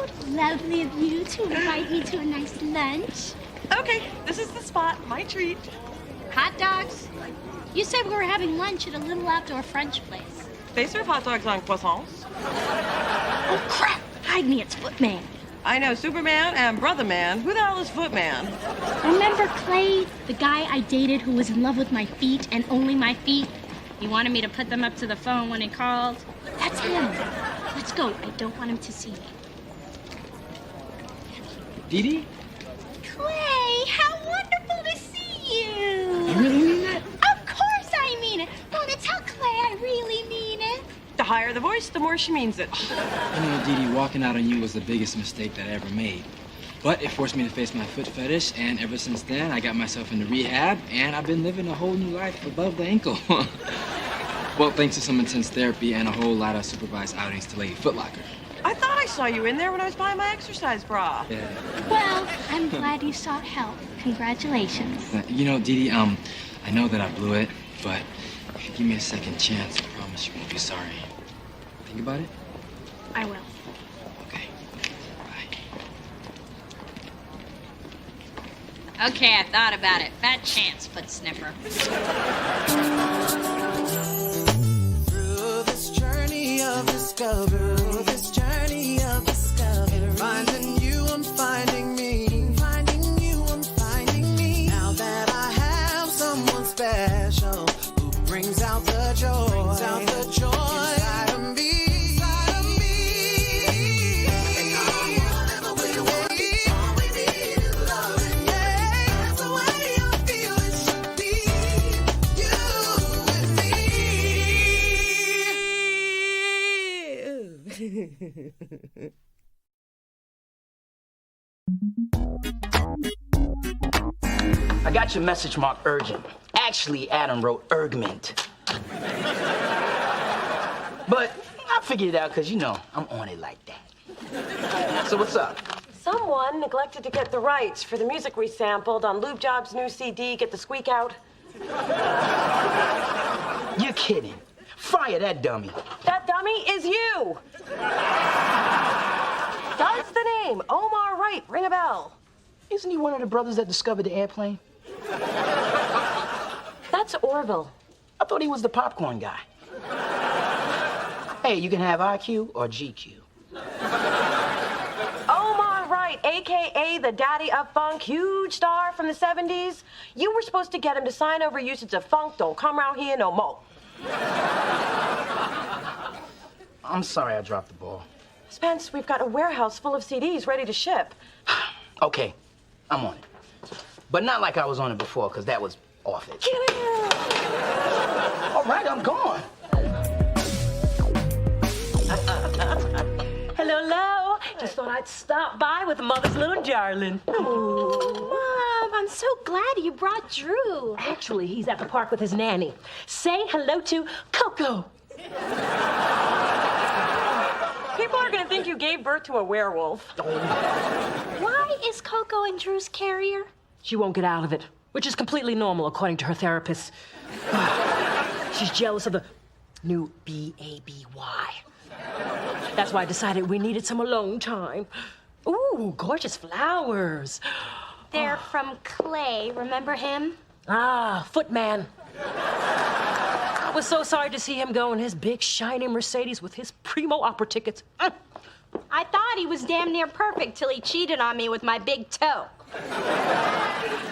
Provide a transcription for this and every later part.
How lovely of you to invite me to a nice lunch. Okay, this is the spot. My treat. Hot dogs? You said we were having lunch at a little outdoor French place. They serve hot dogs on croissants. Oh, crap! Hide me, it's Footman. I know Superman and Brother Man. Who the hell is Footman? Remember Clay, the guy I dated who was in love with my feet and only my feet? He wanted me to put them up to the phone when he called. That's him. Let's go. I don't want him to see me. Dee? Clay, how wonderful to see you. You really mean that? Of course I mean it. Mona, tell Clay I really mean it. The higher the voice, the more she means it. You know, Dee, walking out on you was the biggest mistake that I ever made. But it forced me to face my foot fetish, and ever since then, I got myself into rehab, and I've been living a whole new life above the ankle. Well, thanks to some intense therapy and a whole lot of supervised outings to Lady Foot Locker. I thought I saw you in there when I was buying my exercise bra. Yeah. Well, I'm glad you sought help. Congratulations. You know, Dee, I know that I blew it, but if you give me a second chance, I promise you won't be sorry. Think about it? I will. Okay. Bye. Okay, I thought about it. Fat chance, foot sniffer. Through this journey of discovery, finding you, I'm finding me. Finding you, I'm finding me. Now that I have someone special who brings out the joy, inside of me. And whatever we want, all we need is love. Yeah, that's the way I feel it should be. You and me. I got your message marked urgent. Actually, Adam wrote urgent. But I figured it out because, you know, I'm on it like that. So what's up? Someone neglected to get the rights for the music we sampled on Lube Job's new CD, Get the Squeak Out. You're kidding. Fire that dummy. That dummy is you. Does the name Omar Wright ring a bell? Isn't he one of the brothers that discovered the airplane? That's Orville. I thought he was the popcorn guy. Hey, you can have IQ or GQ. Omar Wright, a.k.a. the daddy of funk, huge star from the 70s. You were supposed to get him to sign over usage of funk, don't come around here no more. I'm sorry I dropped the ball. Spence, we've got a warehouse full of CDs ready to ship. Okay, I'm on it. But not like I was on it before, because that was off it. Get in! All right, I'm gone. Hello. Just thought I'd stop by with mother's little darling. Mom, I'm so glad you brought Drew. Actually, he's at the park with his nanny. Say hello to Coco. People are going to think you gave birth to a werewolf. Why is Coco in Drew's carrier? She won't get out of it, which is completely normal, according to her therapist. She's jealous of the new B-A-B-Y. That's why I decided we needed some alone time. Ooh, gorgeous flowers. They're from Clay. Remember him? Ah, Footman. I was so sorry to see him go in his big, shiny Mercedes with his primo opera tickets. I thought he was damn near perfect till he cheated on me with my big toe.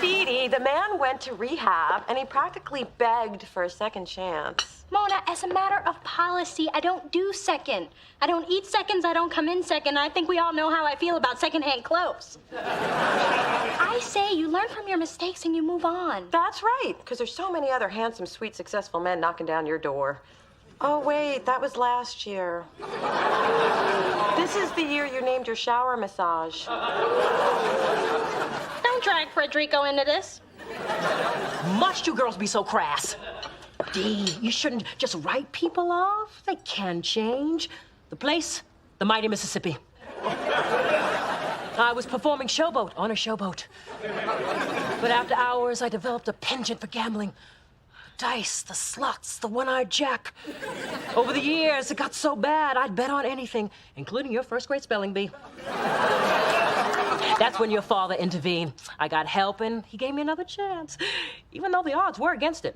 Dee Dee, the man went to rehab, and he practically begged for a second chance. Mona, as a matter of policy, I don't do second. I don't eat seconds, I don't come in second. I think we all know how I feel about secondhand clothes. I say you learn from your mistakes and you move on. That's right, because there's so many other handsome, sweet, successful men knocking down your door. Oh, wait, that was last year. This is the year you named your shower massage. Don't drag Frederico into this. Must you girls be so crass? Dee, you shouldn't just write people off. They can change. The place, the mighty Mississippi. I was performing Showboat on a showboat. But after hours, I developed a penchant for gambling. dice, the sluts, the one-eyed jack. Over the years, it got so bad, I'd bet on anything, including your first grade spelling bee. That's when your father intervened. I got help, and he gave me another chance, even though the odds were against it.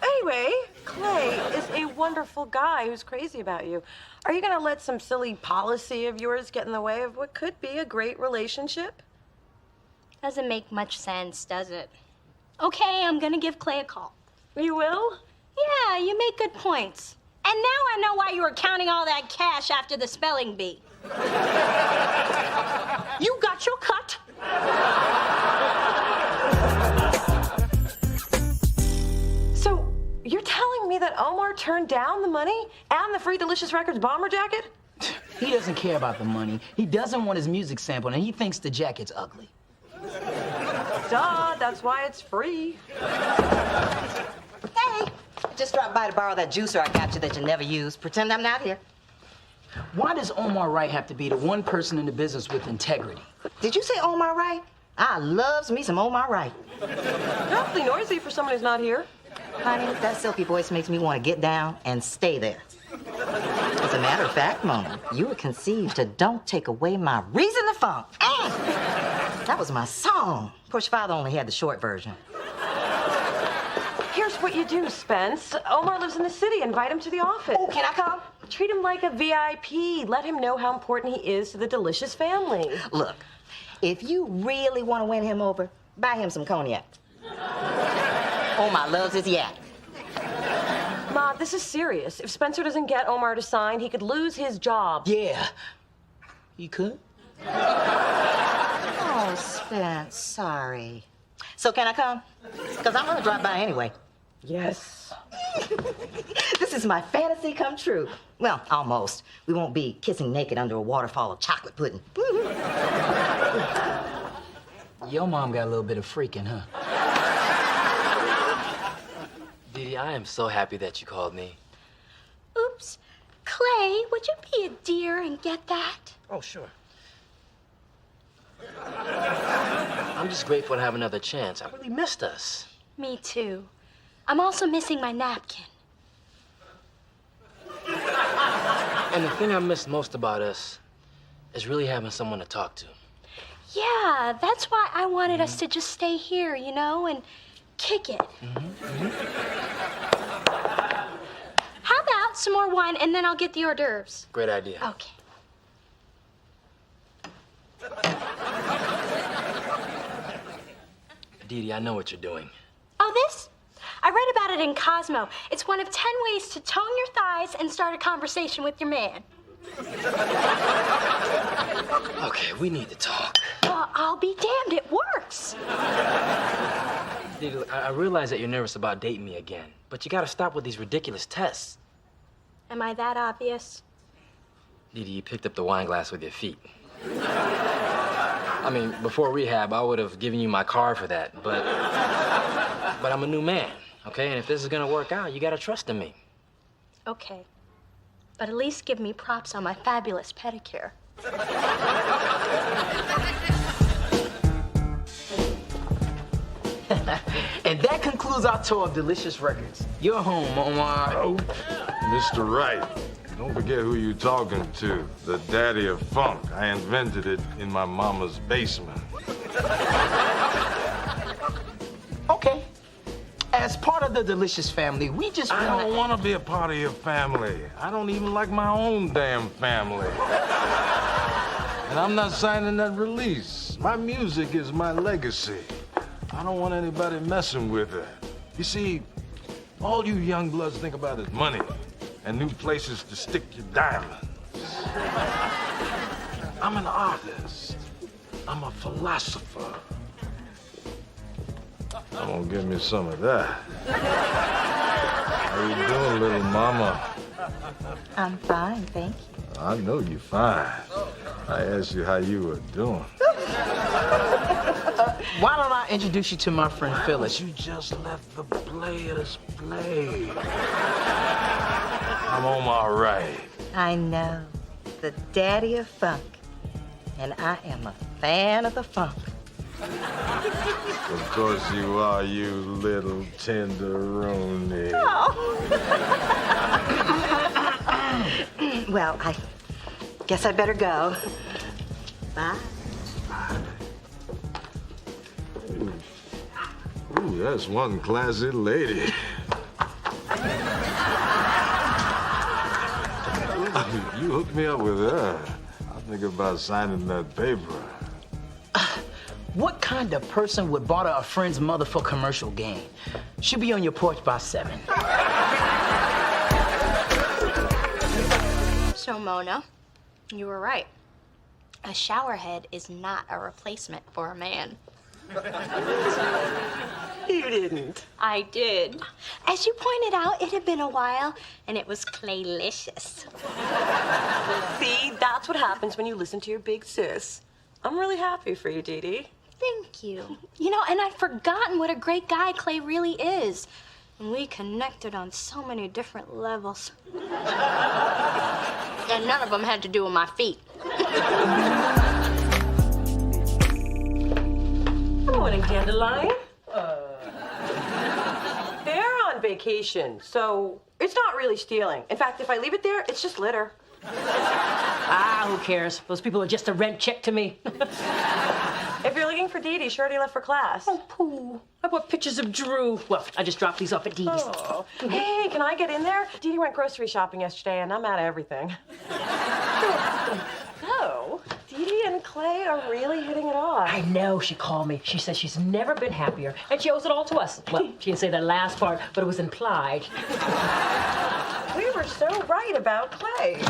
Anyway, Clay is a wonderful guy who's crazy about you. Are you going to let some silly policy of yours get in the way of what could be a great relationship? Doesn't make much sense, does it? Okay, I'm gonna give Clay a call. You will? Yeah, you make good points. And now I know why you were counting all that cash after the spelling bee. You got your cut. So, you're telling me that Omar turned down the money and the free Delicious Records bomber jacket? He doesn't care about the money. He doesn't want his music sampled, and he thinks the jacket's ugly. Duh, that's why it's free. Hey, just dropped by to borrow that juicer I got you that you never use. Pretend I'm not here. Why does Omar Wright have to be the one person in the business with integrity? Did you say Omar Wright? I loves me some Omar Wright. You're awfully noisy for someone who's not here. Honey, that silky voice makes me want to get down and stay there. As a matter of fact, Mona, you were conceived to Don't Take Away My Reason to Funk. That was my song. Of course, your father only had the short version. Here's what you do, Spence. Omar lives in the city. Invite him to the office. Oh, can I come? Treat him like a VIP. Let him know how important he is to the Delicious family. Look, if you really want to win him over, buy him some cognac. Omar loves his yak. Ma, this is serious. If Spencer doesn't get Omar to sign, he could lose his job. Yeah, he could. Oh, Spence, sorry. So can I come? Because I'm going to drop by anyway. Yes. This is my fantasy come true. Well, almost. We won't be kissing naked under a waterfall of chocolate pudding. Your mom got a little bit of freaking, huh? Dee, I am so happy that you called me. Oops. Clay, would you be a dear and get that? Oh, sure. I'm just grateful to have another chance. I really missed us. Me too. I'm also missing my napkin. And the thing I miss most about us is really having someone to talk to. Yeah, that's why I wanted us to just stay here, you know, and kick it. How about some more wine and then I'll get the hors d'oeuvres? Great idea. Okay. Dee, I know what you're doing. Oh, this? I read about it in Cosmo. It's one of 10 ways to tone your thighs and start a conversation with your man. Okay, we need to talk. Well, I'll be damned, it works. Dee, look, I realize that you're nervous about dating me again, but you gotta stop with these ridiculous tests. Am I that obvious? Dee, you picked up the wine glass with your feet. I mean, before rehab, I would have given you my card for that, but I'm a new man, okay? And if this is gonna work out, you gotta trust in me. Okay. But at least give me props on my fabulous pedicure. And that concludes our tour of Delicious Records. You're home, Omar. Oh, Mr. Wright. Don't forget who you're talking to. The daddy of funk. I invented it in my mama's basement. Okay. As part of the Delicious family, we just I want don't want to be a part of your family. I don't even like my own damn family. And I'm not signing that release. My music is my legacy. I don't want anybody messing with it. You see, all you young bloods think about is money and new places to stick your diamonds. I'm an artist. I'm a philosopher. I'm gonna give me some of that. How you doing, little mama? I'm fine, thank you. I know you're fine. I asked you how you were doing. Why don't I introduce you to my friend Phyllis? You just let the players play. I'm Omar Wright. I know. The daddy of funk. And I am a fan of the funk. Of course you are, you little tenderoni. Well, I guess I better go. Bye. Ooh, that's one classy lady. You hooked me up with her. I think about signing that paper. What kind of person would bother a friend's mother for commercial gain? She'll be on your porch by 7. So, Mona, you were right. A showerhead is not a replacement for a man. You didn't. I did. As you pointed out, it had been a while, and it was claylicious. See, that's what happens when you listen to your big sis. I'm really happy for you, Dee Dee. Thank you. You know, and I'd forgotten what a great guy Clay really is. And we connected on so many different levels. And none of them had to do with my feet. Good morning, Dandelion. They're on vacation, so it's not really stealing. In fact, if I leave it there, it's just litter. Ah, who cares? Those people are just a rent check to me. If you're looking for Dee Dee, she already left for class. Oh, pooh. I bought pictures of Drew. Well, I just dropped these off at Dee Dee's. Oh. Hey, can I get in there? Dee Dee went grocery shopping yesterday, and I'm out of everything. So, Dee Dee and Clay are really hitting it off. I know, she called me. She says she's never been happier, and she owes it all to us. Well, she didn't say that last part, but it was implied. We were so right about Clay.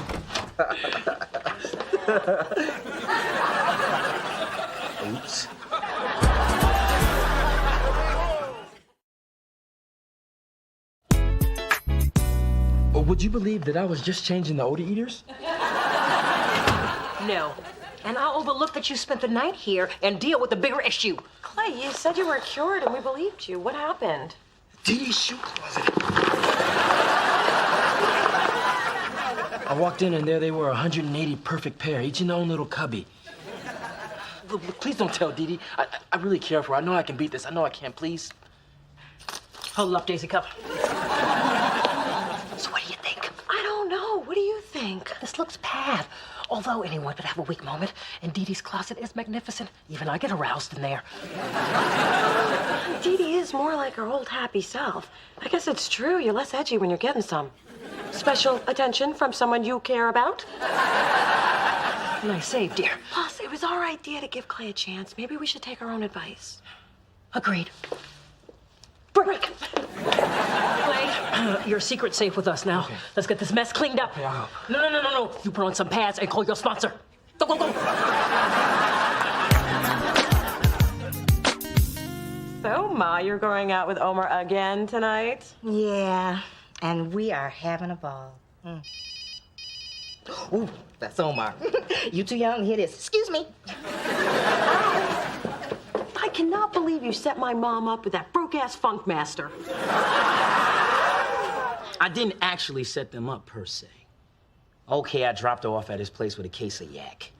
Oops. Would you believe that I was just changing the odor eaters? No. And I'll overlook that you spent the night here and deal with the bigger issue. Clay, you said you were cured, and we believed you. What happened? Dee Dee's shoes, was it? I walked in and there they were, 180 perfect pair, each in their own little cubby. Look, please don't tell Dee Dee. I really care for her. I know I can beat this. I know I can, please. Hold up, Daisy Cup. So what do you think? I don't know. What do you think? This looks bad. Although anyone could have a weak moment, and Dee Dee's closet is magnificent. Even I get aroused in there. Dee Dee is more like her old happy self. I guess it's true. You're less edgy when you're getting some special attention from someone you care about. Nice save, dear. Plus, it was our idea to give Clay a chance. Maybe we should take our own advice. Agreed. Break. Clay, your secret's safe with us now. Okay. Let's get this mess cleaned up. Yeah. No. You put on some pads and call your sponsor. Go. So, Ma, you're going out with Omar again tonight? Yeah, and we are having a ball. Ooh, that's Omar. You too young to hear this. Excuse me. I cannot believe you set my mom up with that broke-ass funk master. I didn't actually set them up, per se. Okay, I dropped her off at his place with a case of yak.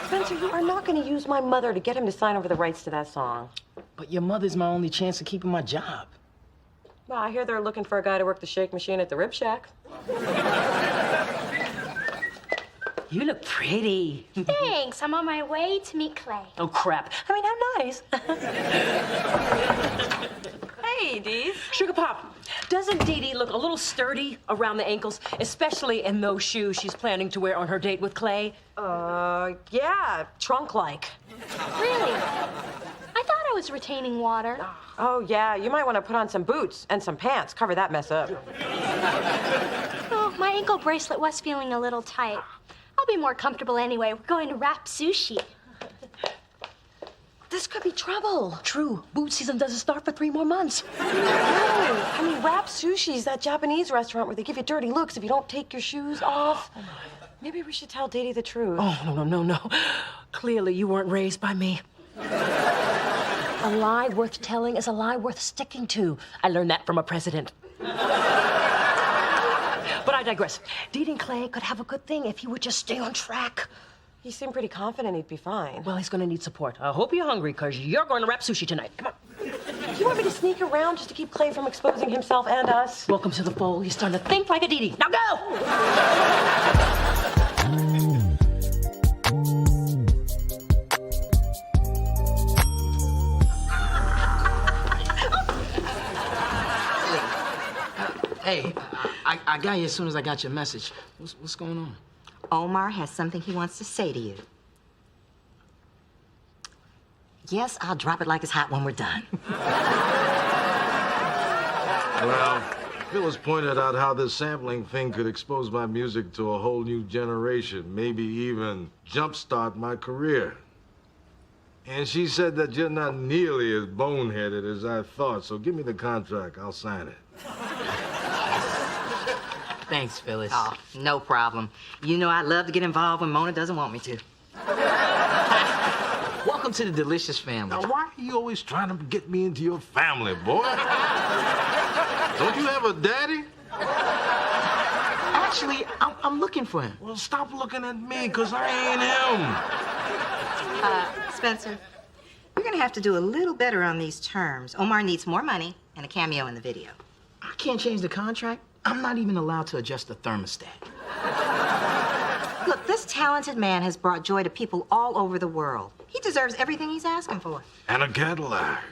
Spencer, you are not going to use my mother to get him to sign over the rights to that song. But your mother's my only chance of keeping my job. Well, I hear they're looking for a guy to work the shake machine at the Rib Shack. You look pretty. Thanks. I'm on my way to meet Clay. Oh, crap. I mean, how nice. Hey, Dee. Sugar Pop, doesn't Dee Dee look a little sturdy around the ankles, especially in those shoes she's planning to wear on her date with Clay? Yeah, trunk-like. Really? I thought I was retaining water. Oh, yeah, you might want to put on some boots and some pants. Cover that mess up. Oh, my ankle bracelet was feeling a little tight. I'll be more comfortable anyway. We're going to wrap sushi. This could be trouble. True. Boot season doesn't start for 3 more months. No, I mean, Wrap Sushi's that Japanese restaurant where they give you dirty looks if you don't take your shoes off. Maybe we should tell Dee Dee the truth. Oh, no. Clearly, you weren't raised by me. A lie worth telling is a lie worth sticking to. I learned that from a president. But I digress. Dee Dee and Clay could have a good thing if he would just stay on track. He seemed pretty confident he'd be fine. Well, he's gonna need support. I hope you're hungry, because you're going to wrap sushi tonight. Come on. You want me to sneak around just to keep Clay from exposing himself and us? Welcome to the fold. He's starting to think like a Dee Dee. Now go! Hey, I got you as soon as I got your message. What's going on? Omar has something he wants to say to you. Yes, I'll drop it like it's hot when we're done. Well, Phyllis pointed out how this sampling thing could expose my music to a whole new generation, maybe even jumpstart my career. And she said that you're not nearly as boneheaded as I thought, so give me the contract. I'll sign it. Thanks, Phyllis. Oh, no problem. You know I love to get involved when Mona doesn't want me to. Welcome to the delicious family. Now, why are you always trying to get me into your family, boy? Don't you have a daddy? Actually, I'm looking for him. Well, stop looking at me, because I ain't him. Spencer, you're gonna have to do a little better on these terms. Omar needs more money and a cameo in the video. I can't change the contract. I'm not even allowed to adjust the thermostat. Look, this talented man has brought joy to people all over the world. He deserves everything he's asking for. And a Cadillac.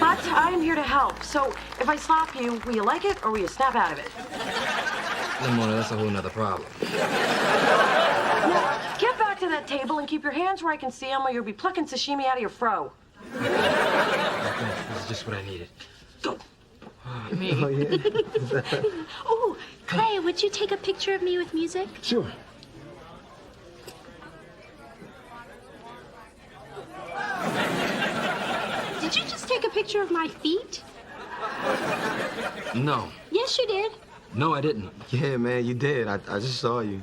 But I'm here to help. So if I slap you, will you like it or will you snap out of it? No, Mona, that's a whole nother problem. Now, get back to that table and keep your hands where I can see them or you'll be plucking sashimi out of your fro. This is just what I needed. Go. Oh, Clay, would you take a picture of me with music? Sure. Did you just take a picture of my feet? No. Yes, you did. No, I didn't. Yeah, man, you did. I just saw you.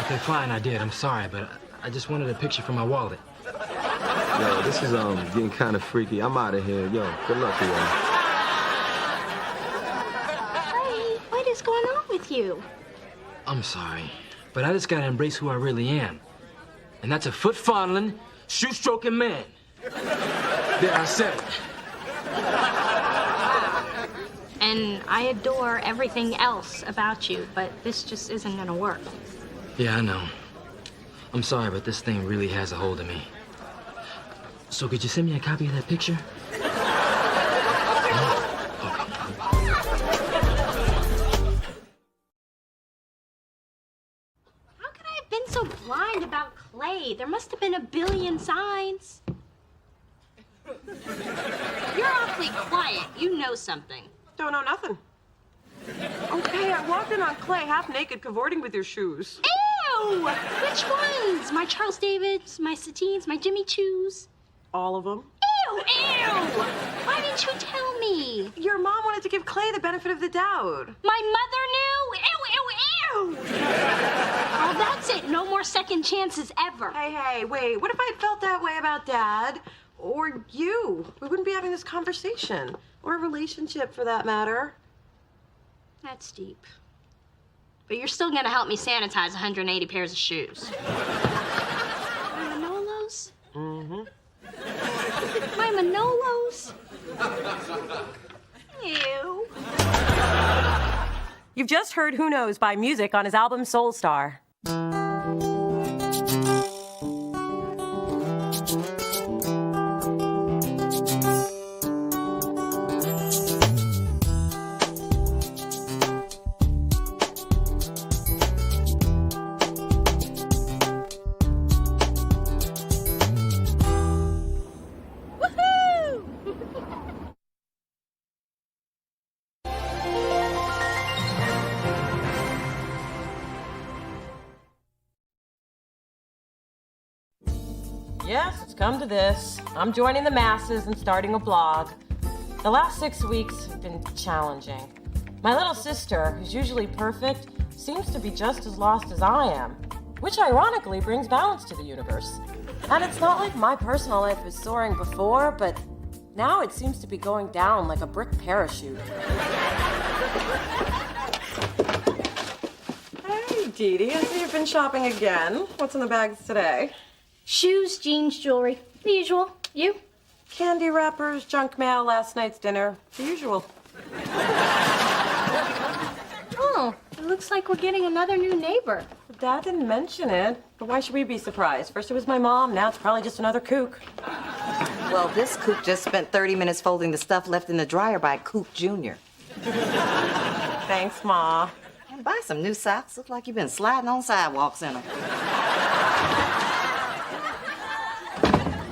Okay, fine, I did. I'm sorry, but I just wanted a picture for my wallet. Yo, this is getting kind of freaky. I'm out of here. Yo, good luck to y'all. Clay, what is going on with you? I'm sorry, but I just gotta embrace who I really am. And that's a foot-fondling, shoe-stroking man. There, I said it. And I adore everything else about you, but this just isn't gonna work. Yeah, I know. I'm sorry, but this thing really has a hold of me. So could you send me a copy of that picture? How could I have been so blind about Clay? There must have been a billion signs. You're awfully quiet. You know something. Don't know nothing. Okay, I walked in on Clay half naked cavorting with your shoes. Ew! Ew! Which ones? My Charles Davids, my Satines, my Jimmy Choos? All of them. Ew! Ew! Why didn't you tell me? Your mom wanted to give Clay the benefit of the doubt. My mother knew? Ew, ew, ew! Oh, that's it. No more second chances ever. Hey, wait. What if I'd felt that way about Dad? Or you? We wouldn't be having this conversation. Or a relationship, for that matter. That's deep. But you're still gonna help me sanitize 180 pairs of shoes. My Manolos? Mm-hmm. My Manolos? Ew. You've just heard Who Knows by Music on his album Soul Star. Yes, it's come to this. I'm joining the masses and starting a blog. The last 6 weeks have been challenging. My little sister, who's usually perfect, seems to be just as lost as I am, which ironically brings balance to the universe. And it's not like my personal life was soaring before, but now it seems to be going down like a brick parachute. Hey, Dee Dee, I see you've been shopping again. What's in the bags today? Shoes, jeans, jewelry. The usual. You? Candy wrappers, junk mail, last night's dinner. The usual. Oh, it looks like we're getting another new neighbor. Dad didn't mention it, but why should we be surprised? First it was my mom, now it's probably just another kook. Well, this kook just spent 30 minutes folding the stuff left in the dryer by Kook Jr. Thanks, Ma. And buy some new socks. Look like you've been sliding on sidewalks in them.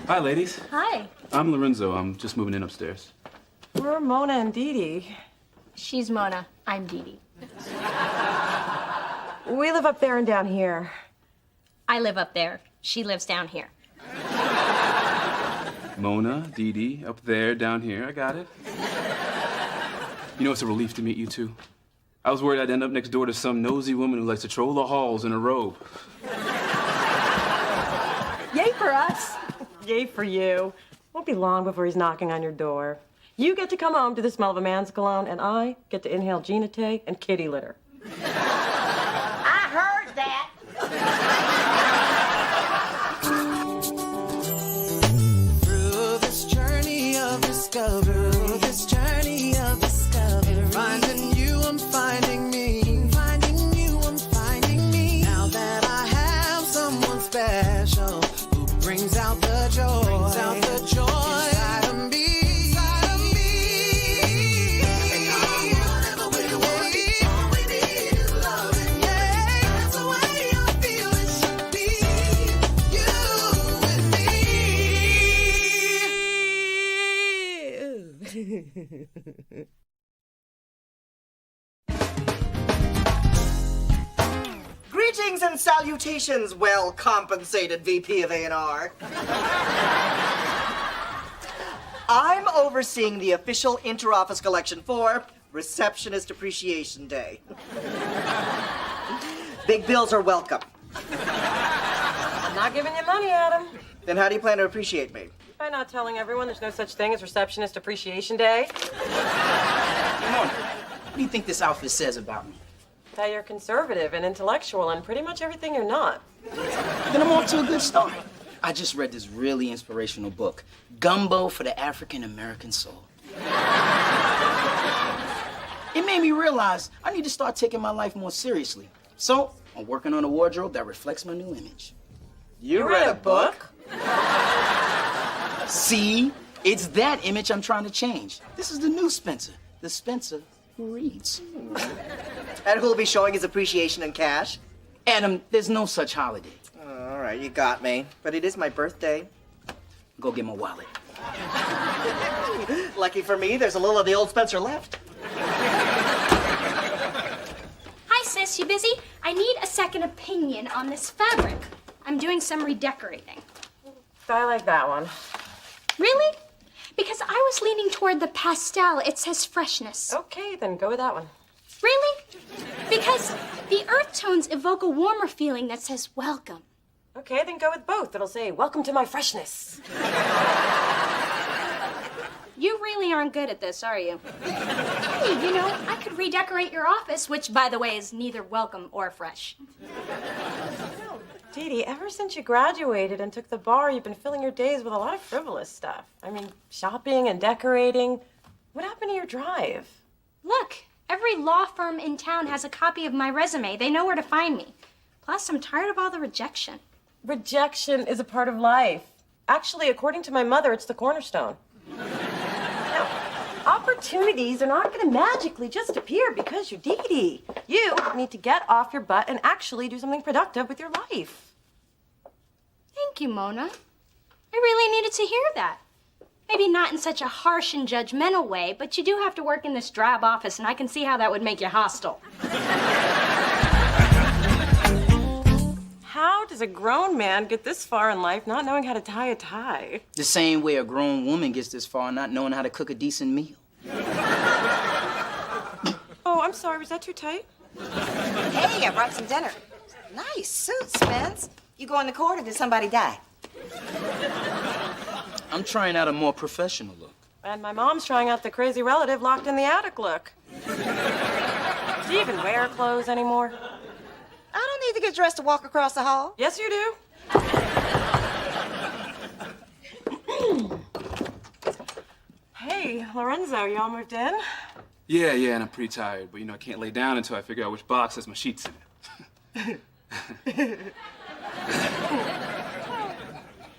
Hi, ladies. Hi. I'm Lorenzo. I'm just moving in upstairs. We're Mona and Dee Dee. She's Mona. I'm Dee Dee. We live up there and down here. I live up there. She lives down here. Mona, Dee Dee, up there, down here. I got it. You know, it's a relief to meet you two. I was worried I'd end up next door to some nosy woman who likes to troll the halls in a robe. Yay for us. Yay for you. Won't be long before he's knocking on your door. You get to come home to the smell of a man's cologne, and I get to inhale Genate and kitty litter. I heard that. Through this journey of discovery, finding you, I'm finding me. Finding you, I'm finding me. Now that I have someone special who brings out the joy, inside of me. Whatever we want, all we need is love. Yeah, that's the way I feel it should be. You and me. Greetings and salutations, well-compensated VP of A&R. I'm overseeing the official inter-office collection for Receptionist Appreciation Day. Big bills are welcome. I'm not giving you money, Adam. Then how do you plan to appreciate me? By not telling everyone there's no such thing as Receptionist Appreciation Day. Mona, what do you think this outfit says about me? That you're conservative and intellectual and pretty much everything you're not. Then I'm off to a good start. I just read this really inspirational book, Gumbo for the African American Soul. It made me realize I need to start taking my life more seriously. So I'm working on a wardrobe that reflects my new image. You read a book? See? It's that image I'm trying to change. This is the new Spencer. The Spencer who reads. And who'll be showing his appreciation in cash? Adam, there's no such holiday. All right, you got me. But it is my birthday. Go get my wallet. Lucky for me, there's a little of the old Spencer left. Hi, sis. Phyllis, you busy? I need a second opinion on this fabric. I'm doing some redecorating. I like that one. Really? Because I was leaning toward the pastel. It says freshness. Okay, then go with that one. Really? Because the earth tones evoke a warmer feeling that says welcome. Okay, then go with both. It'll say, welcome to my freshness. You really aren't good at this, are you? Hey, you know, I could redecorate your office, which, by the way, is neither welcome or fresh. Dee Dee, ever since you graduated and took the bar, you've been filling your days with a lot of frivolous stuff. I mean, shopping and decorating. What happened to your drive? Look, every law firm in town has a copy of my resume. They know where to find me. Plus, I'm tired of all the rejection. Rejection is a part of life. Actually, according to my mother, it's the cornerstone. Now, opportunities are not going to magically just appear because you're Dee Dee. You need to get off your butt and actually do something productive with your life. Thank you, Mona. I really needed to hear that. Maybe not in such a harsh and judgmental way, but you do have to work in this drab office, and I can see how that would make you hostile. How does a grown man get this far in life not knowing how to tie a tie? The same way a grown woman gets this far not knowing how to cook a decent meal. Oh, I'm sorry. Was that too tight? Hey, I brought some dinner. Nice suit, Spence. You go in the court or did somebody die? I'm trying out a more professional look. And my mom's trying out the crazy relative locked in the attic look. Do you even wear clothes anymore? I don't need to get dressed to walk across the hall. Yes, you do. Hey, Lorenzo, y'all moved in? Yeah, and I'm pretty tired, but I can't lay down until I figure out which box has my sheets in it.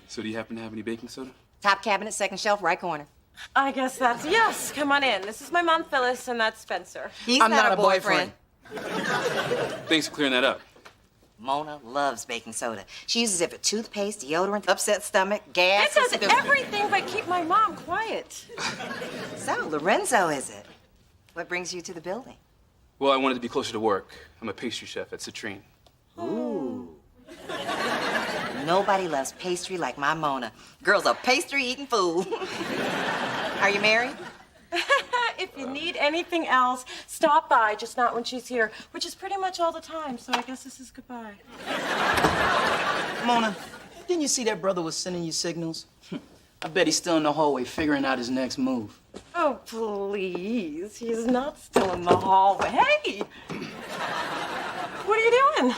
So do you happen to have any baking soda? Top cabinet, second shelf, right corner. I guess that's yes. Come on in. This is my mom, Phyllis, and that's Spencer. He's not a boyfriend. Thanks for clearing that up. Mona loves baking soda. She uses it for toothpaste, deodorant, upset stomach, gas. It does everything but keep my mom quiet. So, Lorenzo, is it? What brings you to the building? Well, I wanted to be closer to work. I'm a pastry chef at Citrine. Ooh. Nobody loves pastry like my Mona. Girl's a pastry-eating fool. Are you married? If you need anything else, stop by, just not when she's here, which is pretty much all the time, so I guess this is goodbye. Mona, didn't you see that brother was sending you signals? I bet he's still in the hallway figuring out his next move. Oh, please. He's not still in the hallway. Hey! What are you doing?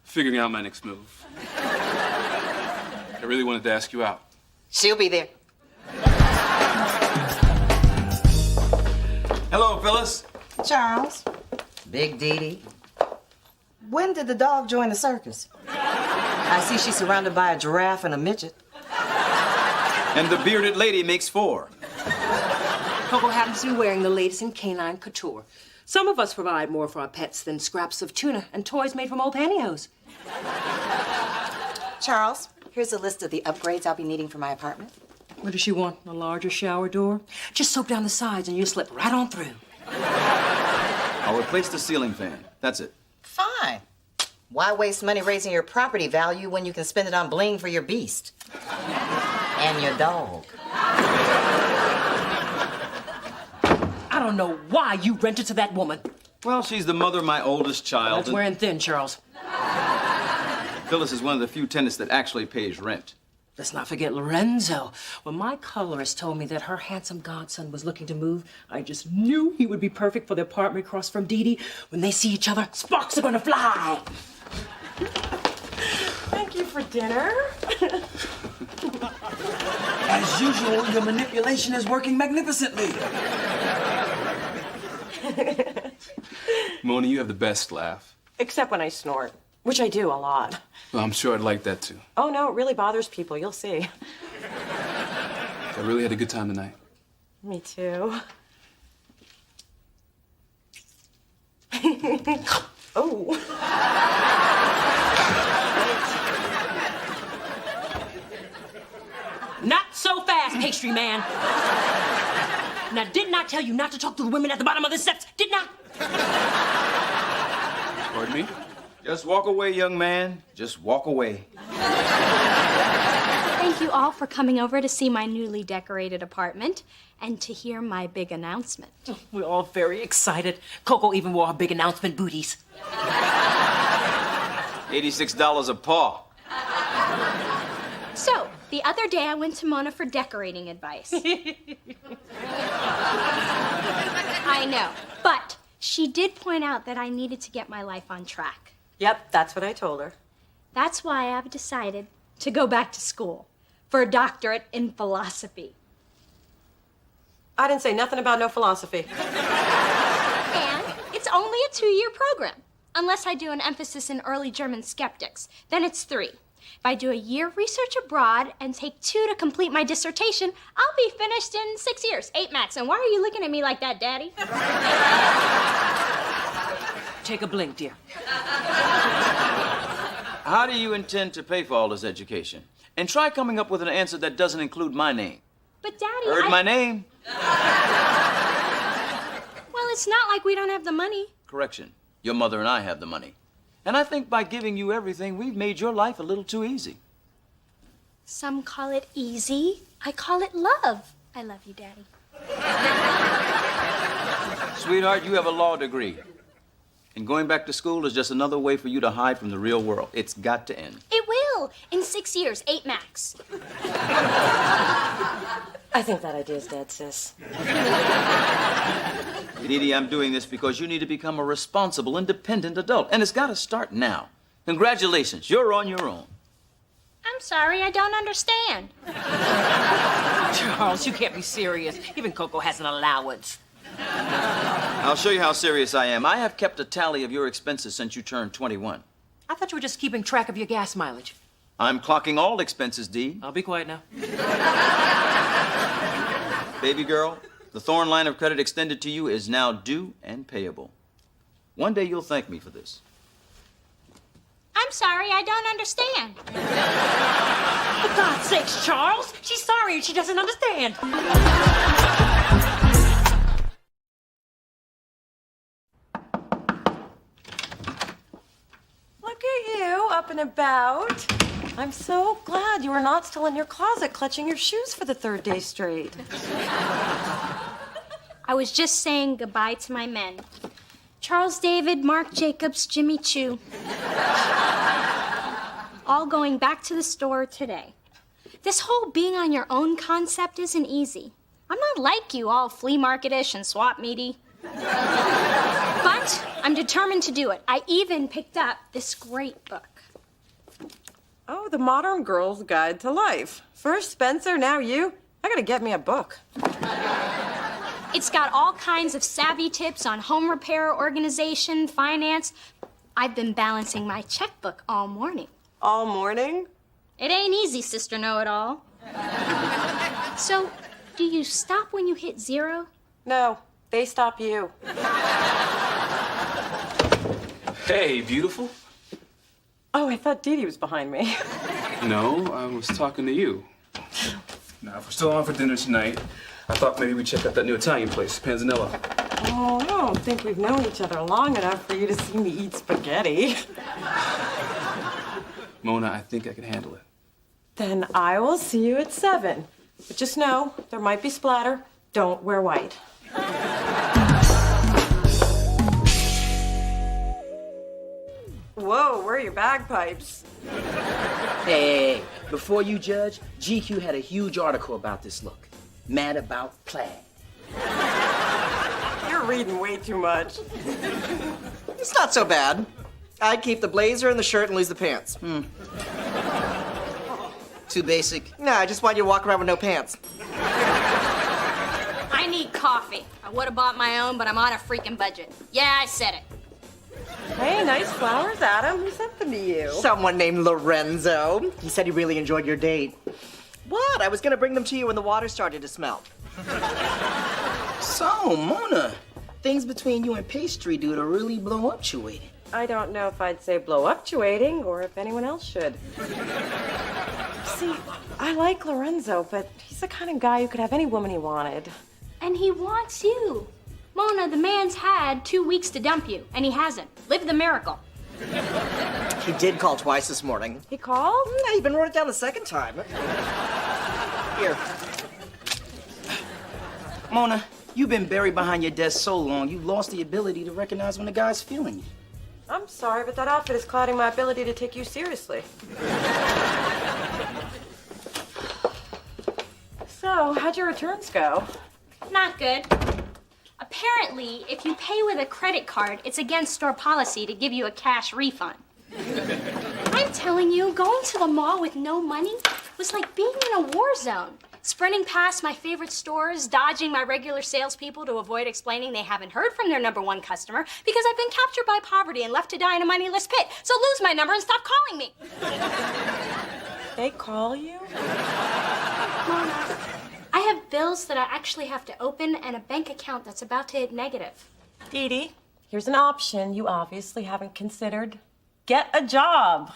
Figuring out my next move. I really wanted to ask you out. She'll be there. Hello, Phyllis. Charles. Big Dee Dee. When did the dog join the circus? I see she's surrounded by a giraffe and a midget. And the bearded lady makes 4. Coco happens to be wearing the latest in canine couture. Some of us provide more for our pets than scraps of tuna and toys made from old pantyhose. Charles, here's a list of the upgrades I'll be needing for my apartment. What does she want? A larger shower door? Just soak down the sides and you'll slip right on through. I'll replace the ceiling fan. That's it. Fine. Why waste money raising your property value when you can spend it on bling for your beast? And your dog. I don't know why you rented to that woman. Well, she's the mother of my oldest child. That's wearing thin, Charles. Phyllis is one of the few tenants that actually pays rent. Let's not forget Lorenzo. When my colorist told me that her handsome godson was looking to move, I just knew he would be perfect for the apartment across from Dee Dee. When they see each other, sparks are gonna fly. Thank you for dinner. As usual, your manipulation is working magnificently. Mona, you have the best laugh. Except when I snort, which I do a lot. Well, I'm sure I'd like that too. Oh, no, it really bothers people. You'll see. I really had a good time tonight. Me too. Oh. Not so fast, pastry man. Now, didn't I tell you not to talk to the women at the bottom of the steps? Didn't I? Pardon me? Just walk away, young man. Just walk away. Thank you all for coming over to see my newly decorated apartment and to hear my big announcement. We're all very excited. Coco even wore her big announcement booties. $86 a paw. So, the other day I went to Mona for decorating advice. I know, but she did point out that I needed to get my life on track. Yep, that's what I told her. That's why I've decided to go back to school for a doctorate in philosophy. I didn't say nothing about no philosophy. And it's only a 2-year program, unless I do an emphasis in early German skeptics. Then it's 3. If I do a year research abroad and take 2 to complete my dissertation, I'll be finished in 6 years, 8 max. And why are you looking at me like that, Daddy? Take a blink, dear. How do you intend to pay for all this education? And try coming up with an answer that doesn't include my name. But, Daddy, Heard my name? Well, it's not like we don't have the money. Correction. Your mother and I have the money. And I think by giving you everything, we've made your life a little too easy. Some call it easy. I call it love. I love you, Daddy. Sweetheart, you have a law degree. And going back to school is just another way for you to hide from the real world. It's got to end. It will. In 6 years, 8 max. I think that idea's dead, sis. Edie, I'm doing this because you need to become a responsible, independent adult. And it's got to start now. Congratulations, you're on your own. I'm sorry, I don't understand. Charles, you can't be serious. Even Coco has an allowance. I'll show you how serious I am. I have kept a tally of your expenses since you turned 21. I thought you were just keeping track of your gas mileage. I'm clocking all expenses, Dee. I'll be quiet now. Baby girl, the Thorn line of credit extended to you is now due and payable. One day you'll thank me for this. I'm sorry, I don't understand. For God's sakes, Charles! She's sorry and she doesn't understand. Look at you, up and about. I'm so glad you were not still in your closet clutching your shoes for the 3rd day straight. I was just saying goodbye to my men. Charles David, Mark Jacobs, Jimmy Choo. All going back to the store today. This whole being on your own concept isn't easy. I'm not like you, all flea market-ish and swap meaty. But I'm determined to do it. I even picked up this great book. Oh, The Modern Girl's Guide to Life. First Spencer, now you. I gotta get me a book. It's got all kinds of savvy tips on home repair, organization, finance. I've been balancing my checkbook all morning. All morning? It ain't easy, Sister Know-It-All. So, do you stop when you hit 0? No, they stop you. Hey, beautiful. Oh, I thought Dee Dee was behind me. No, I was talking to you. Now, if we're still on for dinner tonight, I thought maybe we'd check out that new Italian place, Panzanella. Oh, I don't think we've known each other long enough for you to see me eat spaghetti. Mona, I think I can handle it. Then I will see you at 7. But just know, there might be splatter. Don't wear white. Whoa, where are your bagpipes? Hey, before you judge, GQ had a huge article about this look. Mad about plaid. You're reading way too much. It's not so bad. I'd keep the blazer and the shirt and lose the pants. Too basic? Nah, I just want you to walk around with no pants. I need coffee. I would have bought my own, but I'm on a freaking budget. Yeah, I said it. Hey, nice flowers, Adam. Who sent them to you? Someone named Lorenzo. He said he really enjoyed your date. What? I was gonna bring them to you when the water started to smell. So, Mona, things between you and Pastry Dude are really blow-up-tuated. I don't know if I'd say blow-up-tuating or if anyone else should. See, I like Lorenzo, but he's the kind of guy who could have any woman he wanted. And he wants you. Mona, the man's had 2 weeks to dump you, and he hasn't. Live the miracle. He did call twice this morning. He called? I even wrote it down the second time. Here. Mona, you've been buried behind your desk so long, you've lost the ability to recognize when a guy's feeling you. I'm sorry, but that outfit is clouding my ability to take you seriously. So, how'd your returns go? Not good. Apparently, if you pay with a credit card, it's against store policy to give you a cash refund. I'm telling you, going to the mall with no money was like being in a war zone. Sprinting past my favorite stores, dodging my regular salespeople to avoid explaining they haven't heard from their #1 customer because I've been captured by poverty and left to die in a moneyless pit. So lose my number and stop calling me. They call you? Mona, I have bills that I actually have to open and a bank account that's about to hit negative. Dee Dee, here's an option you obviously haven't considered. Get a job.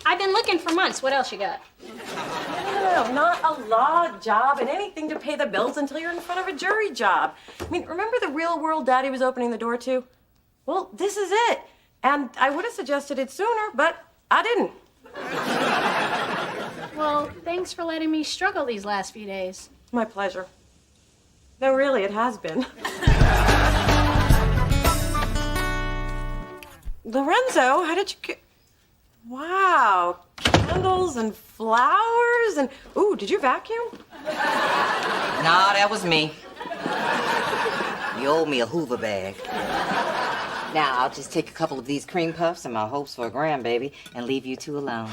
I've been looking for months. What else you got? No, not a law job and anything to pay the bills until you're in front of a jury job. I mean, remember the real world Daddy was opening the door to? Well, this is it. And I would have suggested it sooner, but I didn't. Well, thanks for letting me struggle these last few days. My pleasure. No, really, it has been. Lorenzo, how did you get... Wow, candles and flowers and... Ooh, did you vacuum? Nah, that was me. You owe me a Hoover bag. Now, I'll just take a couple of these cream puffs and my hopes for a grandbaby and leave you two alone.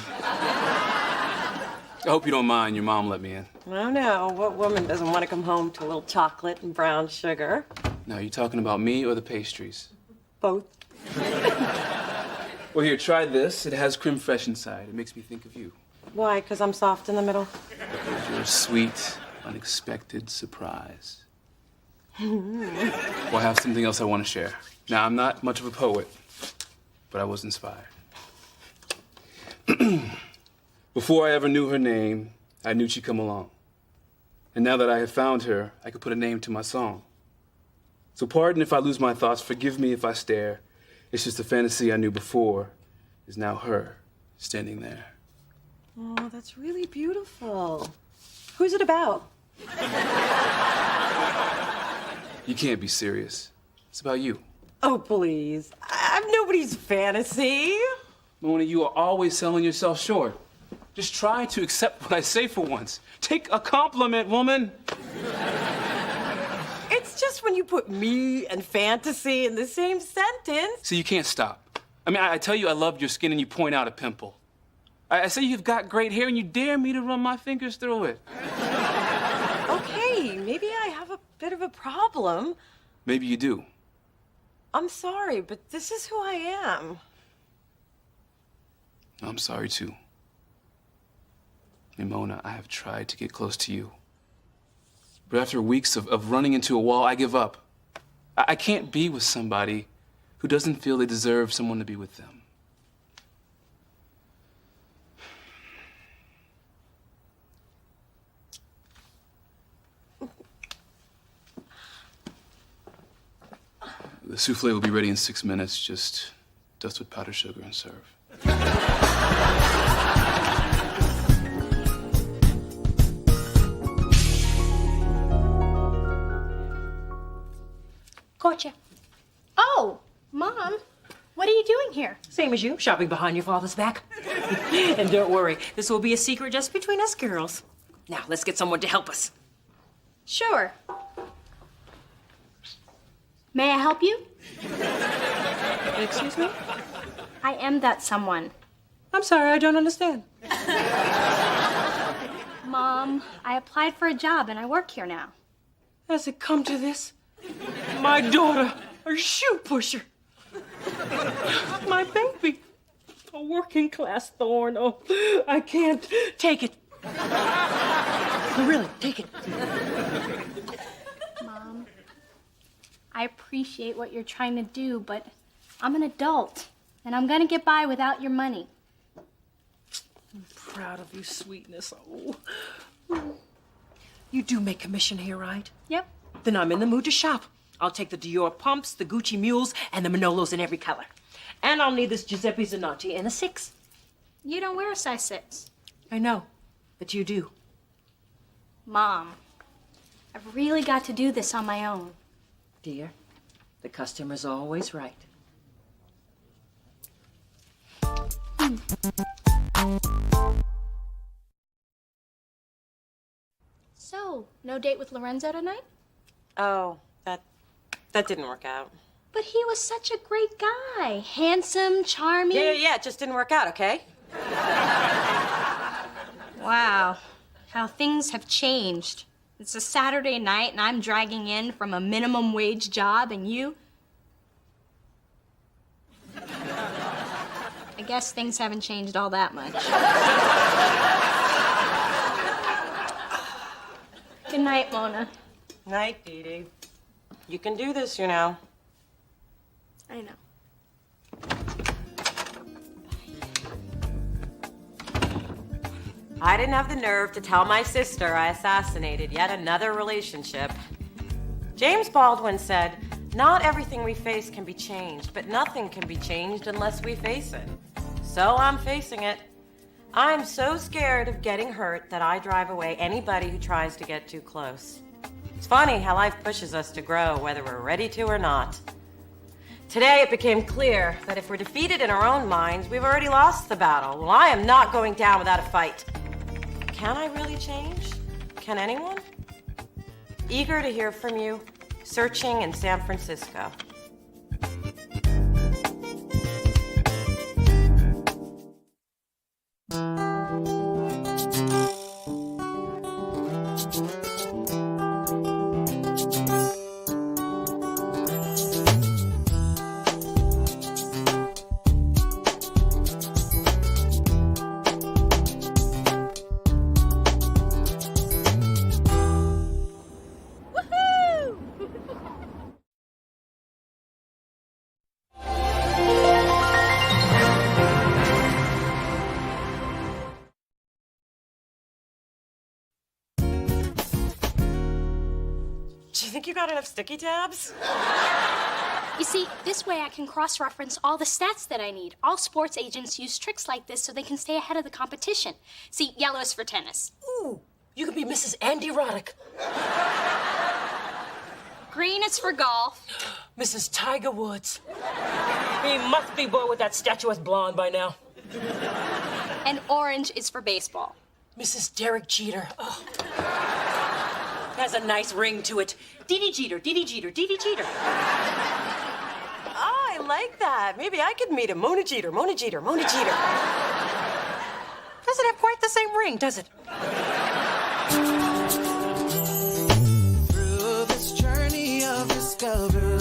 I hope you don't mind. Your mom let me in. I know. What woman doesn't want to come home to a little chocolate and brown sugar? Now, you talking about me or the pastries? Both. Well, here, try this. It has creme fraiche inside. It makes me think of you. Why? Because I'm soft in the middle? Because you're a sweet, unexpected surprise. Well, I have something else I want to share. Now, I'm not much of a poet, but I was inspired. Before I ever knew her name, I knew she'd come along. And now that I have found her, I could put a name to my song. So pardon if I lose my thoughts, forgive me if I stare. It's just a fantasy I knew before is now her standing there. Oh, that's really beautiful. Who's it about? You can't be serious. It's about you. Oh, please. I'm nobody's fantasy. Mona, you are always selling yourself short. Just try to accept what I say for once. Take a compliment, woman. It's just when you put me and fantasy in the same sentence. See, you can't stop. I mean, I tell you I love your skin and you point out a pimple. I say you've got great hair and you dare me to run my fingers through it. Okay, maybe I have a bit of a problem. Maybe you do. I'm sorry, but this is who I am. I'm sorry, too. And Mona, I have tried to get close to you. But after weeks of running into a wall, I give up. I can't be with somebody who doesn't feel they deserve someone to be with them. The souffle will be ready in 6 minutes. Just dust with powdered sugar and serve. Gotcha. Oh, Mom, what are you doing here? Same as you, shopping behind your father's back. And don't worry, this will be a secret just between us girls. Now, let's get someone to help us. Sure. May I help you? Excuse me? I am that someone. I'm sorry, I don't understand. Mom, I applied for a job and I work here now. Has it come to this? My daughter, a shoe pusher. My baby, a working class thorn. Oh, I can't take it. No, really, take it. Mom, I appreciate what you're trying to do, but I'm an adult and I'm gonna get by without your money. I'm proud of you, sweetness. Oh. You do make commission here, right? Yep. Then I'm in the mood to shop. I'll take the Dior pumps, the Gucci mules, and the Manolos in every color. And I'll need this Giuseppe Zanotti in a 6. You don't wear a size 6. I know, but you do. Mom, I've really got to do this on my own. Dear, the customer's always right. So, no date with Lorenzo tonight? Oh, that didn't work out. But he was such a great guy. Handsome, charming. Yeah, it just didn't work out, okay? Wow, how things have changed. It's a Saturday night and I'm dragging in from a minimum wage job and you... I guess things haven't changed all that much. Good night, Mona. Night, Dee Dee. You can do this, you know. I know. I didn't have the nerve to tell my sister I assassinated yet another relationship. James Baldwin said, "Not everything we face can be changed, but nothing can be changed unless we face it." So I'm facing it. I'm so scared of getting hurt that I drive away anybody who tries to get too close. It's funny how life pushes us to grow, whether we're ready to or not. Today it became clear that if we're defeated in our own minds, we've already lost the battle. Well, I am not going down without a fight. Can I really change? Can anyone? Eager to hear from you, searching in San Francisco. Do you think you got enough sticky tabs? You see, this way I can cross-reference all the stats that I need. All sports agents use tricks like this so they can stay ahead of the competition. See, yellow is for tennis. Ooh, you could be Mrs. Andy Roddick. Green is for golf. Mrs. Tiger Woods. He must be bored with that statuesque blonde by now. And orange is for baseball. Mrs. Derek Jeter. Oh. Has a nice ring to it. Dee Dee Jeter, Dee Dee Jeter, Dee Dee Jeter. Oh, I like that. Maybe I could meet him. Mona Jeter, Mona Jeter, Mona Jeter. Doesn't have quite the same ring, does it? Through this journey of discovery,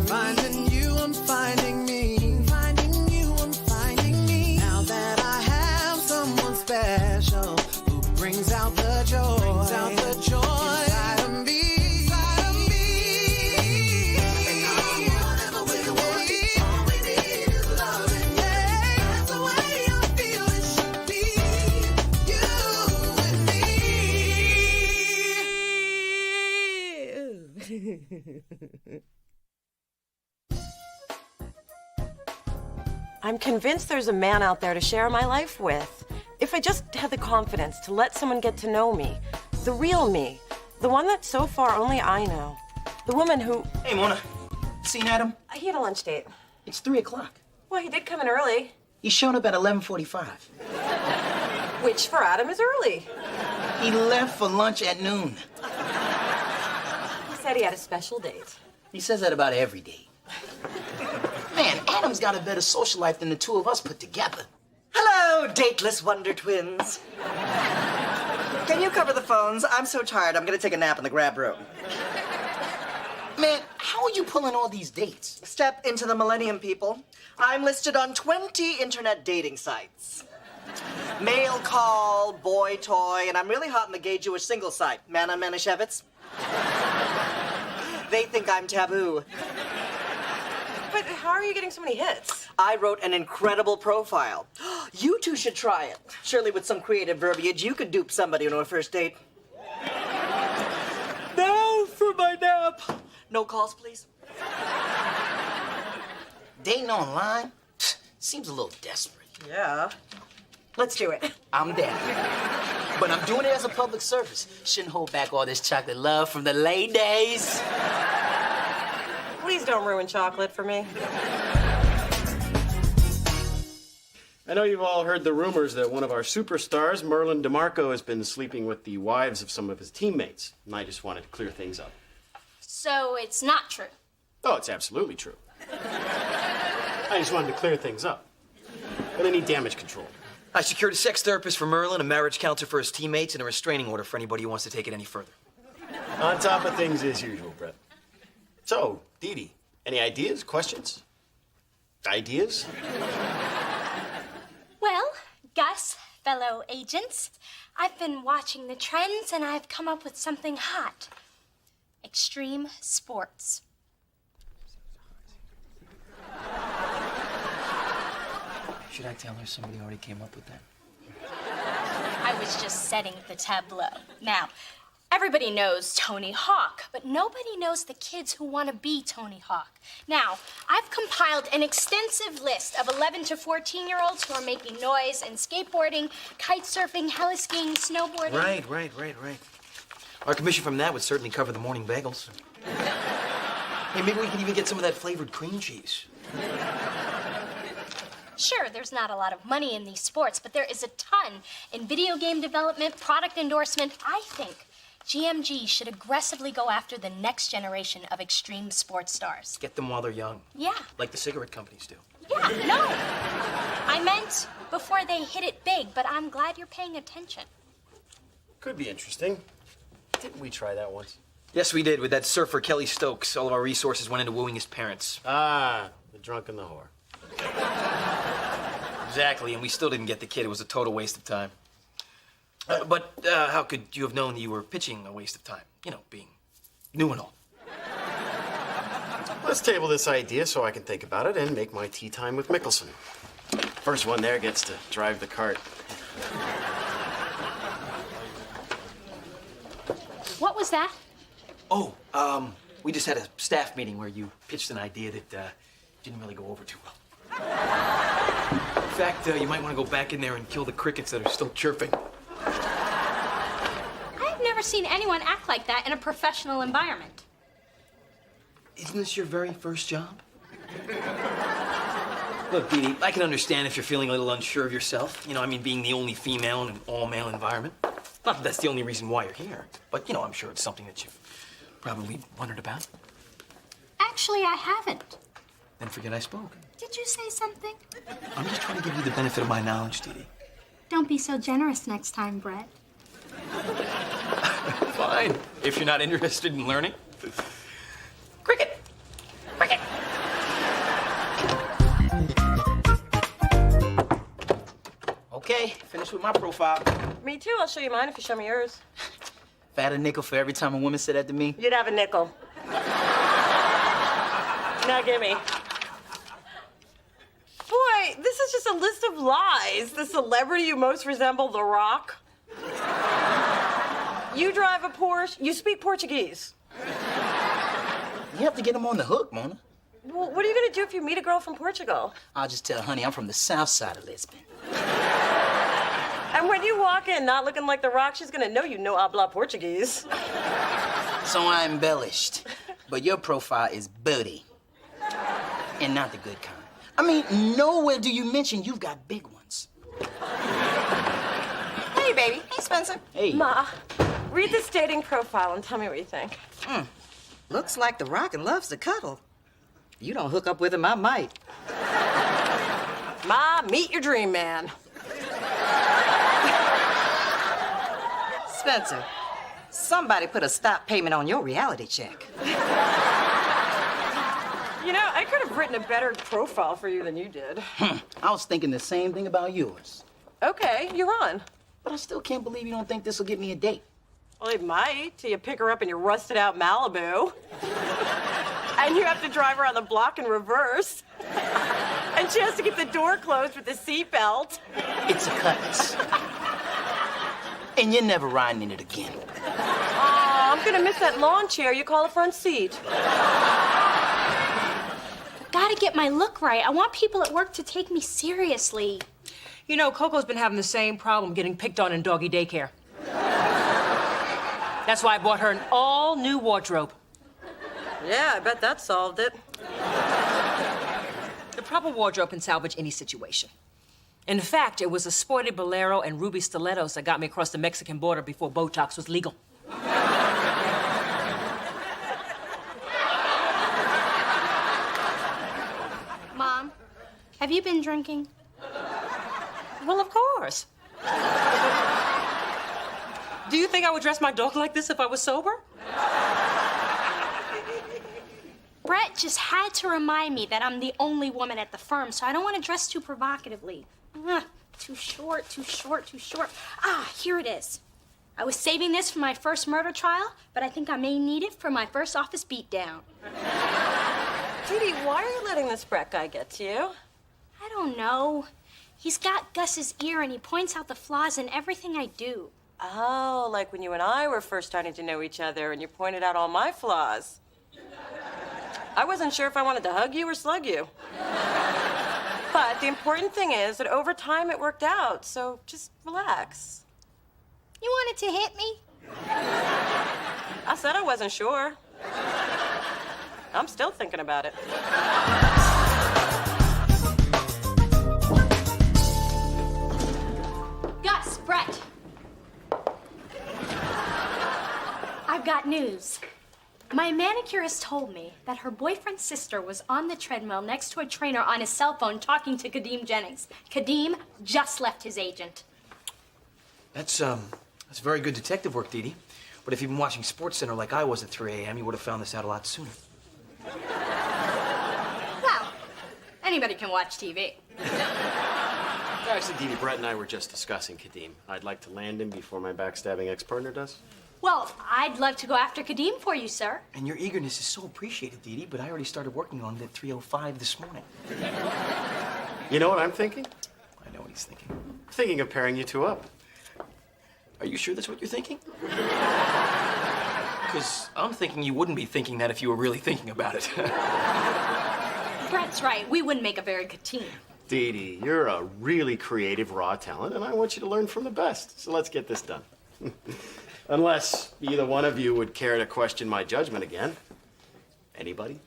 finding you, I'm finding me. Finding you, I'm finding me. Now that I have someone special who brings out the joy, inside of me. And whatever we want, all we need is love. And that's the way I feel it should be. You and me. I'm convinced there's a man out there to share my life with. If I just had the confidence to let someone get to know me, the real me, the one that so far only I know, the woman who... Hey, Mona. Seen Adam? He had a lunch date. It's 3 o'clock. Well, he did come in early. He showed up at 11:45. Which for Adam is early. He left for lunch at noon. He said he had a special date. He says that about every date. Man, Adam's got a better social life than the two of us put together. Hello, dateless wonder twins. Can you cover the phones? I'm so tired. I'm gonna take a nap in the grab room. Man, how are you pulling all these dates? Step into the millennium, people. I'm listed on 20 internet dating sites. Mail call, boy toy, and I'm really hot in the gay Jewish single site, Mana Manischewitz. They think I'm taboo. But how are you getting so many hits? I wrote an incredible profile. You two should try it. Surely with some creative verbiage, you could dupe somebody on a first date. Now for my No calls, please. Dating online? Seems a little desperate. Yeah. Let's do it. I'm down. But I'm doing it as a public service. Shouldn't hold back all this chocolate love from the ladies. Please don't ruin chocolate for me. I know you've all heard the rumors that one of our superstars, Merlin DeMarco, has been sleeping with the wives of some of his teammates. And I just wanted to clear things up. So it's not true. Oh, it's absolutely true. I just wanted to clear things up. But I need damage control. I secured a sex therapist for Merlin, a marriage counselor for his teammates, and a restraining order for anybody who wants to take it any further. On top of things as usual, Brett. So, Dee Dee, any ideas, questions? Ideas? Well, Gus, fellow agents, I've been watching the trends and I've come up with something hot. Extreme sports. Should I tell her somebody already came up with that? I was just setting the tableau. Now, everybody knows Tony Hawk, but nobody knows the kids who want to be Tony Hawk. Now, I've compiled an extensive list of 11 to 14-year-olds who are making noise in skateboarding, kite surfing, heli-skiing, snowboarding. Right. Our commission from that would certainly cover the morning bagels. Hey, maybe we could even get some of that flavored cream cheese. Sure, there's not a lot of money in these sports, but there is a ton in video game development, product endorsement. I think GMG should aggressively go after the next generation of extreme sports stars. Get them while they're young. Yeah. Like the cigarette companies do. Yeah, no. I meant before they hit it big, but I'm glad you're paying attention. Could be interesting. Didn't we try that once? Yes, we did, with that surfer Kelly Stokes. All of our resources went into wooing his parents. Ah, the drunk and the whore. Exactly, and we still didn't get the kid. It was a total waste of time. But how could you have known that you were pitching a waste of time? You know, being new and all. Let's table this idea so I can think about it and make my tea time with Mickelson. First one there gets to drive the cart. What was that? Oh, we just had a staff meeting where you pitched an idea that didn't really go over too well. In fact, you might want to go back in there and kill the crickets that are still chirping. I've never seen anyone act like that in a professional environment. Isn't this your very first job? Look, Dee Dee, I can understand if you're feeling a little unsure of yourself. You know, I mean, being the only female in an all-male environment. Not that that's the only reason why you're here, but, you know, I'm sure it's something that you've probably wondered about. Actually, I haven't. Then forget I spoke. Did you say something? I'm just trying to give you the benefit of my knowledge, Dee Dee. Don't be so generous next time, Brett. Fine, if you're not interested in learning. Cricket! Cricket! Okay, finished with my profile. Me too. I'll show you mine if you show me yours. If I had a nickel for every time a woman said that to me, You'd have a nickel. Now give me. Boy, this is just a list of lies. The celebrity you most resemble, The Rock. You drive a Porsche. You speak Portuguese. you have to get them on the hook, Mona. Well, what are you going to do if you meet a girl from Portugal? I'll just tell honey I'm from the south side of Lisbon. And when you walk in not looking like The Rock, she's going to know you no habla Portuguese. So I embellished. But your profile is booty. And not the good kind. I mean, nowhere do you mention you've got big ones. Hey, baby. Hey, Spencer. Hey. Ma, read this dating profile and tell me what you think. Looks like The Rock and loves to cuddle. You don't hook up with him, I might. Ma, meet your dream man. Spencer, somebody put a stop payment on your reality check. You know, I could have written a better profile for you than you did. I was thinking the same thing about yours. Okay, you're on. But I still can't believe you don't think this will get me a date. Well, it might, till you pick her up in your rusted-out Malibu. And you have to drive her on the block in reverse. And she has to keep the door closed with the seatbelt. It's a cutlass. And you're never riding in it again. gonna miss that lawn chair you call a front seat. Gotta get my look right. I want people at work to take me seriously. You know, Coco's been having the same problem getting picked on in doggy daycare. That's why I bought her an all-new wardrobe. Yeah, I bet that solved it. The proper wardrobe can salvage any situation. In fact, it was a sporty bolero and ruby stilettos that got me across the Mexican border before Botox was legal. Mom, have you been drinking? Well, of course. Do you think I would dress my dog like this if I was sober? Brett just had to remind me that I'm the only woman at the firm, so I don't want to dress too provocatively. Too short, too short, too short. Here it is. I was saving this for my first murder trial, but I think I may need it for my first office beatdown. Dee, why are you letting this Brett guy get to you? I don't know. He's got Gus's ear and he points out the flaws in everything I do. Oh, like when you and I were first starting to know each other and you pointed out all my flaws. I wasn't sure if I wanted to hug you or slug you. But the important thing is that over time it worked out, so just relax. You wanted to hit me? I said I wasn't sure. I'm still thinking about it. Gus, Brett. I've got news. My manicurist told me that her boyfriend's sister was on the treadmill next to a trainer on his cell phone talking to Kadeem Jennings. Kadeem just left his agent. That's very good detective work, Dee Dee. But if you've been watching SportsCenter like I was at 3 a.m., you would have found this out a lot sooner. Well, anybody can watch TV. Actually, Dee Dee, Brett and I were just discussing Kadeem. I'd like to land him before my backstabbing ex-partner does. Well, I'd love to go after Kadeem for you, sir. And your eagerness is so appreciated, Dee Dee, but I already started working on it at 3:05 this morning. You know what I'm thinking? I know what he's thinking. Thinking of pairing you two up. Are you sure that's what you're thinking? Because I'm thinking you wouldn't be thinking that if you were really thinking about it. Brett's right. We wouldn't make a very good team. Dee Dee, you're a really creative, raw talent, and I want you to learn from the best. So let's get this done. Unless either one of you would care to question my judgment again. Anybody?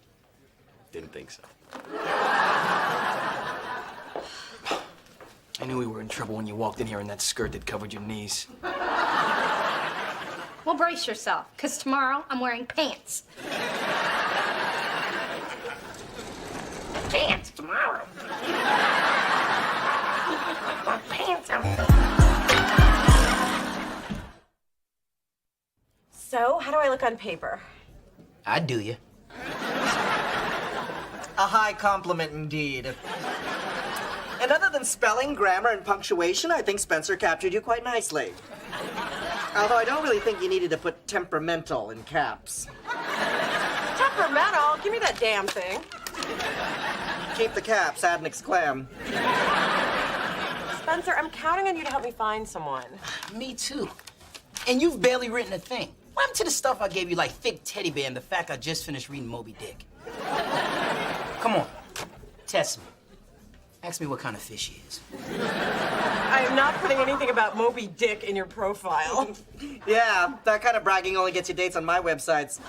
Didn't think so. I knew we were in trouble when you walked in here in that skirt that covered your knees. Well, brace yourself, because tomorrow I'm wearing pants. Pants tomorrow. My pants are... So, how do I look on paper? I'd do you. A high compliment indeed. And other than spelling, grammar, and punctuation, I think Spencer captured you quite nicely. Although I don't really think you needed to put temperamental in caps. Temperamental? Give me that damn thing. Keep the caps, add an exclam. Spencer, I'm counting on you to help me find someone. Me too. And you've barely written a thing. What happened to the stuff I gave you like thick teddy bear and the fact I just finished reading Moby Dick? Come on, test me. Ask me what kind of fish he is. I am not putting anything about Moby Dick in your profile. Yeah, that kind of bragging only gets you dates on my websites.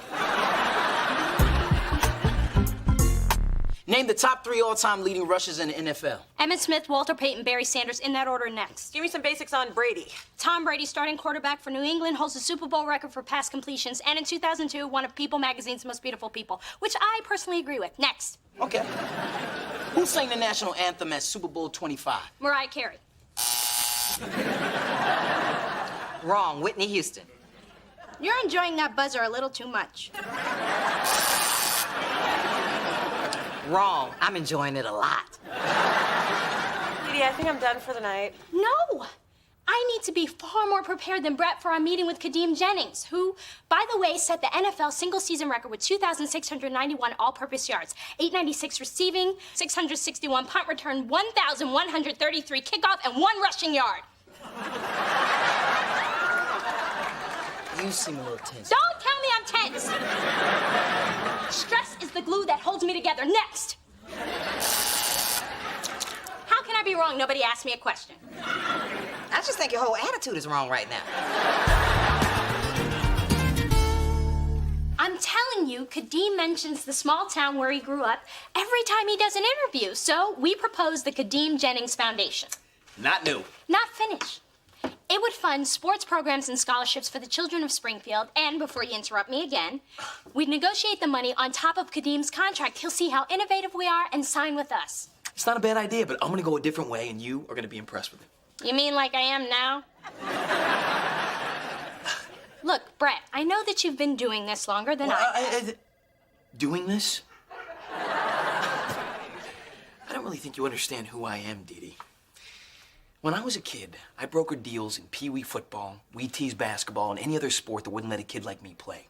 Name the top 3 all-time leading rushers in the NFL. Emmitt Smith, Walter Payton, Barry Sanders, in that order next. Give me some basics on Brady. Tom Brady, starting quarterback for New England, holds the Super Bowl record for pass completions, and in 2002, one of People magazine's most beautiful people, which I personally agree with. Next. Okay. Who sang the national anthem at Super Bowl 25? Mariah Carey. Wrong, Whitney Houston. You're enjoying that buzzer a little too much. Wrong, I'm enjoying it a lot. Dee Dee, I think I'm done for the night. No! I need to be far more prepared than Brett for our meeting with Kadeem Jennings, who, by the way, set the NFL single-season record with 2,691 all-purpose yards, 896 receiving, 661 punt return, 1,133 kickoff, and 1 rushing yard. You seem a little tense. Don't tell me I'm tense. Stress is the glue that holds me together. Next. How can I be wrong? Nobody asked me a question. I just think your whole attitude is wrong right now. I'm telling you, Kadeem mentions the small town where he grew up every time he does an interview. So we proposed the Kadeem Jennings Foundation. Not new. Not finished. It would fund sports programs and scholarships for the children of Springfield. And before you interrupt me again, we'd negotiate the money on top of Kadeem's contract. He'll see how innovative we are and sign with us. It's not a bad idea, but I'm gonna go a different way, and you are gonna be impressed with it. You mean like I am now? Look, Brett, I know that you've been doing this longer than Doing this? I don't really think you understand who I am, Dee Dee. When I was a kid, I brokered deals in Pee Wee football, Wheaties basketball, and any other sport that wouldn't let a kid like me play.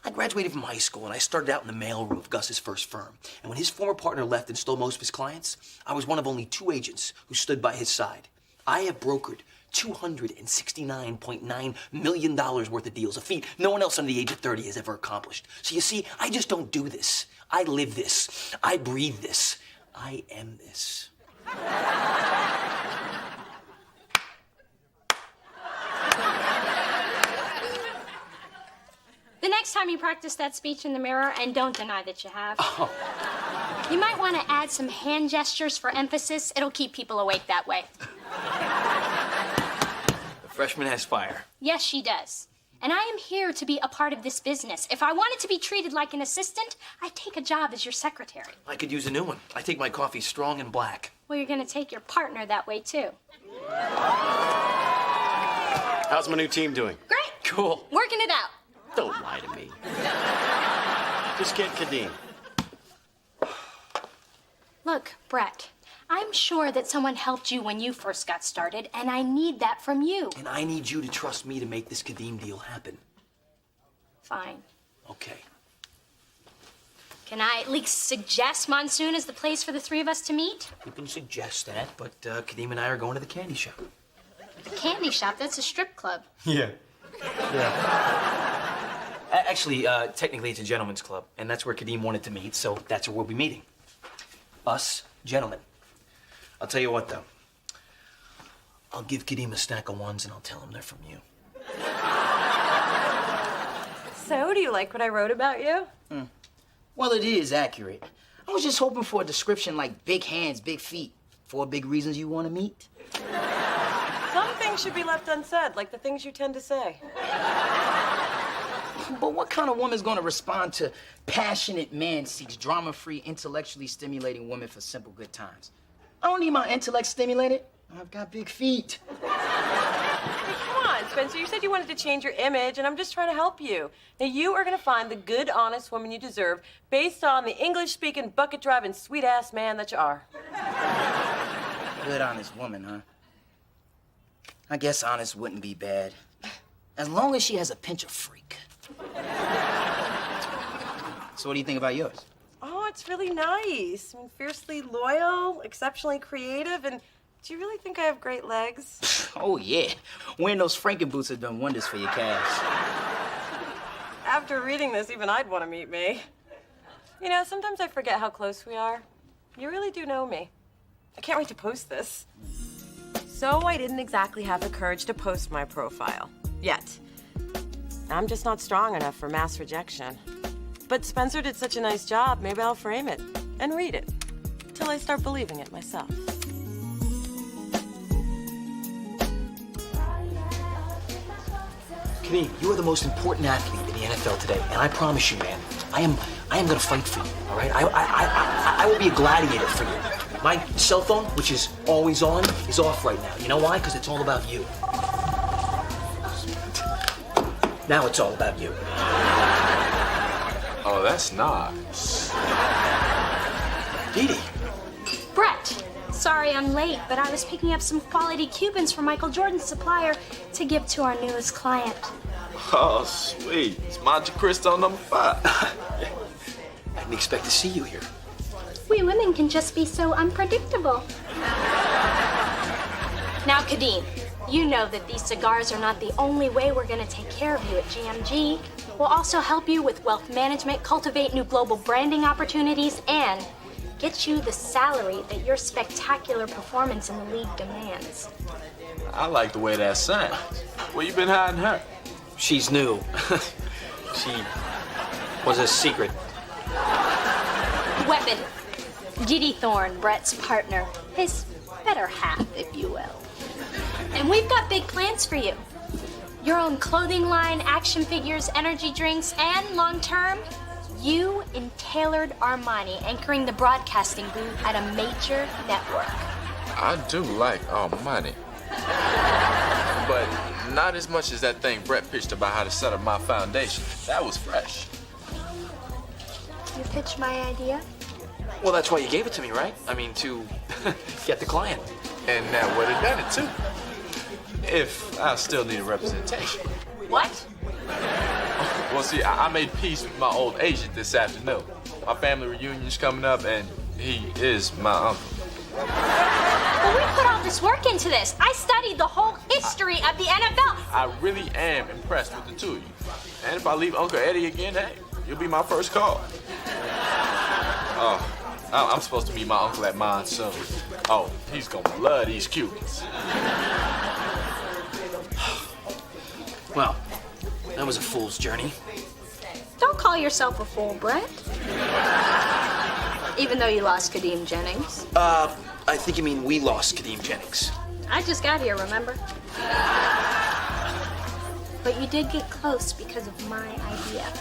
I graduated from high school, and I started out in the mailroom of Gus's first firm. And when his former partner left and stole most of his clients, I was one of only 2 agents who stood by his side. I have brokered $269.9 million worth of deals, a feat no one else under the age of 30 has ever accomplished. So you see, I just don't do this. I live this. I breathe this. I am this. The next time you practice that speech in the mirror, and don't deny that you have, you might want to add some hand gestures for emphasis. It'll keep people awake that way. The freshman has fire. Yes, she does. And I am here to be a part of this business. If I wanted to be treated like an assistant, I'd take a job as your secretary. I could use a new one. I take my coffee strong and black. Well, you're going to take your partner that way, too. How's my new team doing? Great. Cool. Working it out. Don't lie to me. Just get Kadeem. Look, Brett, I'm sure that someone helped you when you first got started, and I need that from you. And I need you to trust me to make this Kadeem deal happen. Fine. Okay. Can I at least suggest Monsoon as the place for the three of us to meet? You can suggest that, but Kadeem and I are going to the candy shop. The candy shop? That's a strip club. Yeah. Actually, technically it's a gentleman's club, and that's where Kadeem wanted to meet, so that's where we'll be meeting. Us, gentlemen. I'll tell you what, though. I'll give Kadeem a stack of ones, and I'll tell him they're from you. So, do you like what I wrote about you? Well, it is accurate. I was just hoping for a description like big hands, big feet. 4 big reasons you want to meet. Some things should be left unsaid, like the things you tend to say. But what kind of woman's gonna respond to passionate man seeks drama-free, intellectually stimulating woman for simple good times? I don't need my intellect stimulated. I've got big feet. Come on, Spencer, you said you wanted to change your image, and I'm just trying to help you. Now, you are gonna find the good, honest woman you deserve based on the English-speaking, bucket-driving, sweet-ass man that you are. Good, honest woman, huh? I guess honest wouldn't be bad. As long as she has a pinch of freak. So what do you think about yours? Oh, it's really nice. I mean, fiercely loyal, exceptionally creative, and do you really think I have great legs? Oh, yeah. Wearing those Franken boots have done wonders for your calves. After reading this, even I'd want to meet me. You know, sometimes I forget how close we are. You really do know me. I can't wait to post this. So I didn't exactly have the courage to post my profile. Yet. I'm just not strong enough for mass rejection. But Spencer did such a nice job, maybe I'll frame it and read it till I start believing it myself. Kadeem, you are the most important athlete in the NFL today, and I promise you, man, I am gonna fight for you, all right? I will be a gladiator for you. My cell phone, which is always on, is off right now. You know why? Because it's all about you. Now it's all about you. Oh, that's nice. Dee Dee. Brett, sorry I'm late, but I was picking up some quality Cubans from Michael Jordan's supplier to give to our newest client. Oh, sweet. It's Monte Cristo number 5. I didn't expect to see you here. We women can just be so unpredictable. Now, Kadeem, You know that these cigars are not the only way we're gonna take care of you at JMG. We'll also help you with wealth management, cultivate new global branding opportunities, and get you the salary that your spectacular performance in the league demands. I like the way that sounds. Where you been hiding her? She's new. She was a secret. Weapon. Diddy Thorne, Brett's partner. His better half, if you will. And we've got big plans for you. Your own clothing line, action figures, energy drinks, and long-term, you in tailored Armani anchoring the broadcasting booth at a major network. I do like money. But not as much as that thing Brett pitched about how to set up my foundation. That was fresh. You pitched my idea? Well, that's why you gave it to me, right? I mean, to get the client. And that would have done it, too. If I still need a representation. What? Well, see, I made peace with my old agent this afternoon. My family reunion's coming up, and he is my uncle. Well, we put all this work into this. I studied the whole history of the NFL. I really am impressed with the two of you. And if I leave Uncle Eddie again, hey, you'll be my first call. Oh, I'm supposed to meet my uncle at mine soon. Oh, he's gonna love these Cubans. Well, that was a fool's journey. Don't call yourself a fool, Brett. Even though you lost Kadeem Jennings. I think you mean we lost Kadeem Jennings. I just got here, remember? But you did get close because of my idea.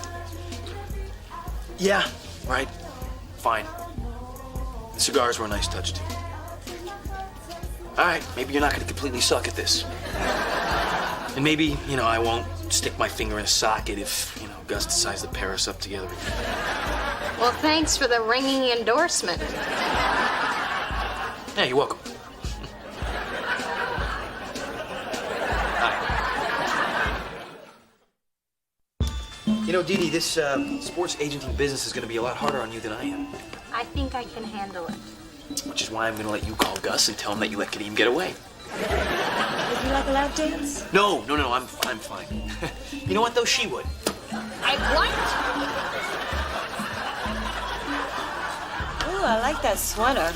Yeah, right. Fine. The cigars were a nice touch, too. All right, maybe you're not going to completely suck at this. And maybe, I won't stick my finger in a socket if, Gus decides to pair us up together again. Well, thanks for the ringing endorsement. Yeah, you're welcome. Dee Dee, this sports agenting business is going to be a lot harder on you than I am. I think I can handle it. Which is why I'm going to let you call Gus and tell him that you let Kadeem get away. Would you like a lap dance? No, I'm fine. You know what, though? She would. I what? Ooh, I like that sweater.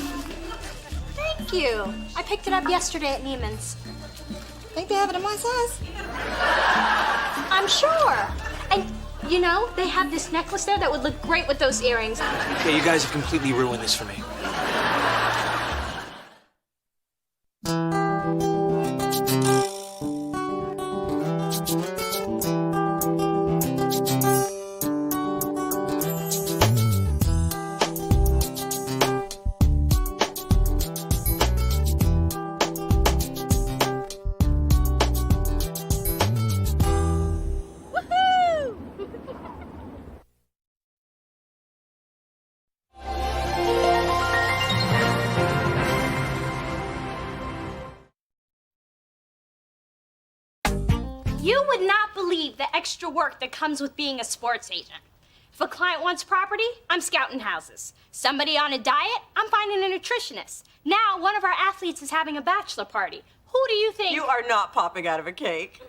Thank you. I picked it up yesterday at Neiman's. Think they have it in my size? I'm sure. And, they have this necklace there that would look great with those earrings. Okay, you guys have completely ruined this for me. You would not believe the extra work that comes with being a sports agent. If a client wants property, I'm scouting houses. Somebody on a diet, I'm finding a nutritionist. Now, one of our athletes is having a bachelor party. Who do you think? You are not popping out of a cake.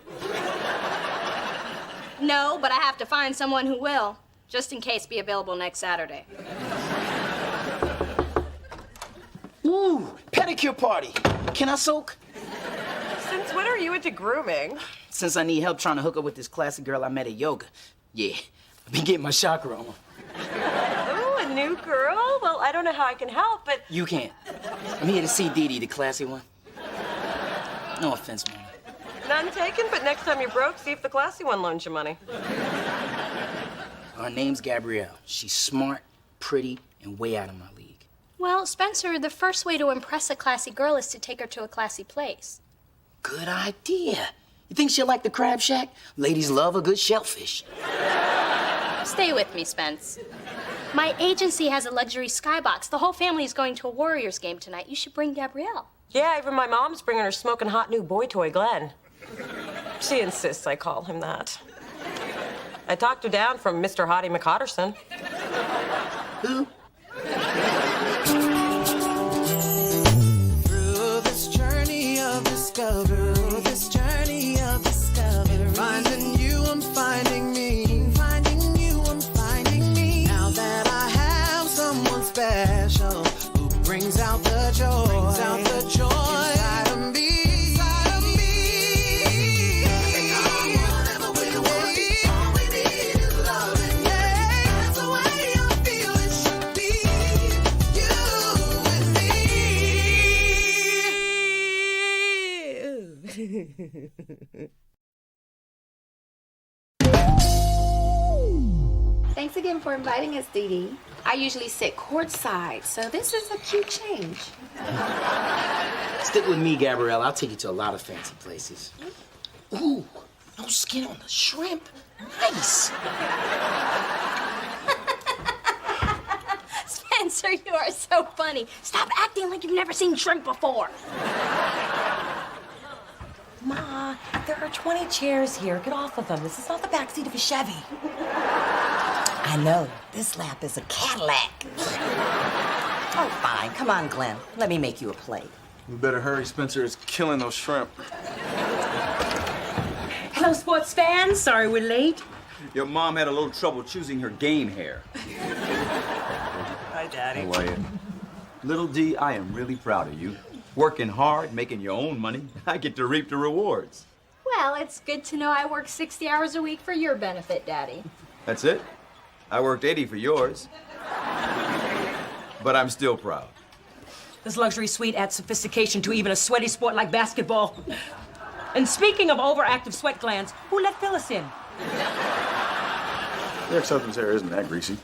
No, but I have to find someone who will. Just in case, be available next Saturday. Ooh, pedicure party. Can I soak? Since when are you into grooming? Since I need help trying to hook up with this classy girl I met at yoga. Yeah, I've been getting my chakra on. Ooh, a new girl? Well, I don't know how I can help, but... You can't. I'm here to see Dee Dee, the classy one. No offense, Mama. None taken, but next time you're broke, see if the classy one loans you money. Her name's Gabrielle. She's smart, pretty, and way out of my league. Well, Spencer, the first way to impress a classy girl is to take her to a classy place. Good idea. You think she'll like the crab shack? Ladies love a good shellfish. Stay with me, Spence. My agency has a luxury skybox. The whole family is going to a Warriors game tonight. You should bring Gabrielle. Yeah, even my mom's bringing her smoking hot new boy toy, Glenn. She insists I call him that. I talked her down from Mr. Hottie McHotterson. Who? Through this journey of discovery, Thanks again for inviting us, Dee Dee. I usually sit courtside, so this is a cute change. Stick with me, Gabrielle. I'll take you to a lot of fancy places. Ooh, no skin on the shrimp. Nice. Spencer, you are so funny. Stop acting like you've never seen shrimp before. Ma, there are 20 chairs here. Get off of them. This is not the backseat of a Chevy. I know. This lap is a Cadillac. Oh, fine. Come on, Glenn. Let me make you a plate. You better hurry. Spencer is killing those shrimp. Hello, sports fans. Sorry we're late. Your mom had a little trouble choosing her game hair. Hi, Daddy. How are you? Little D, I am really proud of you. Working hard, making your own money. I get to reap the rewards. Well, it's good to know I work 60 hours a week for your benefit, Daddy. That's it? I worked 80 for yours. But I'm still proud. This luxury suite adds sophistication to even a sweaty sport like basketball. And speaking of overactive sweat glands, who let Phyllis in? Your ex-husband's hair isn't that greasy.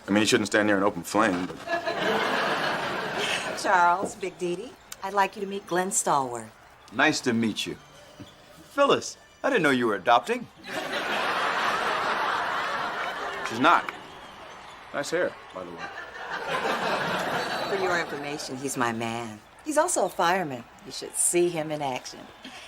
I mean, he shouldn't stand near an open flame, but... Charles, Big Dee, I'd like you to meet Glenn Stallworth. Nice to meet you. Phyllis, I didn't know you were adopting. she's not. Nice hair, by the way. For your information, he's my man. He's also a fireman. You should see him in action.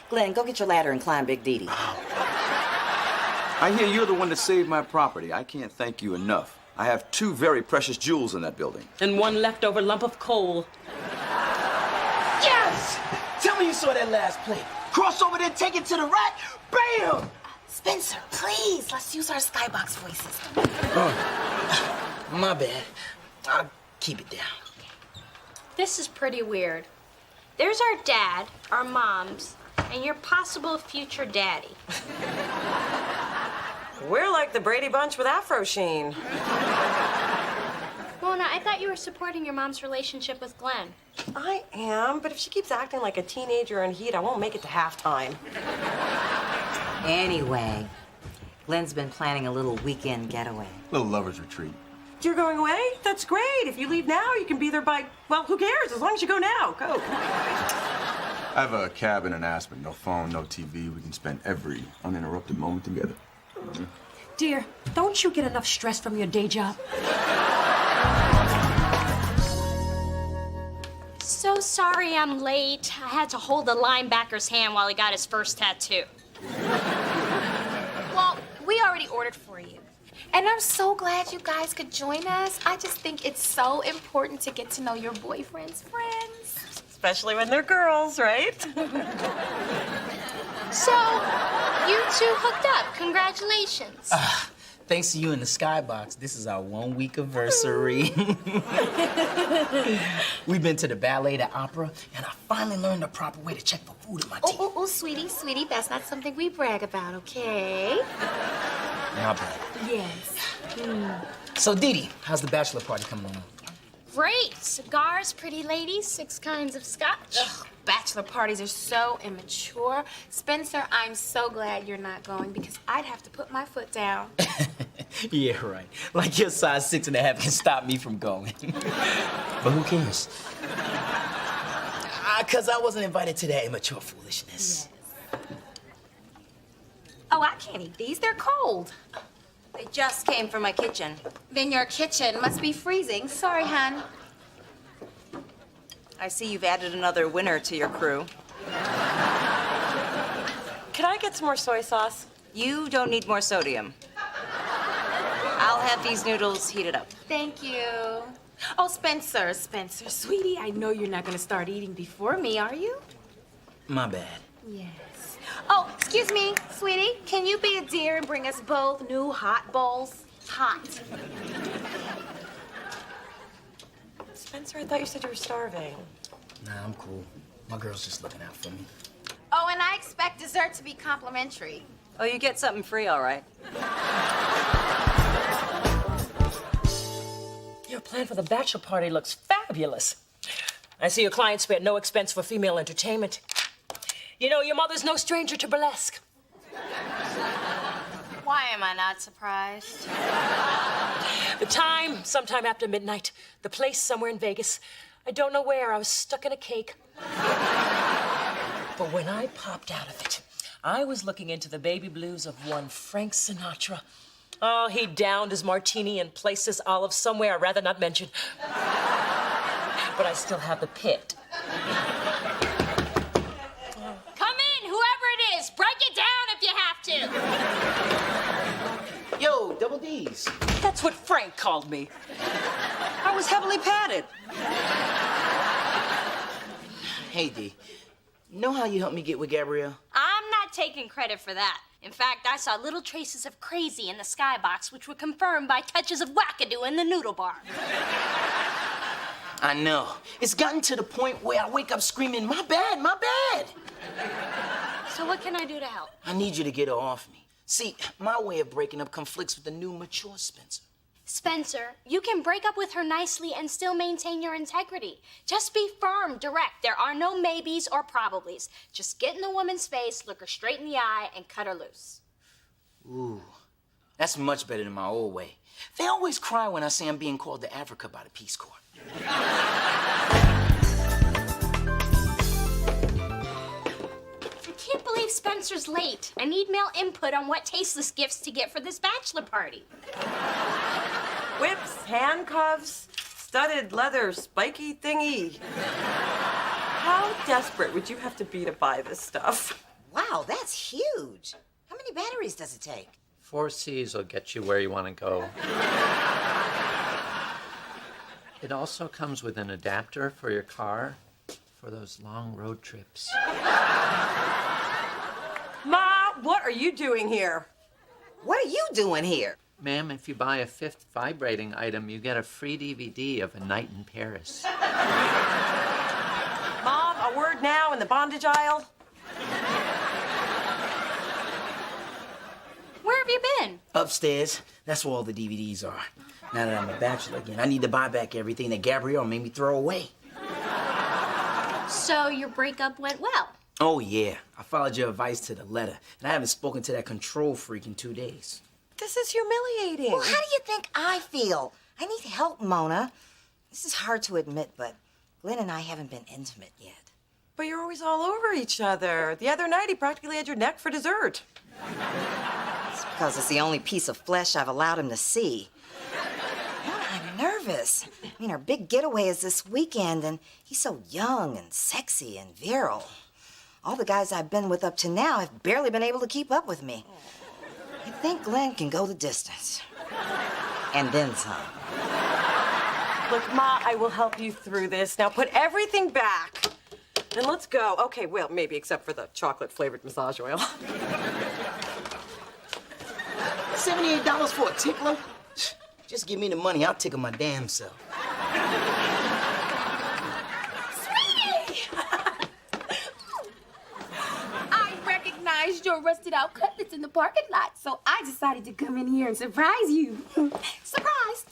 Glenn, go get your ladder and climb Big Dee. I hear you're the one that saved my property. I can't thank you enough. I have 2 very precious jewels in that building. And 1 leftover lump of coal. Yes! Tell me you saw that last play. Cross over there, take it to the rack. Bam! Spencer, please, let's use our skybox voices. My bad. I'll keep it down. This is pretty weird. There's our dad, our moms, and your possible future daddy. We're like the Brady Bunch with Afro Sheen. Mona, I thought you were supporting your mom's relationship with Glenn. I am, but if she keeps acting like a teenager in heat, I won't make it to halftime. Anyway, Glenn's been planning a little weekend getaway. Little lover's retreat. You're going away? That's great. If you leave now, you can be there by, well, who cares? As long as you go now. Go. I have a cabin in Aspen. No phone, no TV. We can spend every uninterrupted moment together. Dear, don't you get enough stress from your day job? So sorry I'm late. I had to hold the linebacker's hand while he got his first tattoo. Well, we already ordered for you. And I'm so glad you guys could join us. I just think it's so important to get to know your boyfriend's friends. Especially when they're girls, right? So, you 2 hooked up. Congratulations. Thanks to you in the skybox, this is our 1-week anniversary. We've been to the ballet, the opera, and I finally learned the proper way to check for food in my teeth. Oh, sweetie, that's not something we brag about, okay? My bad. Yes. So, Dee Dee, how's the bachelor party coming along? Great. Cigars, pretty ladies, 6 kinds of scotch. Ugh, bachelor parties are so immature. Spencer, I'm so glad you're not going because I'd have to put my foot down. Yeah, right. Like your size 6.5 can stop me from going. But who cares? Because I wasn't invited to that immature foolishness. Yes. Oh, I can't eat these. They're cold. They just came from my kitchen. Then your kitchen must be freezing. Sorry, hon. I see you've added another winner to your crew. Can I get some more soy sauce? You don't need more sodium. I'll have these noodles heated up. Thank you. Oh, Spencer, sweetie, I know you're not going to start eating before me, are you? My bad. Yes. Oh, excuse me, sweetie. Can you be a dear and bring us both new hot bowls? Hot. Spencer, I thought you said you were starving. Nah, I'm cool. My girl's just looking out for me. Oh, and I expect dessert to be complimentary. Oh, you get something free, all right. Your plan for the bachelor party looks fabulous. I see your client spared no expense for female entertainment. You know, your mother's no stranger to burlesque. Why am I not surprised? The time, sometime after midnight. The place, somewhere in Vegas. I don't know where. I was stuck in a cake. But when I popped out of it, I was looking into the baby blues of one Frank Sinatra. Oh, he downed his martini and placed his olive somewhere I'd rather not mention. But I still have the pit. Come in, whoever it is. Break it down if you have to. Yo, double D's. That's what Frank called me. I was heavily padded. Hey, D. Know how you helped me get with Gabrielle? I'm not taking credit for that. In fact, I saw little traces of crazy in the skybox, which were confirmed by touches of wackadoo in the noodle bar. I know. It's gotten to the point where I wake up screaming, my bad, my bad. So what can I do to help? I need you to get her off me. See, my way of breaking up conflicts with the new mature Spencer. Spencer, you can break up with her nicely and still maintain your integrity. Just be firm, direct. There are no maybes or probablys. Just get in the woman's face, look her straight in the eye, and cut her loose. Ooh, that's much better than my old way. They always cry when I say I'm being called to Africa by the Peace Corps. I can't believe Spencer's late. I need male input on what tasteless gifts to get for this bachelor party. Whips, handcuffs, studded leather spiky thingy. How desperate would you have to be to buy this stuff? Wow, that's huge. How many batteries does it take? 4 C's will get you where you want to go. It also comes with an adapter for your car for those long road trips. Ma, what are you doing here? What are you doing here? Ma'am, if you buy a 5th vibrating item, you get a free DVD of A Night in Paris. Mom, a word now in the bondage aisle. Where have you been? Upstairs. That's where all the DVDs are. Now that I'm a bachelor again, I need to buy back everything that Gabrielle made me throw away. So your breakup went well. Oh, yeah. I followed your advice to the letter, and I haven't spoken to that control freak in 2 days. This is humiliating. Well, how do you think I feel? I need help, Mona. This is hard to admit, but Glenn and I haven't been intimate yet. But you're always all over each other. The other night, he practically had your neck for dessert. It's because it's the only piece of flesh I've allowed him to see. Mona, I'm nervous. I mean, our big getaway is this weekend, and he's so young and sexy and virile. All the guys I've been with up to now have barely been able to keep up with me. I think Glenn can go the distance. And then some. Look, Ma, I will help you through this. Now put everything back. And let's go. Okay, well, maybe except for the chocolate-flavored massage oil. $78 for a tickler? Just give me the money, I'll tickle my damn self. Your rusted out cutlets in the parking lot, so I decided to come in here and surprise you. Surprise!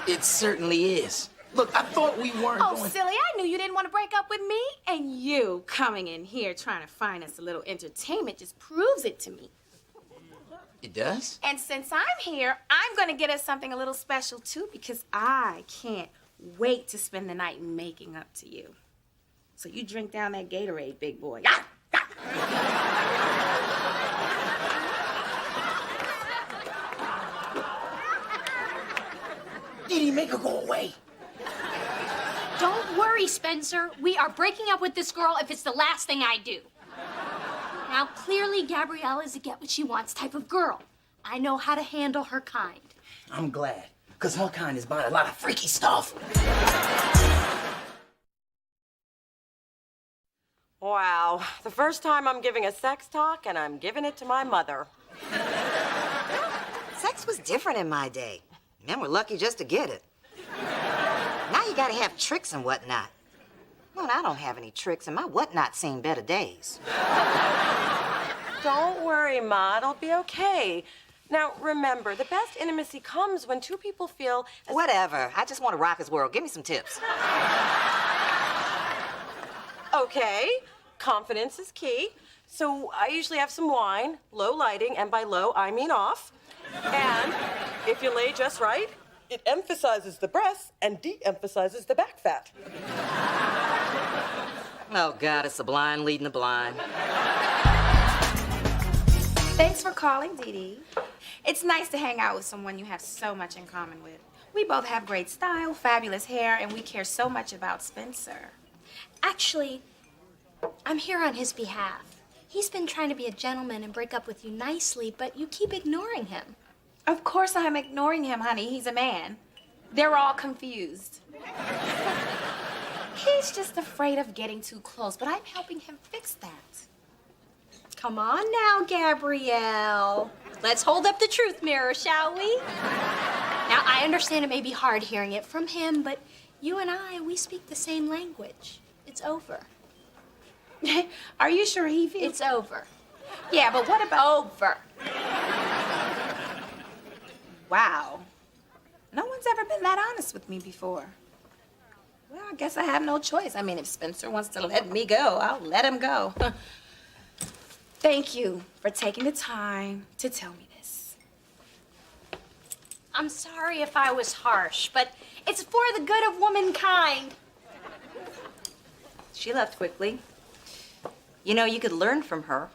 It certainly is. Look, I thought we weren't Oh, going... silly, I knew you didn't want to break up with me. And you coming in here trying to find us a little entertainment just proves it to me. It does? And since I'm here, I'm going to get us something a little special, too, because I can't wait to spend the night making up to you. So you drink down that Gatorade, big boy. Did he make her go away? Don't worry, Spencer. We are breaking up with this girl if it's the last thing I do. Now, clearly, Gabrielle is a get-what-she-wants type of girl. I know how to handle her kind. I'm glad, because her kind is buying a lot of freaky stuff. Wow, the first time I'm giving a sex talk, and I'm giving it to my mother. Sex was different in my day. Men were lucky just to get it. Now you gotta have tricks and whatnot. Well, I don't have any tricks, and my whatnot seen better days. Don't worry, Ma, it'll be okay. Now, remember, the best intimacy comes when two people feel... Whatever. I just want to rock his world. Give me some tips. Okay. confidence is key. So I usually have some wine, low lighting, and by low, I mean off. And if you lay just right, it emphasizes the breasts and de-emphasizes the back fat. Oh, God, it's the blind leading the blind. Thanks for calling, Dee Dee. It's nice to hang out with someone you have so much in common with. We both have great style, fabulous hair, and we care so much about Spencer. Actually, I'm here on his behalf. He's been trying to be a gentleman and break up with you nicely, but you keep ignoring him. Of course I'm ignoring him, honey. He's a man. They're all confused. He's just afraid of getting too close, but I'm helping him fix that. Come on now, Gabrielle. Let's hold up the truth mirror, shall we? Now, I understand it may be hard hearing it from him, but you and we speak the same language. It's over. Are you sure he feels... It's over. Yeah, but what about... Over. Wow. No one's ever been that honest with me before. Well, I guess I have no choice. I mean, if Spencer wants to let me go, I'll let him go. Thank you for taking the time to tell me this. I'm sorry if I was harsh, but it's for the good of womankind. She left quickly. You know, you could learn from her.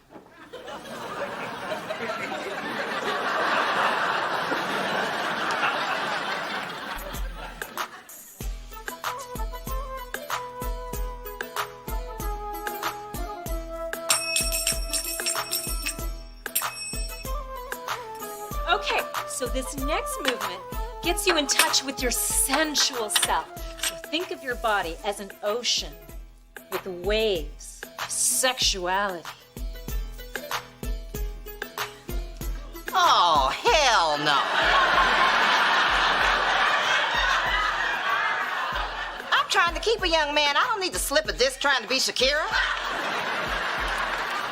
Okay, so this next movement gets you in touch with your sensual self. So think of your body as an ocean with waves of sexuality. Oh, hell no. I'm trying to keep a young man. I don't need to slip a disc trying to be Shakira.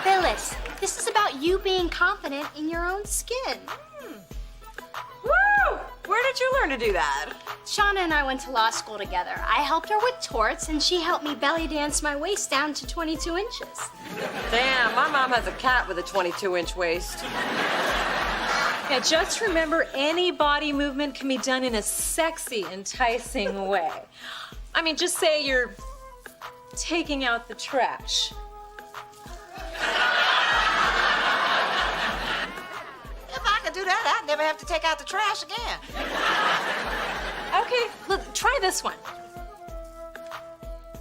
Phyllis, this is about you being confident in your own skin. Woo! Where did you learn to do that? Shauna and I went to law school together. I helped her with torts, and she helped me belly dance my waist down to 22 inches. Damn, my mom has a cat with a 22-inch waist. Yeah, just remember, any body movement can be done in a sexy, enticing way. I mean, just say you're taking out the trash. If I could do that, I'd never have to take out the trash again. Okay, look, try this one.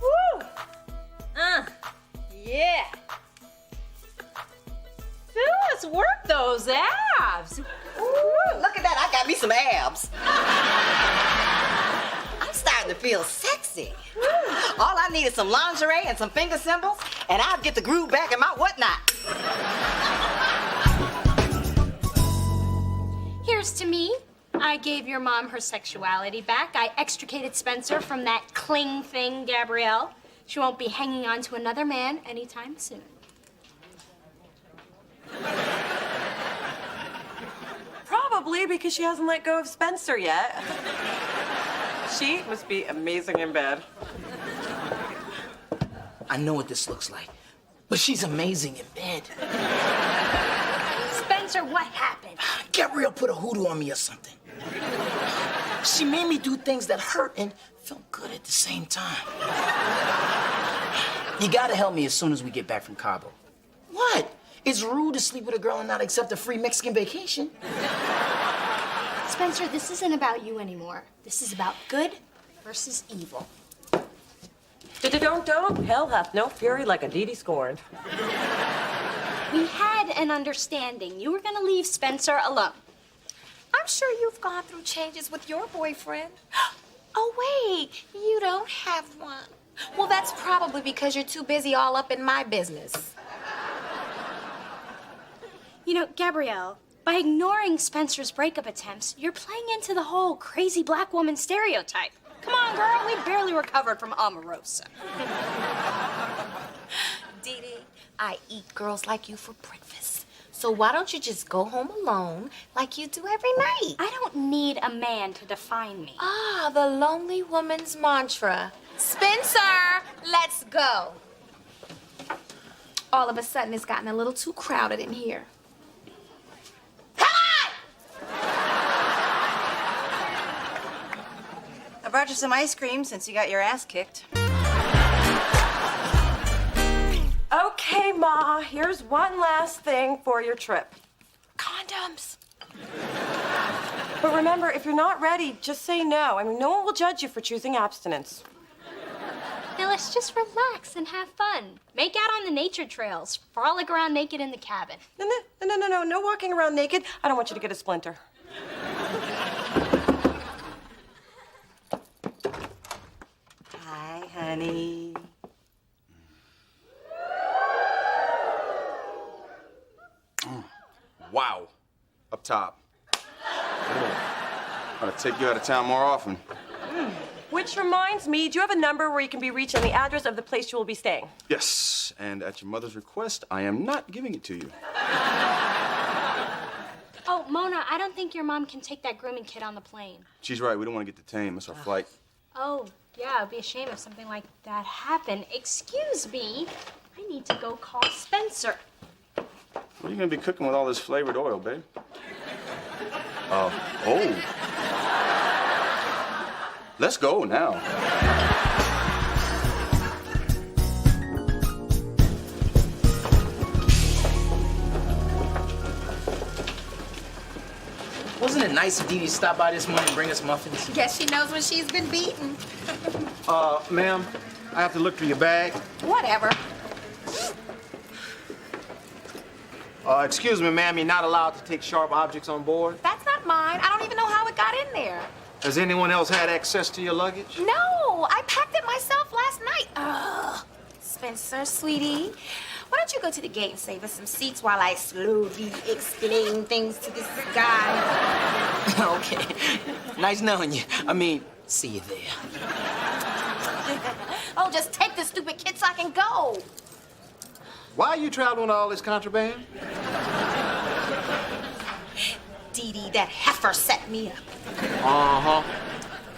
Woo! Yeah. Phyllis, work those abs. Ooh, look at that, I got me some abs. I'm starting to feel sexy. All I need is some lingerie and some finger cymbals, and I'll get the groove back in my whatnot. Here's to me. I gave your mom her sexuality back. I extricated Spencer from that cling thing, Gabrielle. She won't be hanging on to another man anytime soon. Probably because she hasn't let go of Spencer yet. She must be amazing in bed. I know what this looks like, but she's amazing in bed. Spencer, what happened? Gabrielle put a hoodoo on me or something. She made me do things that hurt and felt good at the same time. You gotta help me as soon as we get back from Cabo. What? It's rude to sleep with a girl and not accept a free Mexican vacation. Spencer, this isn't about you anymore. This is about good versus evil. Don't. Hell hath no fury like a Dee scorned. We had an understanding. You were gonna leave Spencer alone. I'm sure you've gone through changes with your boyfriend. Oh, wait, you don't have one. Well, that's probably because you're too busy all up in my business. You know, Gabrielle, by ignoring Spencer's breakup attempts, you're playing into the whole crazy black woman stereotype. Come on, girl, we barely recovered from Omarosa. Dee Dee, I eat girls like you for breakfast. So why don't you just go home alone like you do every night? I don't need a man to define me. Ah, the lonely woman's mantra. Spencer, let's go. All of a sudden, it's gotten a little too crowded in here. I brought you some ice cream since you got your ass kicked. Okay, Ma, here's one last thing for your trip. Condoms. But remember, if you're not ready, just say no. I mean, no one will judge you for choosing abstinence. Phyllis, just relax and have fun. Make out on the nature trails. Frolic around naked in the cabin. No walking around naked. I don't want you to get a splinter. Hi, honey. Wow. Up top. Ought to take you out of town more often. Which reminds me, do you have a number where you can be reached and the address of the place you will be staying? Yes, and at your mother's request, I am not giving it to you. Oh, Mona, I don't think your mom can take that grooming kit on the plane. She's right. We don't want to get detained. It's our flight. Oh, yeah, it'd be a shame if something like that happened. Excuse me, I need to go call Spencer. What are you going to be cooking with all this flavored oil, babe? Oh. Let's go now. Wasn't it nice of Dee Dee to stop by this morning and bring us muffins? Guess she knows when she's been beaten. Ma'am, I have to look through your bag. Whatever. Excuse me, ma'am, you're not allowed to take sharp objects on board. That's not mine. I don't even know how it got in there. Has anyone else had access to your luggage? No, I packed it myself last night. Ugh. Spencer, sweetie, why don't you go to the gate and save us some seats while I slowly explain things to this guy? Okay. Nice knowing you. I mean, see you there. Oh, just take this stupid kid so I can go. Why are you traveling with all this contraband? Dee Dee, that heifer set me up. Uh-huh.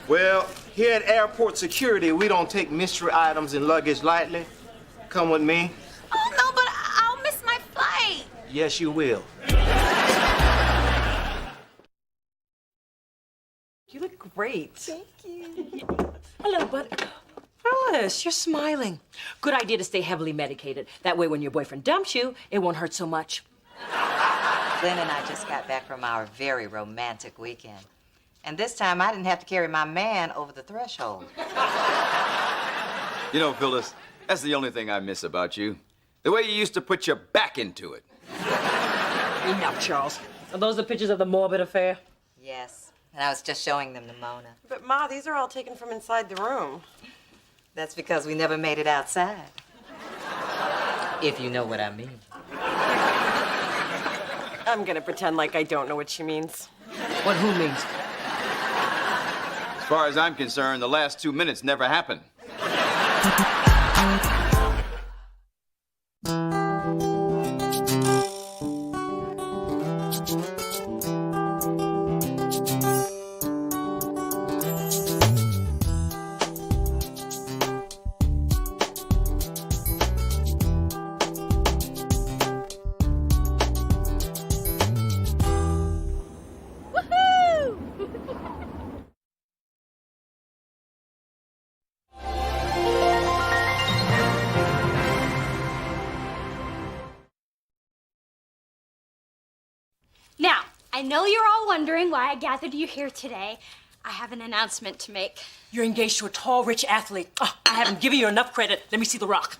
Well, here at airport security, we don't take mystery items and luggage lightly. Come with me. Oh, no, but I'll miss my flight. Yes, you will. You look great. Thank you. Hello, buddy. Phyllis, you're smiling. Good idea to stay heavily medicated. That way when your boyfriend dumps you, it won't hurt so much. Glenn and I just got back from our very romantic weekend. And this time I didn't have to carry my man over the threshold. You know, Phyllis, that's the only thing I miss about you. The way you used to put your back into it. Enough, Charles. Are those the pictures of the morbid affair? Yes, and I was just showing them to Mona. But, Ma, these are all taken from inside the room. That's because we never made it outside. If you know what I mean. I'm gonna pretend like I don't know what she means. What who means? As far as I'm concerned, the last 2 minutes never happened. Now, I know you're all wondering why I gathered you here today. I have an announcement to make. You're engaged to a tall, rich athlete. Oh, I haven't given you enough credit. Let me see the rock.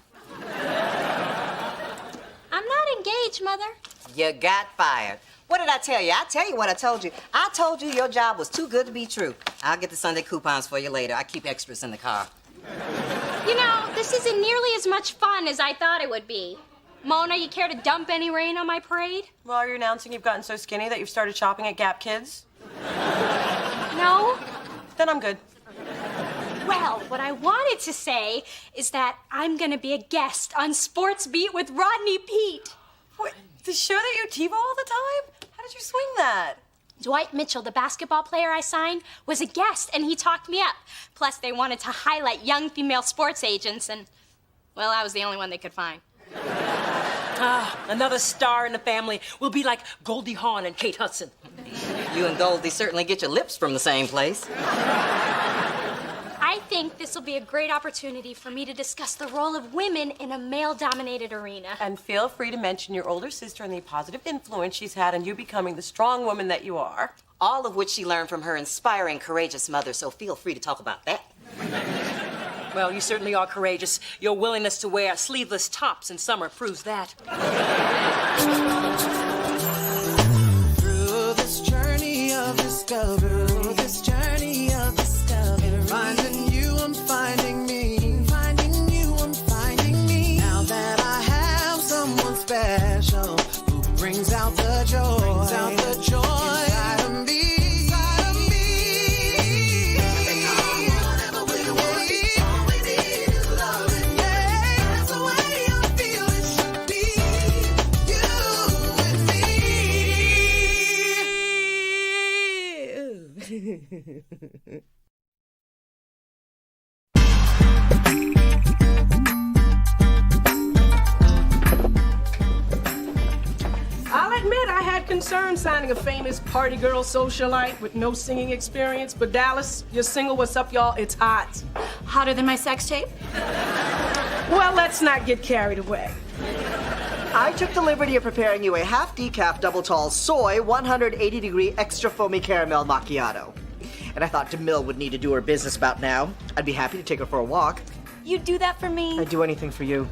I'm not engaged, Mother. You got fired. What did I tell you? I tell you what I told you. I told you your job was too good to be true. I'll get the Sunday coupons for you later. I keep extras in the car. You know, this isn't nearly as much fun as I thought it would be. Mona, you care to dump any rain on my parade? Well, are you announcing you've gotten so skinny that you've started shopping at Gap Kids? No? Then I'm good. Well, what I wanted to say is that I'm gonna be a guest on Sports Beat with Rodney Pete. What, the show that you TiVo all the time? How did you swing that? Dwight Mitchell, the basketball player I signed, was a guest, and he talked me up. Plus, they wanted to highlight young female sports agents, and, well, I was the only one they could find. Another star in the family. We'll be like Goldie Hawn and Kate Hudson. You and Goldie certainly get your lips from the same place. I think this will be a great opportunity for me to discuss the role of women in a male-dominated arena. And feel free to mention your older sister and the positive influence she's had in you becoming the strong woman that you are. All of which she learned from her inspiring, courageous mother, so feel free to talk about that. Well, you certainly are courageous. Your willingness to wear sleeveless tops in summer proves that. Through this journey of discovery, finding you, I'm finding me. Finding you, I'm finding me. Now that I have someone special who brings out the joy, inside of me. I'll admit I had concerns signing a famous party girl socialite with no singing experience, but Dallas, your single What's Up, Y'all, it's hot. Hotter than my sex tape? Well, let's not get carried away. I took the liberty of preparing you a half decaf double tall soy 180-degree extra foamy caramel macchiato. And I thought DeMille would need to do her business about now. I'd be happy to take her for a walk. You'd do that for me? I'd do anything for you.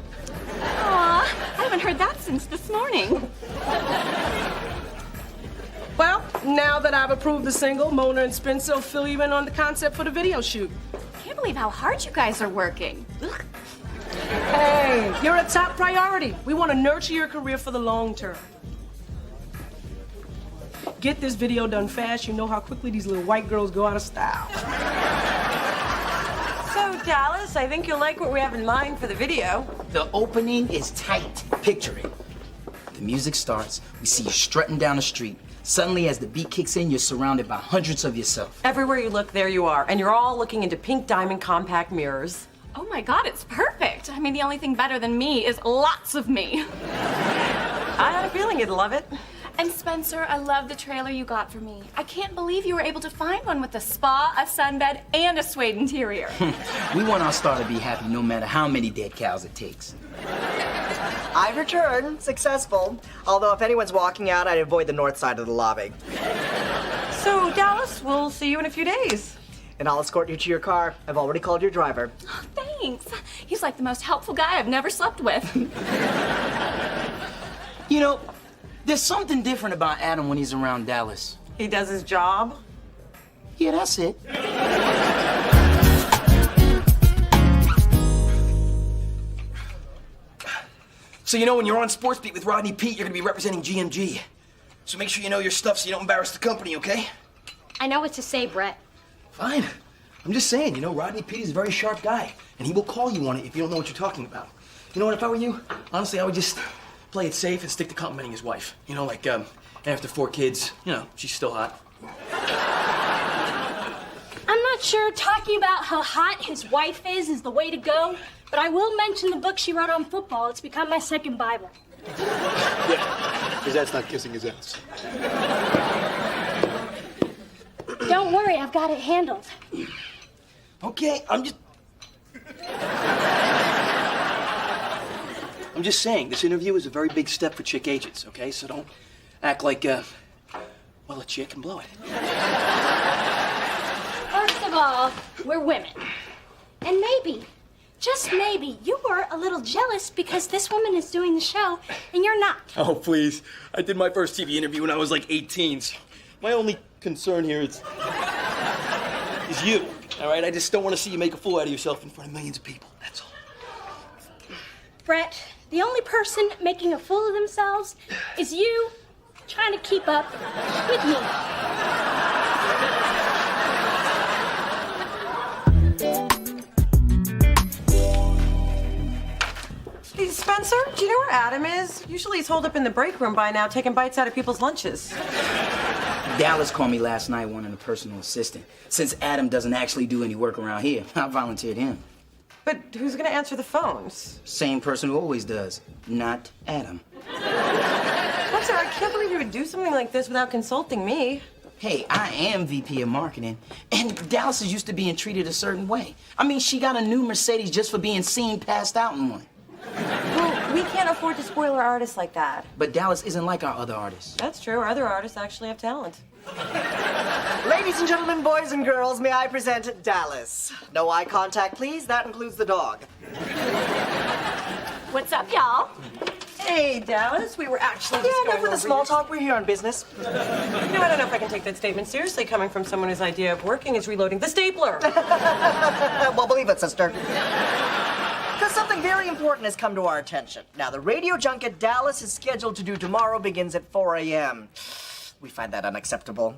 Aw, I haven't heard that since this morning. Well, now that I've approved the single, Mona and Spencer will fill you in on the concept for the video shoot. Can't believe how hard you guys are working. Ugh. Hey, you're a top priority. We want to nurture your career for the long term. Get this video done fast. You know how quickly these little white girls go out of style. So, Dallas, I think you'll like what we have in mind for the video. The opening is tight. Picture it. The music starts, we see you strutting down the street. Suddenly, as the beat kicks in, you're surrounded by hundreds of yourself. Everywhere you look, there you are. And you're all looking into pink diamond compact mirrors. Oh my God, it's perfect. I mean, the only thing better than me is lots of me. I had a feeling you'd love it. And Spencer, I love the trailer you got for me. I can't believe you were able to find one with a spa, a sunbed, and a suede interior. We want our star to be happy no matter how many dead cows it takes. I've returned, successful. Although if anyone's walking out, I'd avoid the north side of the lobby. So, Dallas, we'll see you in a few days. And I'll escort you to your car. I've already called your driver. Oh, thanks. He's like the most helpful guy I've never slept with. You know, there's something different about Adam when he's around Dallas. He does his job? Yeah, that's it. So you know when you're on Sports Beat with Rodney Pete, you're gonna be representing GMG. So make sure you know your stuff so you don't embarrass the company, okay? I know what to say, Brett. Fine. I'm just saying, you know, Rodney Pete is a very sharp guy, and he will call you on it if you don't know what you're talking about. You know what, if I were you, honestly, I would just play it safe and stick to complimenting his wife. You know, like, after 4 kids, you know, she's still hot. I'm not sure talking about how hot his wife is the way to go, but I will mention the book she wrote on football. It's become my second Bible. Yeah, because that's not kissing his ass. Don't worry, I've got it handled. Okay, I'm just saying, this interview is a very big step for chick agents, okay? So don't act like, well, a chick can blow it. First of all, we're women. And maybe, just maybe, you were a little jealous because this woman is doing the show and you're not. Oh, please. I did my first TV interview when I was like 18. So my only concern here is you, all right? I just don't want to see you make a fool out of yourself in front of millions of people, that's all. Brett, the only person making a fool of themselves is you trying to keep up with me. Hey, Spencer, do you know where Adam is? Usually he's holed up in the break room by now, taking bites out of people's lunches. Dallas called me last night wanting a personal assistant. Since Adam doesn't actually do any work around here, I volunteered him. But who's gonna answer the phones? Same person who always does, not Adam. I'm sorry, I can't believe you would do something like this without consulting me. Hey, I am VP of marketing, and Dallas is used to being treated a certain way. I mean, she got a new Mercedes just for being seen passed out in one. Well, we can't afford to spoil our artists like that. But Dallas isn't like our other artists. That's true. Our other artists actually have talent. Ladies and gentlemen, boys and girls, may I present Dallas? No eye contact, please. That includes the dog. What's up, y'all? Hey, Dallas. We were actually just enough going with the over small your- talk. We're here on business. You know, I don't know if I can take that statement seriously coming from someone whose idea of working is reloading the stapler. Well, believe it, sister. Because something very important has come to our attention. Now, the radio junket Dallas is scheduled to do tomorrow begins at 4 a.m. We find that unacceptable.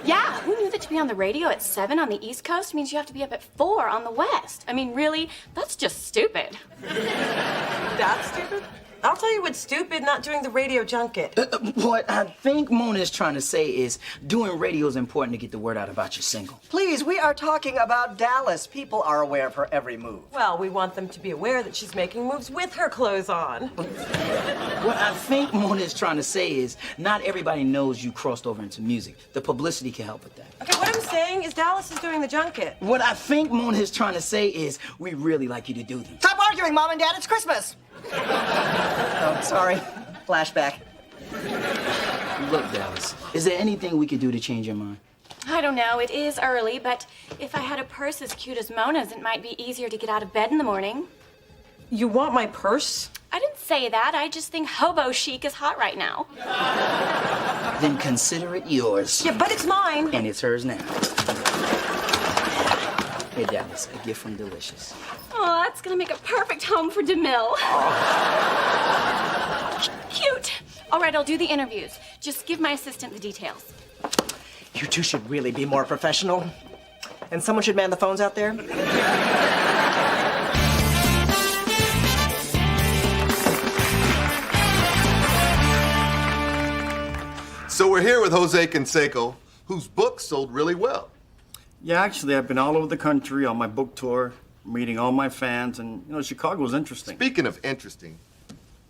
Yeah, who knew that to be on the radio at 7 on the East Coast means you have to be up at 4 on the West? I mean, really? That's just stupid. That's stupid? I'll tell you what's stupid, not doing the radio junket. What I think Mona is trying to say is doing radio is important to get the word out about your single. Please, we are talking about Dallas. People are aware of her every move. Well, we want them to be aware that she's making moves with her clothes on. What I think Mona is trying to say is not everybody knows you crossed over into music. The publicity can help with that. Okay, what I'm saying is Dallas is doing the junket. What I think Mona is trying to say is we really like you to do them. Stop arguing, Mom and Dad. It's Christmas. Oh, sorry. Flashback. Look, Dallas, is there anything we could do to change your mind? I don't know, it is early, but if I had a purse as cute as Mona's, it might be easier to get out of bed in the morning. You want my purse? I didn't say that. I just think hobo chic is hot right now. Then consider it yours. Yeah, but it's mine. And it's hers now. Hey, Dallas, a gift from Delicious. Oh, that's gonna make a perfect home for DeMille. Cute. All right, I'll do the interviews. Just give my assistant the details. You two should really be more professional. And someone should man the phones out there. So we're here with Jose Canseco, whose book sold really well. Yeah, actually, I've been all over the country on my book tour, meeting all my fans, and, Chicago was interesting. Speaking of interesting,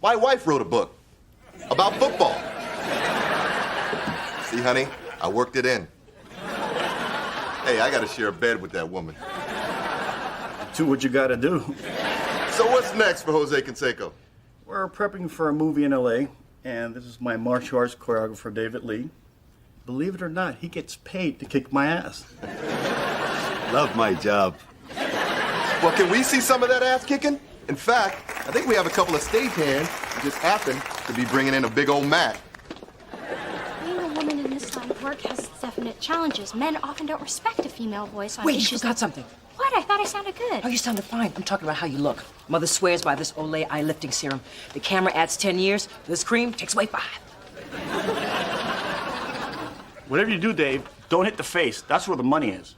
my wife wrote a book about football. See, honey, I worked it in. Hey, I gotta share a bed with that woman. Do what you gotta do. So what's next for Jose Canseco? We're prepping for a movie in L.A., and this is my martial arts choreographer, David Lee. Believe it or not, he gets paid to kick my ass. Love my job. Well, can we see some of that ass kicking? In fact, I think we have a couple of stagehands who just happen to be bringing in a big old mat. Being a woman in this line of work has its definite challenges. Men often don't respect a female voice on Wait, you issues. forgot something. What? I thought I sounded good. Oh, you sounded fine. I'm talking about how you look. Mother swears by this Olay eye lifting serum. The camera adds 10 years. This cream takes away 5. Whatever you do, Dave, don't hit the face. That's where the money is.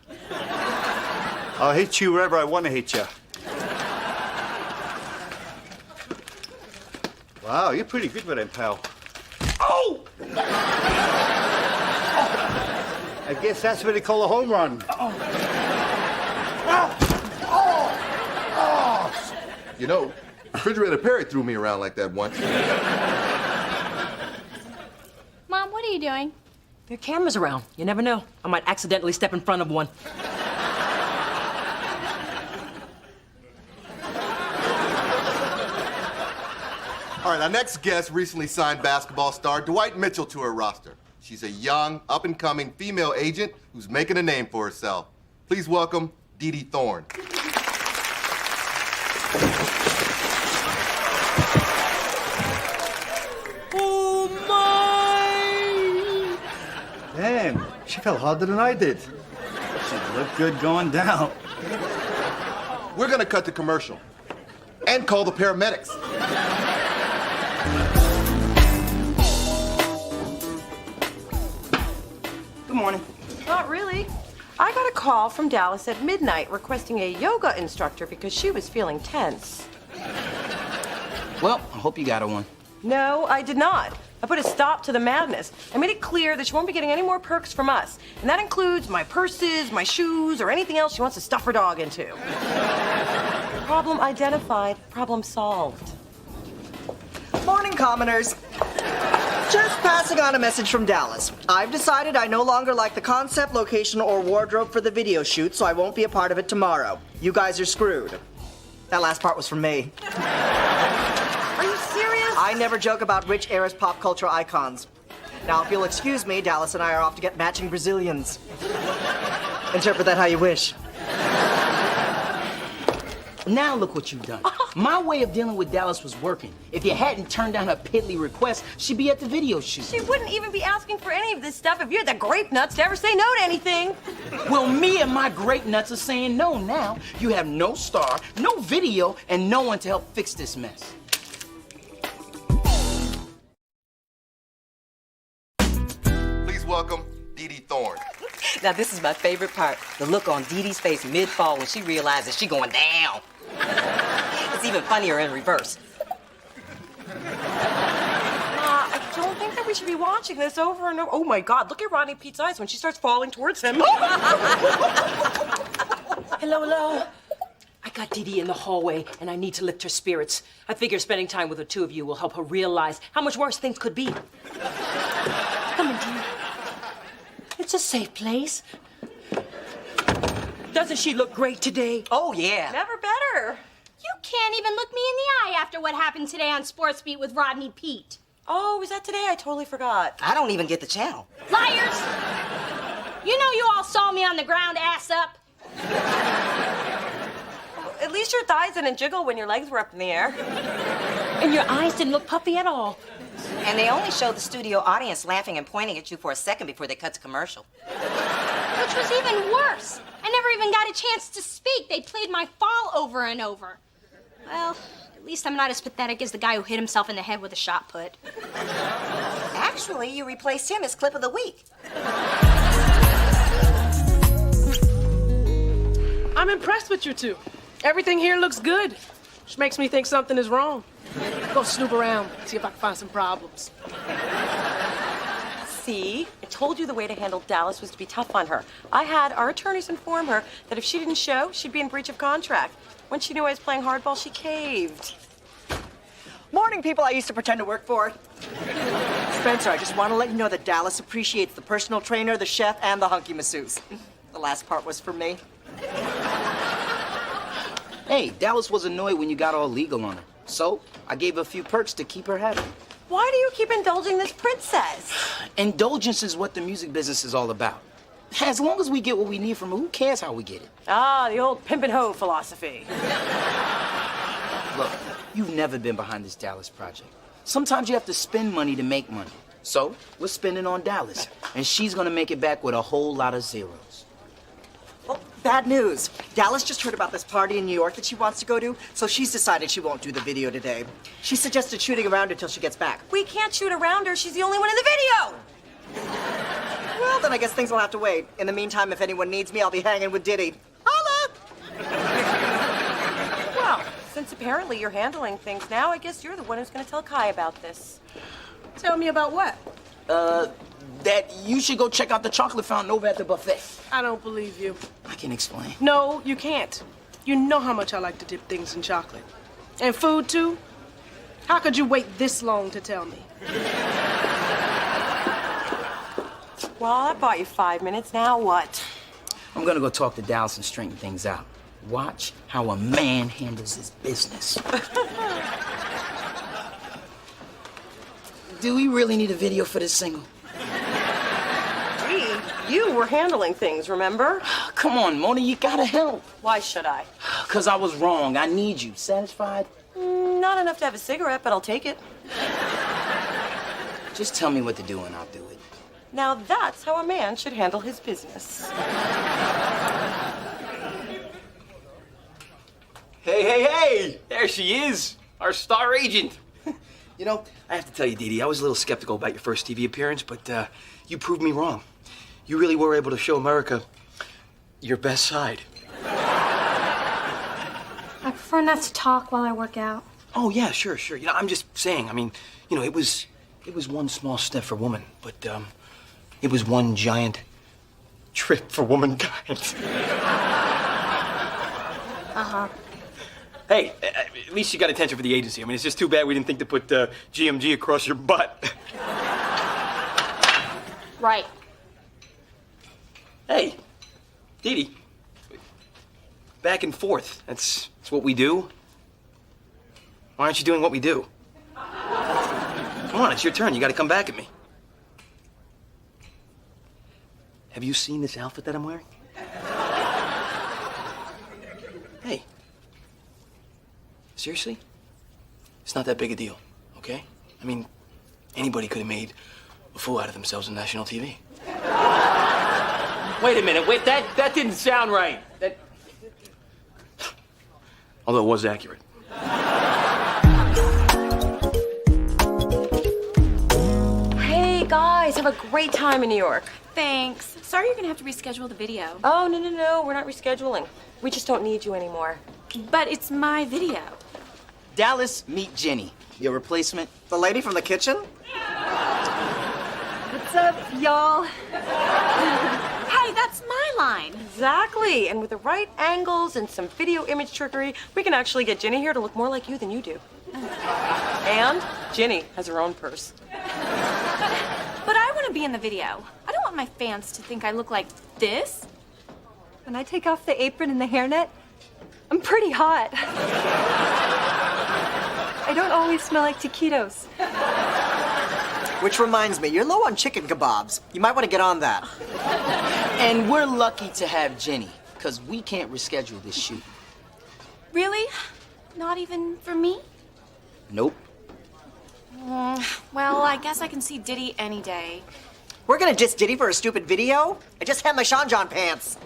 I'll hit you wherever I want to hit you. Wow, you're pretty good with them, pal. Oh! I guess that's what they call a home run. You know, Refrigerator Perry threw me around like that once. Mom, what are you doing? There are cameras around. You never know. I might accidentally step in front of one. All right, our next guest recently signed basketball star Dwight Mitchell to her roster. She's a young, up-and-coming female agent who's making a name for herself. Please welcome Dee Dee Thorne. Oh, my! Damn, she fell harder than I did. She looked good going down. We're gonna cut to commercial and call the paramedics. Good morning. Not really. I got a call from Dallas at midnight requesting a yoga instructor because she was feeling tense. Well, I hope you got her one. No, I did not. I put a stop to the madness. I made it clear that she won't be getting any more perks from us. And that includes my purses, my shoes, or anything else she wants to stuff her dog into. Problem identified, problem solved. Morning, commoners. Just passing on a message from Dallas. I've decided I no longer like the concept, location, or wardrobe for the video shoot, so I won't be a part of it tomorrow. You guys are screwed. That last part was from me. Are you serious? I never joke about rich heiress pop culture icons. Now, if you'll excuse me, Dallas and I are off to get matching Brazilians. Interpret that how you wish. Now look what you've done. My way of dealing with Dallas was working. If you hadn't turned down her piddly request, she'd be at the video shoot. She wouldn't even be asking for any of this stuff if you had the grape nuts to ever say no to anything. Well, me and my grape nuts are saying no now. You have no star, no video, and no one to help fix this mess. Please welcome Dee Dee Thorne. Now, this is my favorite part. The look on Dee Dee's face mid-fall when she realizes she's going down. It's even funnier in reverse. I don't think that we should be watching this over and over. Oh my God, look at Rodney Pete's eyes when she starts falling towards him. Hello, hello. I got Dee Dee in the hallway, and I need to lift her spirits. I figure spending time with the two of you will help her realize how much worse things could be. Come in, dear. It's a safe place. Doesn't she look great today? Oh, yeah. Never better. You can't even look me in the eye after what happened today on Sports Beat with Rodney Pete. Oh, was that today? I totally forgot. I don't even get the channel. Liars! You know you all saw me on the ground, ass up. At least your thighs didn't jiggle when your legs were up in the air. And your eyes didn't look puffy at all. And they only showed the studio audience laughing and pointing at you for a second before they cut to commercial. Which was even worse. I never even got a chance to speak. They played my fall over and over. Well, at least I'm not as pathetic as the guy who hit himself in the head with a shot put. Actually, you replaced him as clip of the week. I'm impressed with you two. Everything here looks good, which makes me think something is wrong. Go snoop around, see if I can find some problems. See, I told you the way to handle Dallas was to be tough on her. I had our attorneys inform her that if she didn't show, she'd be in breach of contract. When she knew I was playing hardball, she caved. Morning, people I used to pretend to work for. Spencer, I just want to let you know that Dallas appreciates the personal trainer, the chef, and the hunky masseuse. The last part was for me. Hey, Dallas was annoyed when you got all legal on her. So, I gave her a few perks to keep her happy. Why do you keep indulging this princess? Indulgence is what the music business is all about. As long as we get what we need from her, who cares how we get it? Ah, the old pimp and hoe philosophy. Look, you've never been behind this Dallas project. Sometimes you have to spend money to make money. So, we're spending on Dallas, and she's gonna make it back with a whole lot of zeros. Well, bad news. Dallas just heard about this party in New York that she wants to go to, so she's decided she won't do the video today. She suggested shooting around her till she gets back. We can't shoot around her. She's the only one in the video. Well, then I guess things will have to wait. In the meantime, if anyone needs me, I'll be hanging with Diddy. Holla! Well, since apparently you're handling things now, I guess you're the one who's going to tell Kai about this. Tell me about what? That you should go check out the chocolate fountain over at the buffet. I don't believe you. I can explain. No, you can't. You know how much I like to dip things in chocolate. And food, too? How could you wait this long to tell me? Well, I bought you 5 minutes. Now what? I'm gonna go talk to Dallas and straighten things out. Watch how a man handles his business. Do we really need a video for this single? Gee, you were handling things, remember? Come on, Mona, you gotta help. Why should I? 'Cause I was wrong. I need you. Satisfied? Not enough to have a cigarette, but I'll take it. Just tell me what to do and I'll do it. Now that's how a man should handle his business. Hey, hey, hey! There she is, our star agent. You know, I have to tell you, Dee Dee, I was a little skeptical about your first TV appearance, but you proved me wrong. You really were able to show America your best side. I prefer not to talk while I work out. Oh, yeah, sure. You know, I'm just saying, I mean, you know, it was one small step for woman, but it was one giant trip for womankind. Uh-huh. Hey, at least you got attention for the agency. I mean, it's just too bad we didn't think to put GMG across your butt. Right. Hey, Dee Dee. Back and forth. That's what we do. Why aren't you doing what we do? Come on, it's your turn. You gotta come back at me. Have you seen this outfit that I'm wearing? Hey. Seriously? It's not that big a deal, okay? I mean, anybody could have made a fool out of themselves on national TV. Wait a minute. Wait, that didn't sound right. Although it was accurate. Hey, guys, have a great time in New York. Thanks. Sorry you're gonna have to reschedule the video. Oh, no. We're not rescheduling. We just don't need you anymore. But it's my video. Dallas, meet Jenny, your replacement. The lady from the kitchen? What's up, y'all? Hey, that's my line. Exactly. And with the right angles and some video image trickery, we can actually get Ginny here to look more like you than you do. And Ginny has her own purse. But I want to be in the video. I don't want my fans to think I look like this. When I take off the apron and the hairnet, I'm pretty hot. I don't always smell like taquitos. Which reminds me, you're low on chicken kebabs. You might want to get on that. And we're lucky to have Jenny, because we can't reschedule this shoot. Really? Not even for me? Nope. Well, I guess I can see Diddy any day. We're gonna diss Diddy for a stupid video? I just had my Sean John pants.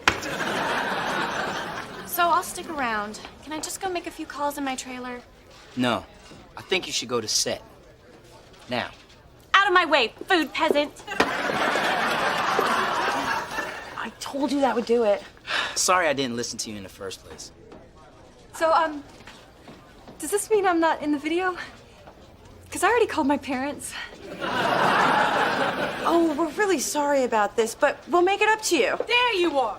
So I'll stick around. Can I just go make a few calls in my trailer? No. I think you should go to set. Now. Out of my way, food peasant. I told you that would do it. Sorry I didn't listen to you in the first place. So, does this mean I'm not in the video? Because I already called my parents. Oh, we're really sorry about this, but we'll make it up to you. There you are.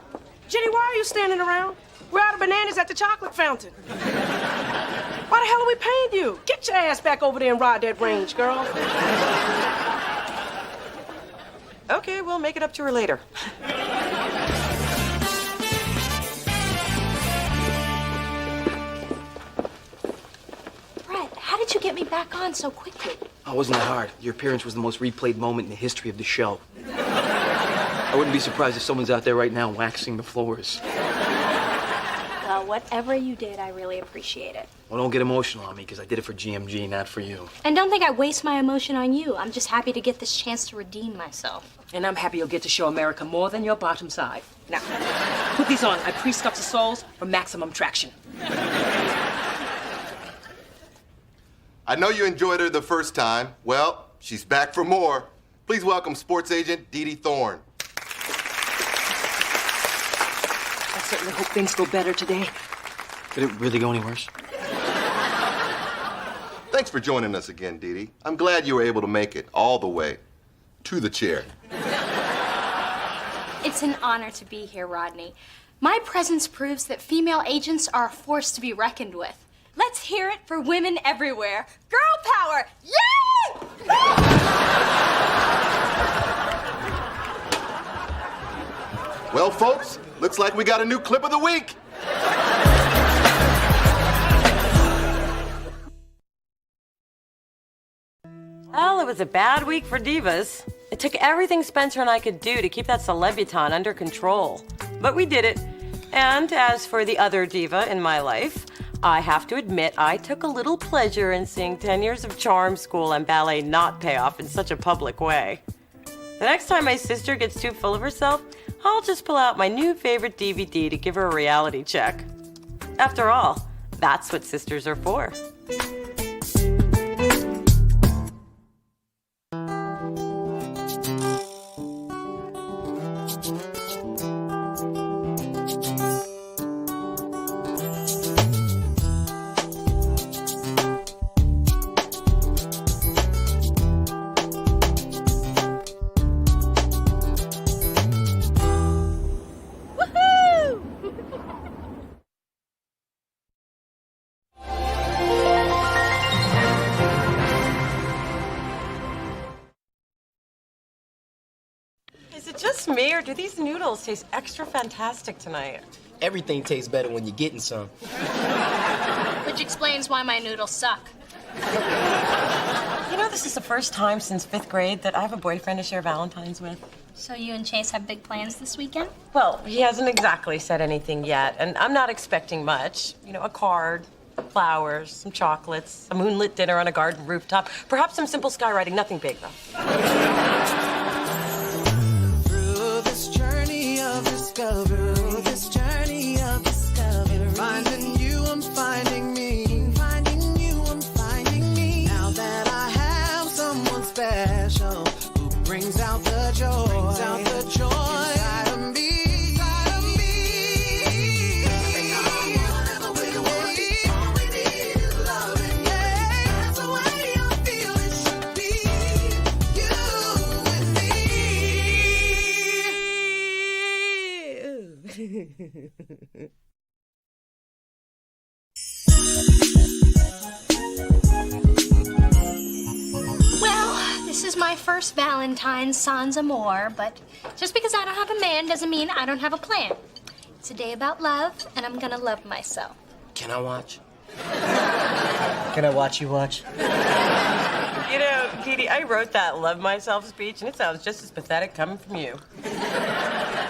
Jenny, why are you standing around? We're out of bananas at the chocolate fountain. Why the hell are we paying you? Get your ass back over there and ride that range, girl. Okay, we'll make it up to her later. Brett, how did you get me back on so quickly? Oh, wasn't that hard? Your appearance was the most replayed moment in the history of the show. I wouldn't be surprised if someone's out there right now waxing the floors. Well, whatever you did, I really appreciate it. Well, don't get emotional on me, because I did it for GMG, not for you. And don't think I waste my emotion on you. I'm just happy to get this chance to redeem myself. And I'm happy you'll get to show America more than your bottom side. Now, put these on. I pre-stuffed the soles for maximum traction. I know you enjoyed her the first time. Well, she's back for more. Please welcome sports agent Dee Dee Thorne. I certainly hope things go better today. Could it really go any worse? Thanks for joining us again, Dee Dee. I'm glad you were able to make it all the way to the chair. It's an honor to be here, Rodney. My presence proves that female agents are a force to be reckoned with. Let's hear it for women everywhere. Girl power! Yay! Well, folks, looks like we got a new clip of the week. Well, it was a bad week for divas. It took everything Spencer and I could do to keep that celebutant under control. But we did it. And as for the other diva in my life, I have to admit I took a little pleasure in seeing 10 years of charm school and ballet not pay off in such a public way. The next time my sister gets too full of herself, I'll just pull out my new favorite DVD to give her a reality check. After all, that's what sisters are for. Woohoo! it just me, or do these noodles taste extra fantastic tonight? Everything tastes better when you're getting some. Which explains why my noodles suck. You know, this is the first time since 5th grade that I have a boyfriend to share Valentine's with. So you and Chase have big plans this weekend? Well, he hasn't exactly said anything yet, and I'm not expecting much. You know, a card, flowers, some chocolates, a moonlit dinner on a garden rooftop, perhaps some simple skywriting, nothing big, though. Through this journey of discovery, finding you, I'm finding me. Finding you, I'm finding me. Now that I have someone special who brings out the joy, inside of me. Well, this is my first Valentine's sans amour, but just because I don't have a man doesn't mean I don't have a plan. It's a day about love, and I'm gonna love myself. Can I watch? Can I watch you watch? You know, Dee Dee, I wrote that love myself speech, and it sounds just as pathetic coming from you.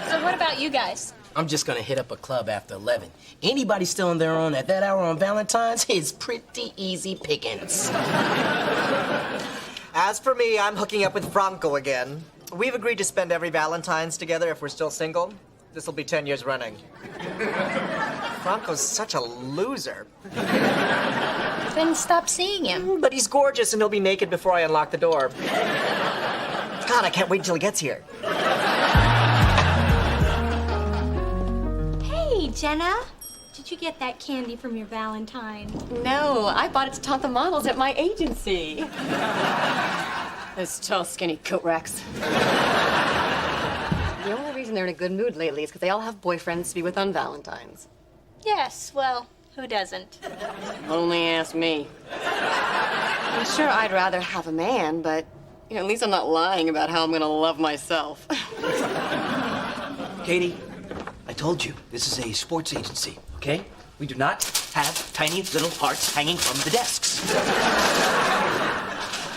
So what about you guys? I'm just gonna hit up a club after 11. Anybody still on their own at that hour on Valentine's is pretty easy pickings. As for me, I'm hooking up with Franco again. We've agreed to spend every Valentine's together if we're still single. This will be 10 years running. Franco's such a loser. Then stop seeing him. But he's gorgeous and he'll be naked before I unlock the door. God, I can't wait until he gets here. Hey, Jenna. Did you get that candy from your Valentine? No, I bought it to taunt the models at my agency. Those tall, skinny coat racks. The only reason they're in a good mood lately is because they all have boyfriends to be with on Valentine's. Yes, well, who doesn't? Only ask me. I'm sure I'd rather have a man, but you know, at least I'm not lying about how I'm gonna love myself. Katie, I told you, this is a sports agency, okay? We do not have tiny little hearts hanging from the desks.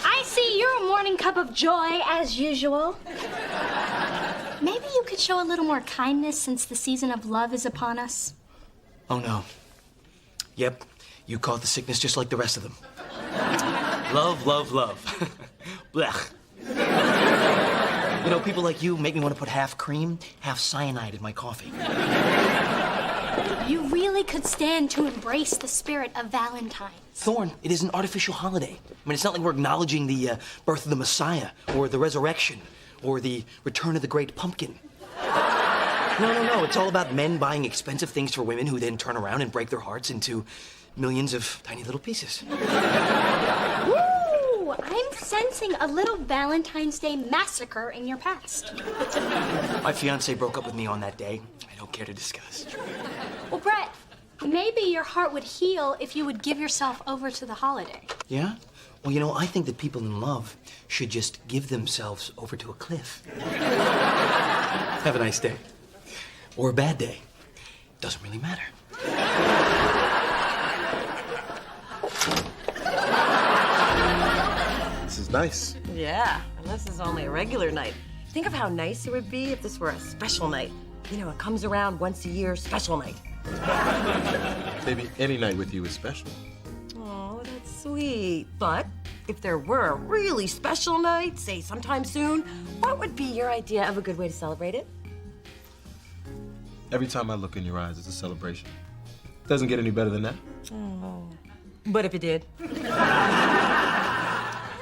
I see you're a morning cup of joy, as usual. Maybe you could show a little more kindness since the season of love is upon us. Oh, no. Yep, you caught the sickness just like the rest of them. Love, love, love. Blech. You know, people like you make me want to put half cream, half cyanide in my coffee. You really could stand to embrace the spirit of Valentine's. Thorne, it is an artificial holiday. I mean, it's not like we're acknowledging the birth of the Messiah, or the resurrection, or the return of the great pumpkin. No. It's all about men buying expensive things for women who then turn around and break their hearts into millions of tiny little pieces. Ooh, I'm sensing a little Valentine's Day massacre in your past. My fiance broke up with me on that day. I don't care to discuss. Well, Brett, maybe your heart would heal if you would give yourself over to the holiday. Yeah? Well, you know, I think that people in love should just give themselves over to a cliff. Have a nice day. Or a bad day. Doesn't really matter. This is nice. Yeah, and this is only a regular night. Think of how nice it would be if this were a special night. You know, it comes around once a year, special night. Maybe any night with you is special. Oh, that's sweet. But if there were a really special night, say sometime soon, what would be your idea of a good way to celebrate it? Every time I look in your eyes, it's a celebration. Doesn't get any better than that. Oh. But if it did?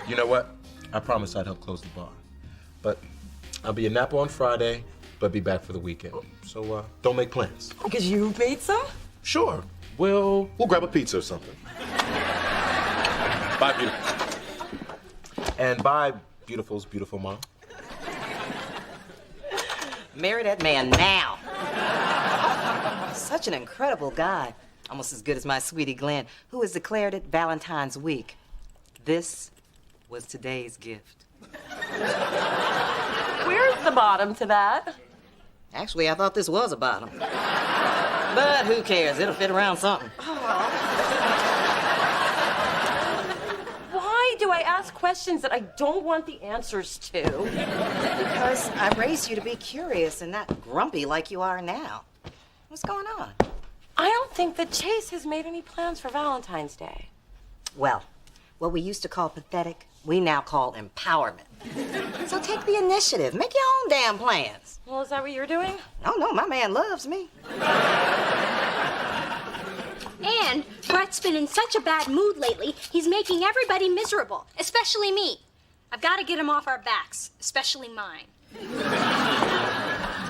You know what? I promised I'd help close the bar. But I'll be in Napa on Friday, but be back for the weekend. So don't make plans. Because you made some? Sure. We'll grab a pizza or something. Bye, beautiful. And bye, beautiful's beautiful mom. Marry that man now. Such an incredible guy. Almost as good as my sweetie Glenn, who has declared it Valentine's week. This was today's gift. Where's the bottom to that? Actually, I thought this was a bottom. But who cares? It'll fit around something. Why do I ask questions that I don't want the answers to? Because I raised you to be curious and not grumpy like you are now. What's going on? I don't think that Chase has made any plans for Valentine's Day. Well, what we used to call pathetic, we now call empowerment. So take the initiative. Make your own damn plans. Well, is that what you're doing? Oh, no, my man loves me. And Brett's been in such a bad mood lately, he's making everybody miserable, especially me. I've got to get him off our backs, especially mine.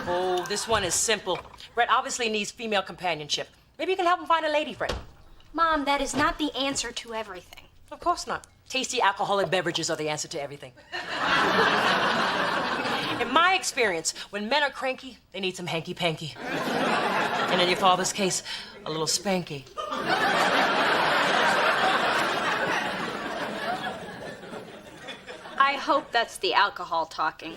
Oh, this one is simple. Brett obviously needs female companionship. Maybe you can help him find a lady friend. Mom, that is not the answer to everything. Of course not. Tasty alcoholic beverages are the answer to everything. In my experience, when men are cranky, they need some hanky-panky. And in your father's case, a little spanky. I hope that's the alcohol talking.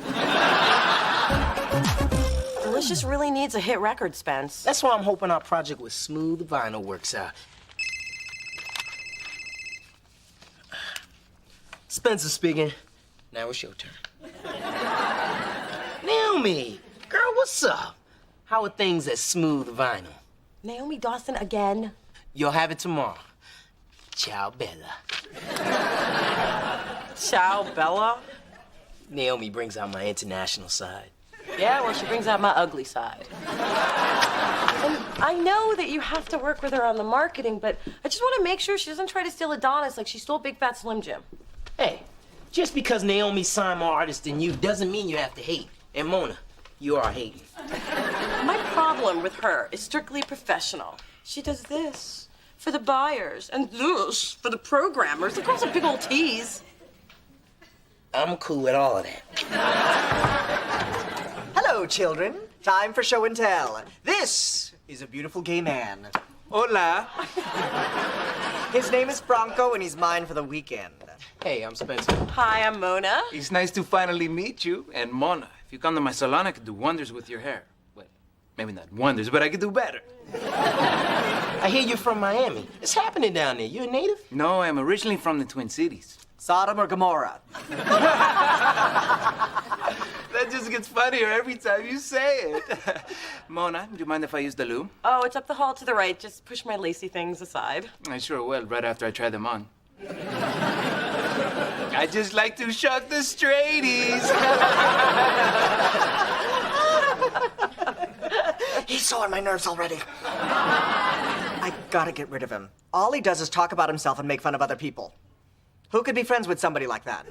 Delicious really needs a hit record, Spence. That's why I'm hoping our project with Smooth Vinyl works out. Spencer speaking. Now it's your turn. Naomi, girl, what's up? How are things at Smooth Vinyl? Naomi Dawson again? You'll have it tomorrow. Ciao, Bella. Ciao, Bella? Naomi brings out my international side. Yeah, well, she brings out my ugly side. And I know that you have to work with her on the marketing, but I just want to make sure she doesn't try to steal Adonis like she stole Big Fat Slim Jim. Hey, just because Naomi signed more artists than you doesn't mean you have to hate. And Mona, you are hating. My problem with her is strictly professional. She does this for the buyers and this for the programmers. Of course, a big old tease. I'm cool with all of that. Hello, children. Time for show and tell. This is a beautiful gay man. Hola. His name is Franco, and he's mine for the weekend. Hey, I'm Spencer. Hi, I'm Mona. It's nice to finally meet you. And Mona, if you come to my salon, I could do wonders with your hair. Well, maybe not wonders, but I could do better. I hear you're from Miami. What's happening down there? You a native? No, I'm originally from the Twin Cities. Sodom or Gomorrah? That just gets funnier every time you say it. Mona, do you mind if I use the loo? Oh, it's up the hall to the right. Just push my lacy things aside. I sure will, right after I try them on. I just like to shock the straighties. He's so on my nerves already. I gotta get rid of him. All he does is talk about himself and make fun of other people. Who could be friends with somebody like that?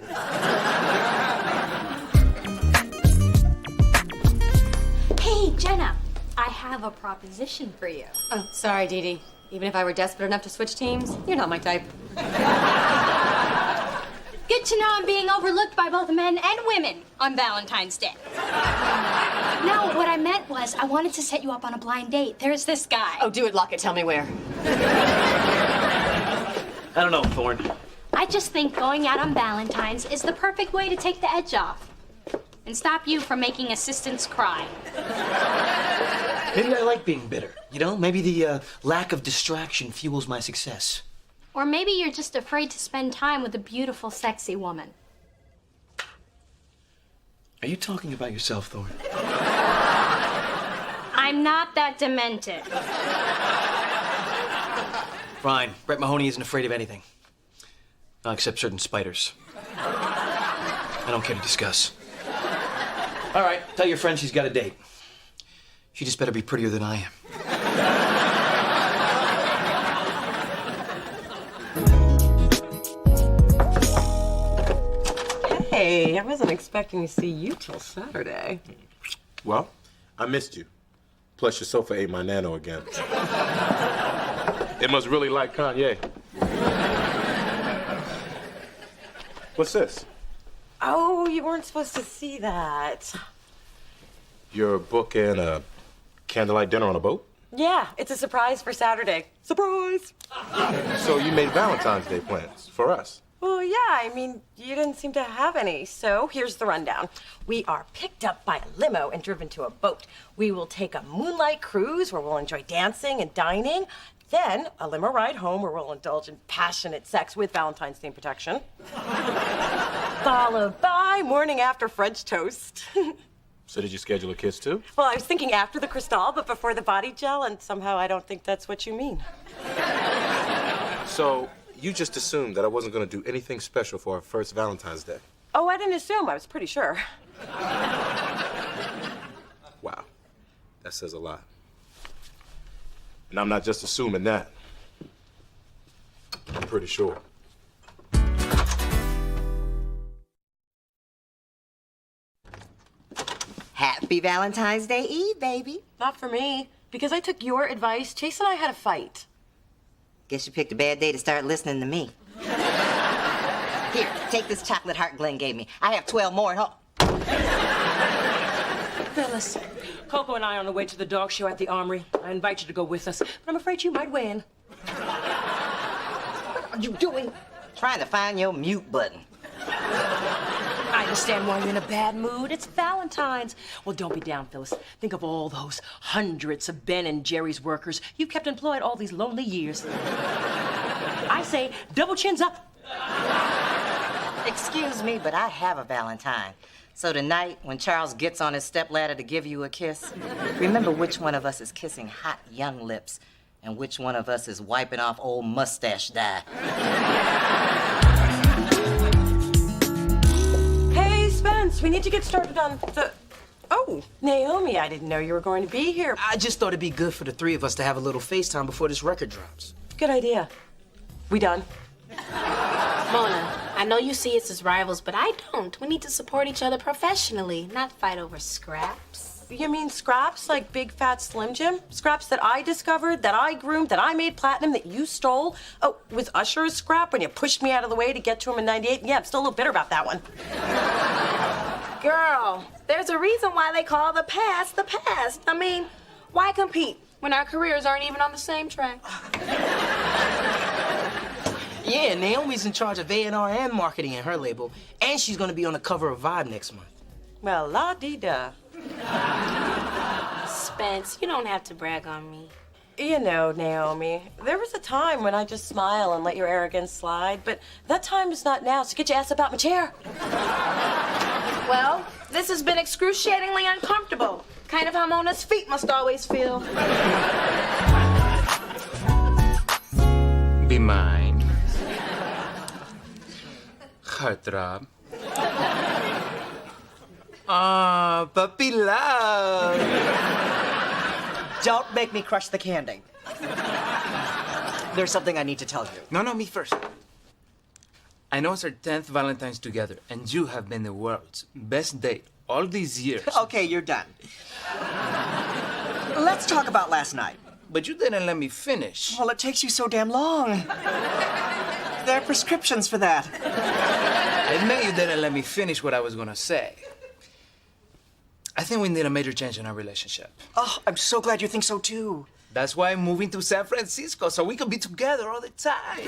Hey, Jenna, I have a proposition for you. Oh, sorry, Dee Dee. Even if I were desperate enough to switch teams, you're not my type. Good to know I'm being overlooked by both men and women on Valentine's Day. No, what I meant was I wanted to set you up on a blind date. There's this guy. Oh, do it, Lockett. Tell me where. I don't know, Thorne. I just think going out on Valentine's is the perfect way to take the edge off and stop you from making assistants cry. Maybe I like being bitter. You know, maybe the lack of distraction fuels my success. Or maybe you're just afraid to spend time with a beautiful, sexy woman. Are you talking about yourself, Thorne? I'm not that demented. Fine. Brett Mahoney isn't afraid of anything. Not except certain spiders. I don't care to discuss. All right, tell your friend she's got a date. She just better be prettier than I am. Hey, I wasn't expecting to see you till Saturday. Well, I missed you. Plus, your sofa ate my nano again. It must really like Kanye. What's this? Oh, you weren't supposed to see that. Your book and a candlelight dinner on a boat? Yeah, it's a surprise for Saturday. Surprise! So you made Valentine's Day plans for us? Well, yeah, I mean, you didn't seem to have any, so here's the rundown. We are picked up by a limo and driven to a boat. We will take a moonlight cruise where we'll enjoy dancing and dining. Then a limo ride home where we'll indulge in passionate sex with Valentine's Day protection. Followed by morning after French toast. So did you schedule a kiss too? Well, I was thinking after the Cristal, but before the body gel, and somehow I don't think that's what you mean. So you just assumed that I wasn't going to do anything special for our first Valentine's Day. Oh, I didn't assume. I was pretty sure. Wow. That says a lot. And I'm not just assuming that. I'm pretty sure. Happy Valentine's Day Eve, baby. Not for me, because I took your advice. Chase and I had a fight. Guess you picked a bad day to start listening to me. Here, take this chocolate heart Glenn gave me. I have 12 more at home. Phyllis, Coco and I are on the way to the dog show at the Armory. I invite you to go with us, but I'm afraid you might win. What are you doing? Trying to find your mute button. I understand why you're in a bad mood. It's Valentine's. Well, don't be down, Phyllis. Think of all those hundreds of Ben and Jerry's workers you've kept employed all these lonely years. I say double chins up. Excuse me, but I have a Valentine. So tonight, when Charles gets on his stepladder to give you a kiss, remember which one of us is kissing hot young lips and which one of us is wiping off old mustache dye. Hey, Spence, we need to get started on the... Oh, Naomi, I didn't know you were going to be here. I just thought it'd be good for the three of us to have a little FaceTime before this record drops. Good idea. We done? Mona, I know you see us as rivals, but I don't. We need to support each other professionally, not fight over scraps. You mean scraps like Big Fat Slim Jim? Scraps that I discovered, that I groomed, that I made platinum, that you stole? Oh, was Usher a scrap when you pushed me out of the way to get to him in '98? Yeah, I'm still a little bitter about that one. Girl, there's a reason why they call the past the past. I mean, why compete when our careers aren't even on the same track? Yeah, Naomi's in charge of A&R and marketing in her label, and she's gonna be on the cover of Vibe next month. Well, la-dee-da. Spence, you don't have to brag on me. You know, Naomi, there was a time when I just smile and let your arrogance slide, but that time is not now, so get your ass up out my chair. Well, this has been excruciatingly uncomfortable. Kind of how Mona's feet must always feel. Be mine. Heartthrob. Ah, puppy love. Don't make me crush the candy. There's something I need to tell you. No, me first. I know it's our 10th Valentine's together, and you have been the world's best date all these years. Okay, you're done. Let's talk about last night. But you didn't let me finish. Well, it takes you so damn long. There are prescriptions for that. I admit you didn't let me finish what I was gonna say. I think we need a major change in our relationship. Oh, I'm so glad you think so too. That's why I'm moving to San Francisco, so we can be together all the time.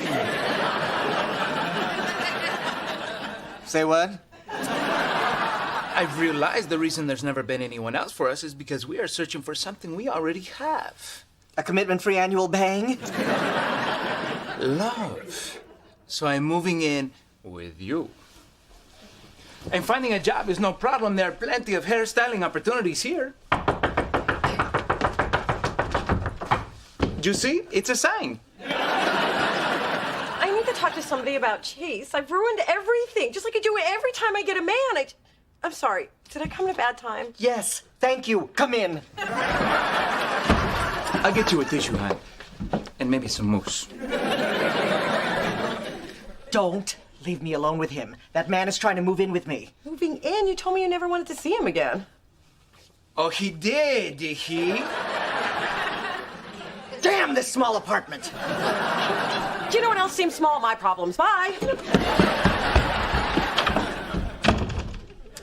Say what? I've realized the reason there's never been anyone else for us is because we are searching for something we already have. A commitment-free annual bang? Love. So I'm moving in with you. And finding a job is no problem. There are plenty of hairstyling opportunities here. You see? It's a sign. I need to talk to somebody about Chase. I've ruined everything, just like I do every time I get a man. I'm sorry. Did I come at a bad time? Yes, thank you. Come in. I'll get you a tissue, hon. And maybe some mousse. Don't leave me alone with him. That man is trying to move in with me. Moving in? You told me you never wanted to see him again. Oh, he did he? Damn this small apartment. Do you know what else seems small? My problems. Bye.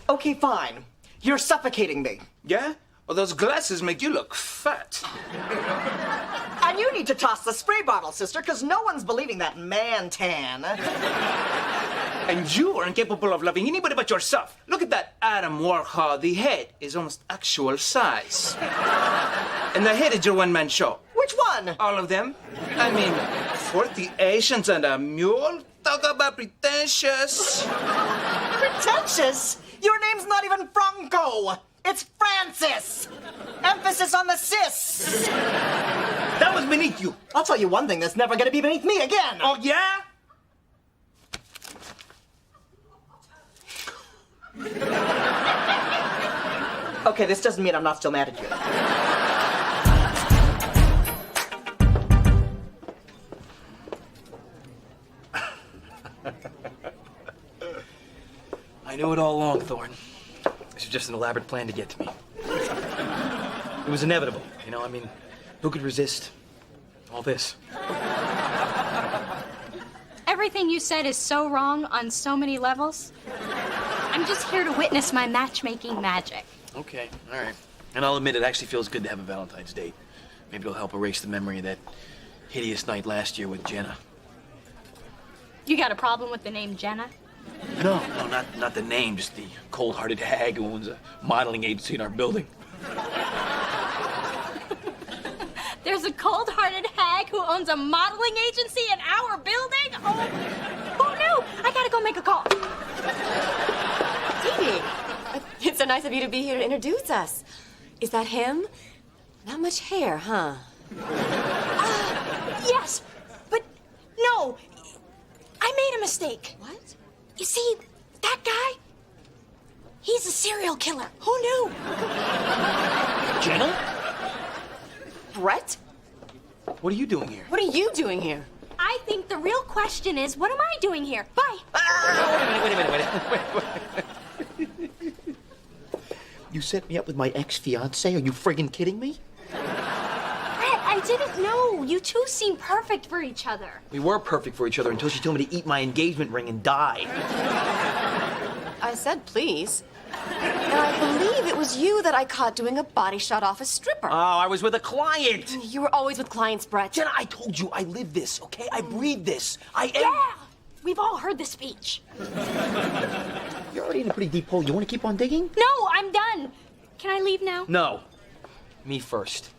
Okay, fine. You're suffocating me. Yeah? Well, those glasses make you look fat. And you need to toss the spray bottle, sister, because no one's believing that man tan. And you are incapable of loving anybody but yourself. Look at that Adam Warhol. The head is almost actual size. And the head is your one-man show. Which one? All of them. I mean, 40 Asians and a mule? Talk about pretentious. Pretentious? Your name's not even Franco. It's Francis. Emphasis on the cis. That was beneath you. I'll tell you one thing that's never gonna be beneath me again. Oh, yeah? Okay, this doesn't mean I'm not still mad at you. I knew it all along, Thorne. This was just an elaborate plan to get to me. It was inevitable, you know, I mean, who could resist all this? Everything you said is so wrong on so many levels. I'm just here to witness my matchmaking magic. Okay, all right. And I'll admit it actually feels good to have a Valentine's date. Maybe it'll help erase the memory of that hideous night last year with Jenna. You got a problem with the name Jenna? No, not the name, just the cold-hearted hag who owns a modeling agency in our building. There's a cold-hearted hag who owns a modeling agency in our building? Oh, who knew? I gotta go make a call. Dee Dee, it's so nice of you to be here to introduce us. Is that him? Not much hair, huh? Yes, but no. I made a mistake. What? You see, that guy, he's a serial killer. Who knew? Jenna? Brett? What are you doing here? What are you doing here? I think the real question is, what am I doing here? Bye. Wait a minute. You set me up with my ex-fiancé? Are you friggin' kidding me? Brett, I didn't know. You two seem perfect for each other. We were perfect for each other until she told me to eat my engagement ring and die. I said please. And I believe it was you that I caught doing a body shot off a stripper. Oh, I was with a client. You were always with clients, Brett. Jenna, I told you I live this, okay? I breathe this. I am... Yeah! We've all heard the speech. You're already in a pretty deep hole. You want to keep on digging? No, I'm done. Can I leave now? No. Me first.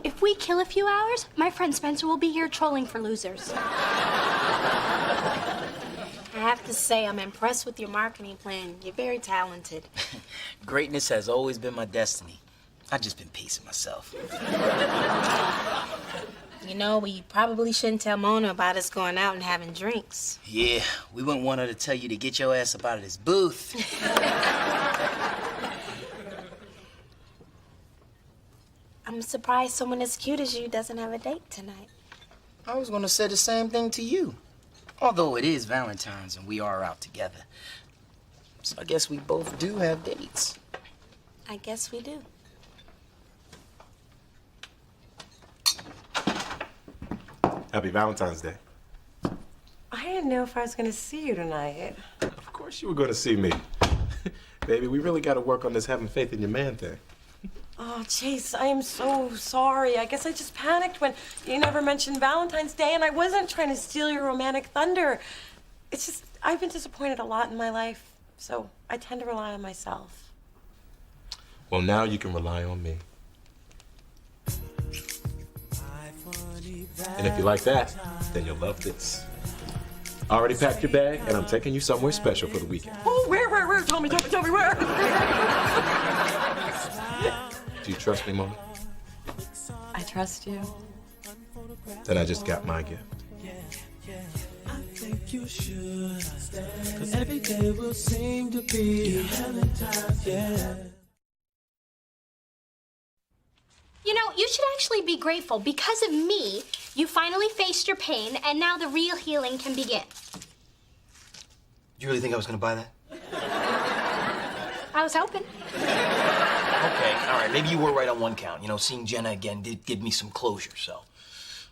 If we kill a few hours, my friend Spencer will be here trolling for losers. I have to say, I'm impressed with your marketing plan. You're very talented. Greatness has always been my destiny. I've just been pacing myself. You know, we probably shouldn't tell Mona about us going out and having drinks. Yeah, we wouldn't want her to tell you to get your ass up out of this booth. I'm surprised someone as cute as you doesn't have a date tonight. I was gonna say the same thing to you. Although it is Valentine's and we are out together. So I guess we both do have dates. I guess we do. Happy Valentine's Day. I didn't know if I was going to see you tonight. Of course you were going to see me. Baby, we really got to work on this having faith in your man thing. Oh, Chase, I am so sorry. I guess I just panicked when you never mentioned Valentine's Day, and I wasn't trying to steal your romantic thunder. It's just, I've been disappointed a lot in my life, so I tend to rely on myself. Well, now you can rely on me. And if you like that, then you'll love this. I already packed your bag, and I'm taking you somewhere special for the weekend. Oh, where? Tell me where. Do you trust me, Mona? I trust you. Then I just got my gift. I think you should. 'Cause every day will seem to be Valentine's, yeah. You know, you should actually be grateful. Because of me, you finally faced your pain, and now the real healing can begin. Do you really think I was gonna buy that? I was hoping. Okay, all right, maybe you were right on one count. You know, seeing Jenna again did give me some closure, so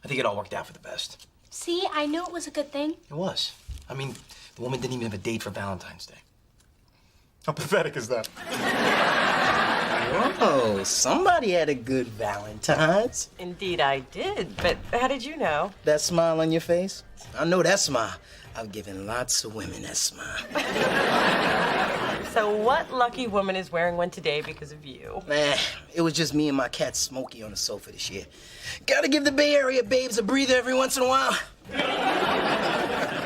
I think it all worked out for the best. See, I knew it was a good thing. It was. I mean, the woman didn't even have a date for Valentine's Day. How pathetic is that? Oh, somebody had a good Valentine's. Indeed, I did. But how did you know? That smile on your face? I know that smile. I've given lots of women that smile. So what lucky woman is wearing one today because of you? Nah, it was just me and my cat Smokey on the sofa this year. Gotta give the Bay Area babes a breather every once in a while.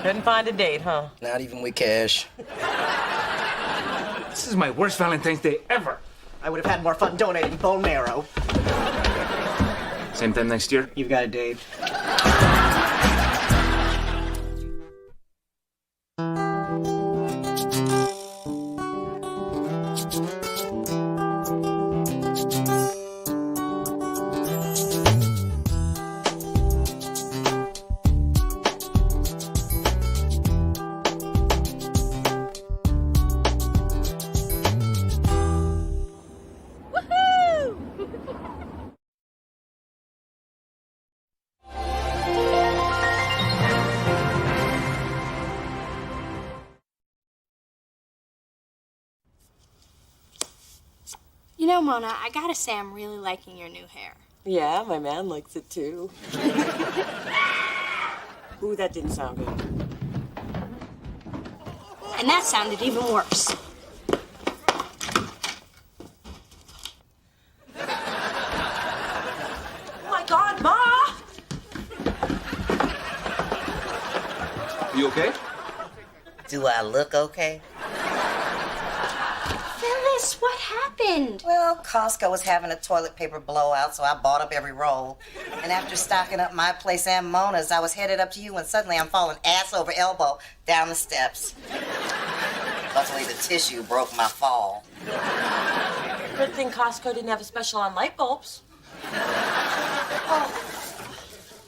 Couldn't find a date, huh? Not even with cash. This is my worst Valentine's Day ever. I would have had more fun donating bone marrow. Same time next year? You've got it, Dave. You know, Mona, I gotta say I'm really liking your new hair. Yeah, my man likes it too. Ooh, that didn't sound good. And that sounded even worse. Oh my God, Ma! You okay? Do I look okay? Phyllis, what happened? Well, Costco was having a toilet paper blowout, so I bought up every roll. And after stocking up my place and Mona's, I was headed up to you when suddenly I'm falling ass over elbow down the steps. Luckily, the tissue broke my fall. Good thing Costco didn't have a special on light bulbs.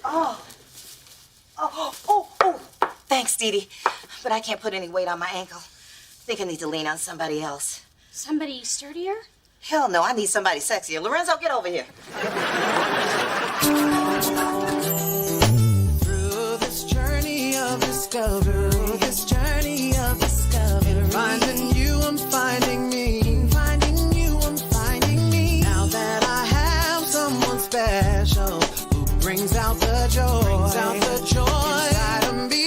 Oh, thanks, Dee Dee. But I can't put any weight on my ankle. I think I need to lean on somebody else. Somebody sturdier? Hell no, I need somebody sexier. Lorenzo, get over here. Through this journey of discovery, finding you, I'm finding me. Finding you, I'm finding me. Now that I have someone special who brings out the joy, inside of me.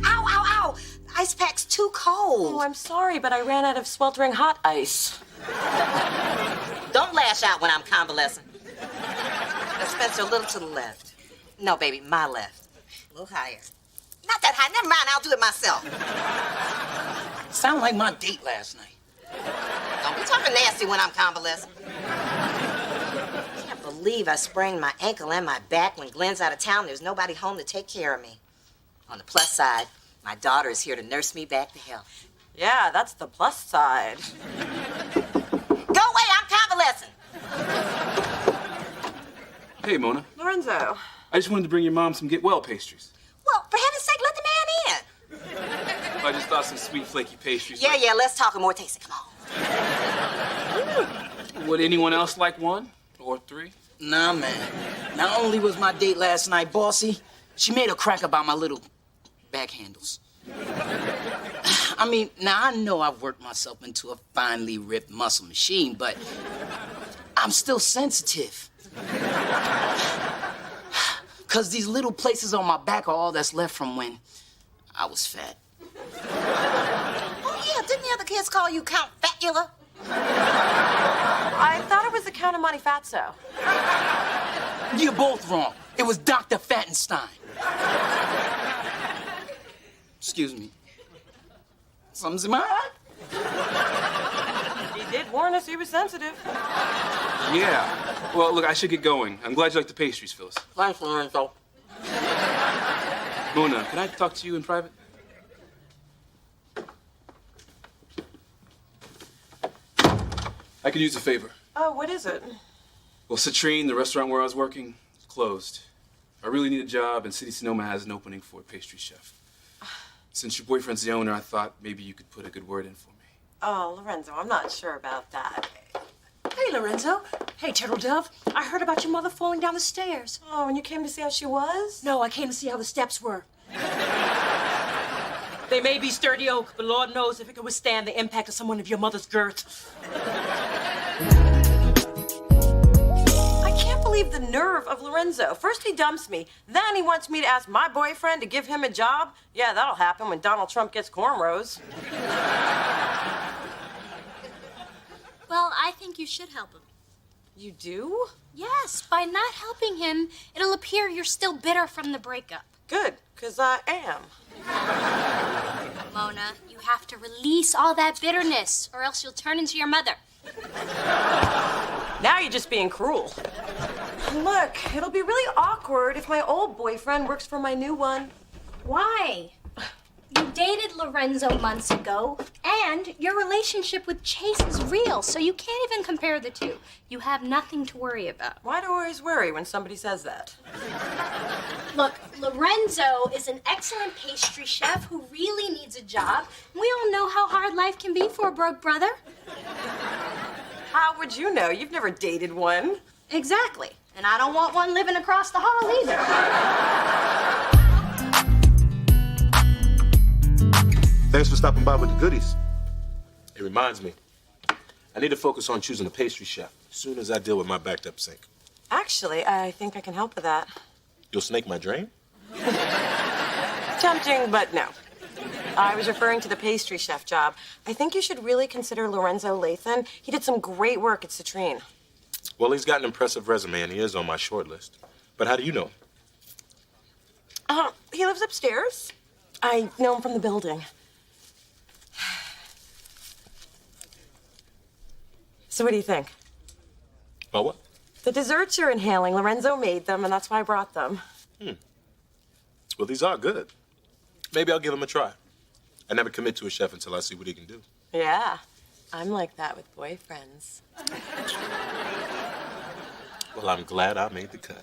Ow! Ice pack's too cold. Oh, I'm sorry, but I ran out of sweltering hot ice. Don't lash out when I'm convalescing. Now, Spencer, a little to the left. No, baby, my left. A little higher. Not that high. Never mind, I'll do it myself. Sound like my date last night. Don't be talking nasty when I'm convalescing. I can't believe I sprained my ankle and my back when Glenn's out of town. There's nobody home to take care of me. On the plus side, my daughter is here to nurse me back to health. Yeah, that's the plus side. Go away, I'm convalescing. Hey, Mona. Lorenzo. I just wanted to bring your mom some get well pastries. Well, for heaven's sake, let the man in. I just thought some sweet flaky pastries. Yeah, let's talk more tasty. Come on. Would anyone else like one or three? Nah, man. Not only was my date last night bossy, she made a crack about my little back handles. I mean, now I know I've worked myself into a finely ripped muscle machine, but I'm still sensitive. Because these little places on my back are all that's left from when I was fat. Oh, yeah, didn't the other kids call you Count Fatula? I thought it was the Count of Monte Fatso. You're both wrong. It was Dr. Fattenstein. Excuse me. Something's in my eye? He did warn us he was sensitive. Yeah. Well, look, I should get going. I'm glad you like the pastries, Phyllis. Thanks, Lorenzo. Mona, can I talk to you in private? I could use a favor. Oh, what is it? Well, Citrine, the restaurant where I was working, is closed. I really need a job, and City Sonoma has an opening for a pastry chef. Since your boyfriend's the owner, I thought maybe you could put a good word in for me. Oh, Lorenzo, I'm not sure about that. Hey, Lorenzo. Hey, Turtle Dove. I heard about your mother falling down the stairs. Oh, and you came to see how she was? No, I came to see how the steps were. They may be sturdy oak, but Lord knows if it can withstand the impact of someone of your mother's girth. I can't believe the nerve of Lorenzo. First he dumps me, then he wants me to ask my boyfriend to give him a job. Yeah, that'll happen when Donald Trump gets cornrows. Well, I think you should help him. You do? Yes, by not helping him, it'll appear you're still bitter from the breakup. Good, because I am. Mona, you have to release all that bitterness, or else you'll turn into your mother. Now you're just being cruel. Look, it'll be really awkward if my old boyfriend works for my new one. Why? You dated Lorenzo months ago, and your relationship with Chase is real, so you can't even compare the two. You have nothing to worry about. Why do I always worry when somebody says that? Look, Lorenzo is an excellent pastry chef who really needs a job. We all know how hard life can be for a broke brother. How would you know? You've never dated one. Exactly. And I don't want one living across the hall either. Thanks for stopping by with the goodies. It reminds me, I need to focus on choosing a pastry chef as soon as I deal with my backed up sink. Actually, I think I can help with that. You'll snake my drain? Tempting, but no. I was referring to the pastry chef job. I think you should really consider Lorenzo Lathan. He did some great work at Citrine. Well, he's got an impressive resume and he is on my short list. But how do you know? He lives upstairs. I know him from the building. So what do you think? About what? The desserts you're inhaling, Lorenzo made them, and that's why I brought them. Well, these are good. Maybe I'll give them a try. I never commit to a chef until I see what he can do. Yeah, I'm like that with boyfriends. Well, I'm glad I made the cut.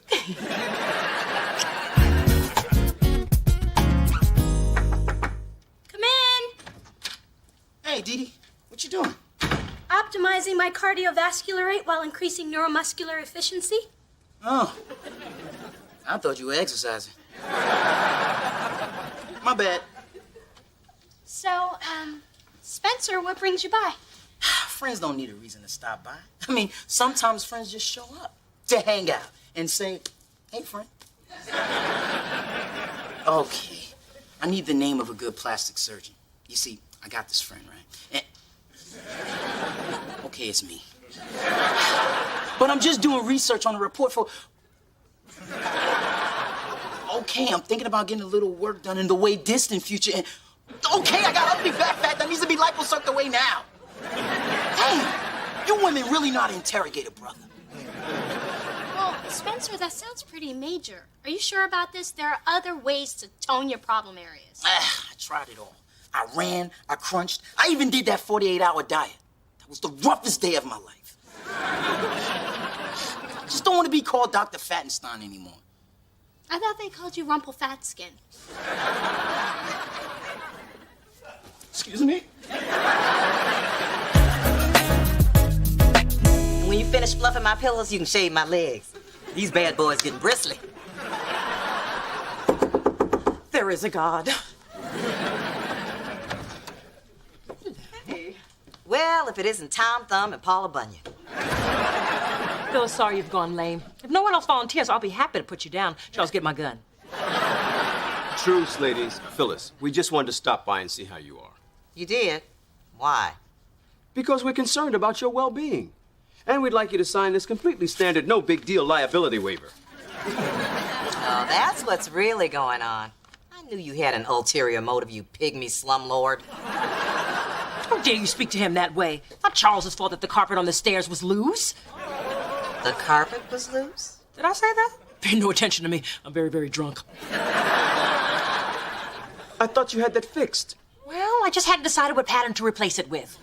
Come in. Hey, Dee, what you doing? Optimizing my cardiovascular rate while increasing neuromuscular efficiency. Oh, I thought you were exercising. My bad. So, Spencer, what brings you by? Friends don't need a reason to stop by. I mean, sometimes friends just show up to hang out and say, hey, friend. Okay, I need the name of a good plastic surgeon. You see, I got this friend, right? Okay, it's me. But I'm just doing research on a report for... Okay, I'm thinking about getting a little work done in the way distant future and... Okay, I got ugly fat that needs to be liposucked away now. Damn, you women really not interrogated, brother. Well, Spencer, that sounds pretty major. Are you sure about this? There are other ways to tone your problem areas. I tried it all. I ran, I crunched, I even did that 48-hour diet. That was the roughest day of my life. I just don't want to be called Dr. Fattenstein anymore. I thought they called you Rumple Fatskin. Excuse me? When you finish fluffing my pillows, you can shave my legs. These bad boys getting bristly. There is a God. Well, if it isn't Tom Thumb and Paula Bunyan. Phyllis, sorry you've gone lame. If no one else volunteers, I'll be happy to put you down. Charles, get my gun. Truce, ladies. Phyllis, we just wanted to stop by and see how you are. You did? Why? Because we're concerned about your well-being. And we'd like you to sign this completely standard, no big deal liability waiver. Oh, that's what's really going on. I knew you had an ulterior motive, you pygmy slumlord. How dare you speak to him that way? It's not Charles's fault that the carpet on the stairs was loose. The carpet was loose? Did I say that? Pay no attention to me. I'm very, very drunk. I thought you had that fixed. Well, I just hadn't decided what pattern to replace it with.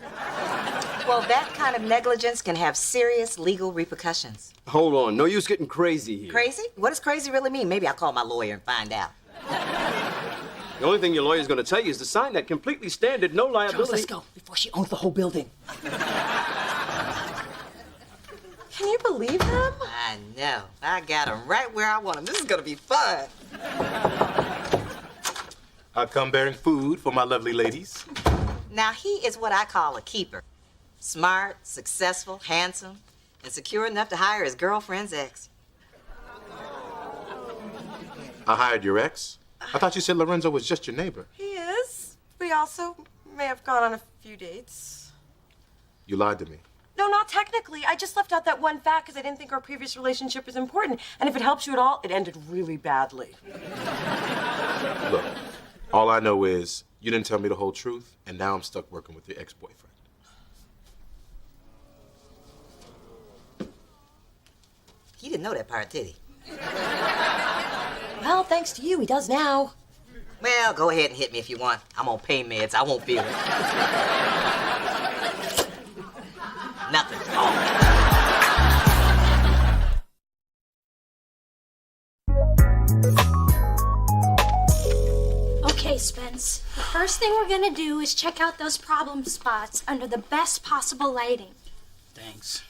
Well, that kind of negligence can have serious legal repercussions. Hold on, no use getting crazy here. Crazy? What does crazy really mean? Maybe I'll call my lawyer and find out. The only thing your lawyer's going to tell you is to sign that completely standard no liability. Charles, let's go before she owns the whole building. Can you believe him? I know. I got him right where I want him. This is gonna be fun. I come bearing food for my lovely ladies. Now, he is what I call a keeper. Smart, successful, handsome, and secure enough to hire his girlfriend's ex. I hired your ex? I thought you said Lorenzo was just your neighbor. He is. We also may have gone on a few dates. You lied to me. No, not technically. I just left out that one fact because I didn't think our previous relationship was important. And if it helps you at all, it ended really badly. Look, all I know is you didn't tell me the whole truth, and now I'm stuck working with your ex-boyfriend. He didn't know that part, did he? Well, thanks to you, he does now. Well, go ahead and hit me if you want. I'm on pain meds. I won't feel it. Nothing. Okay, Spence. The first thing we're gonna do is check out those problem spots under the best possible lighting. Thanks.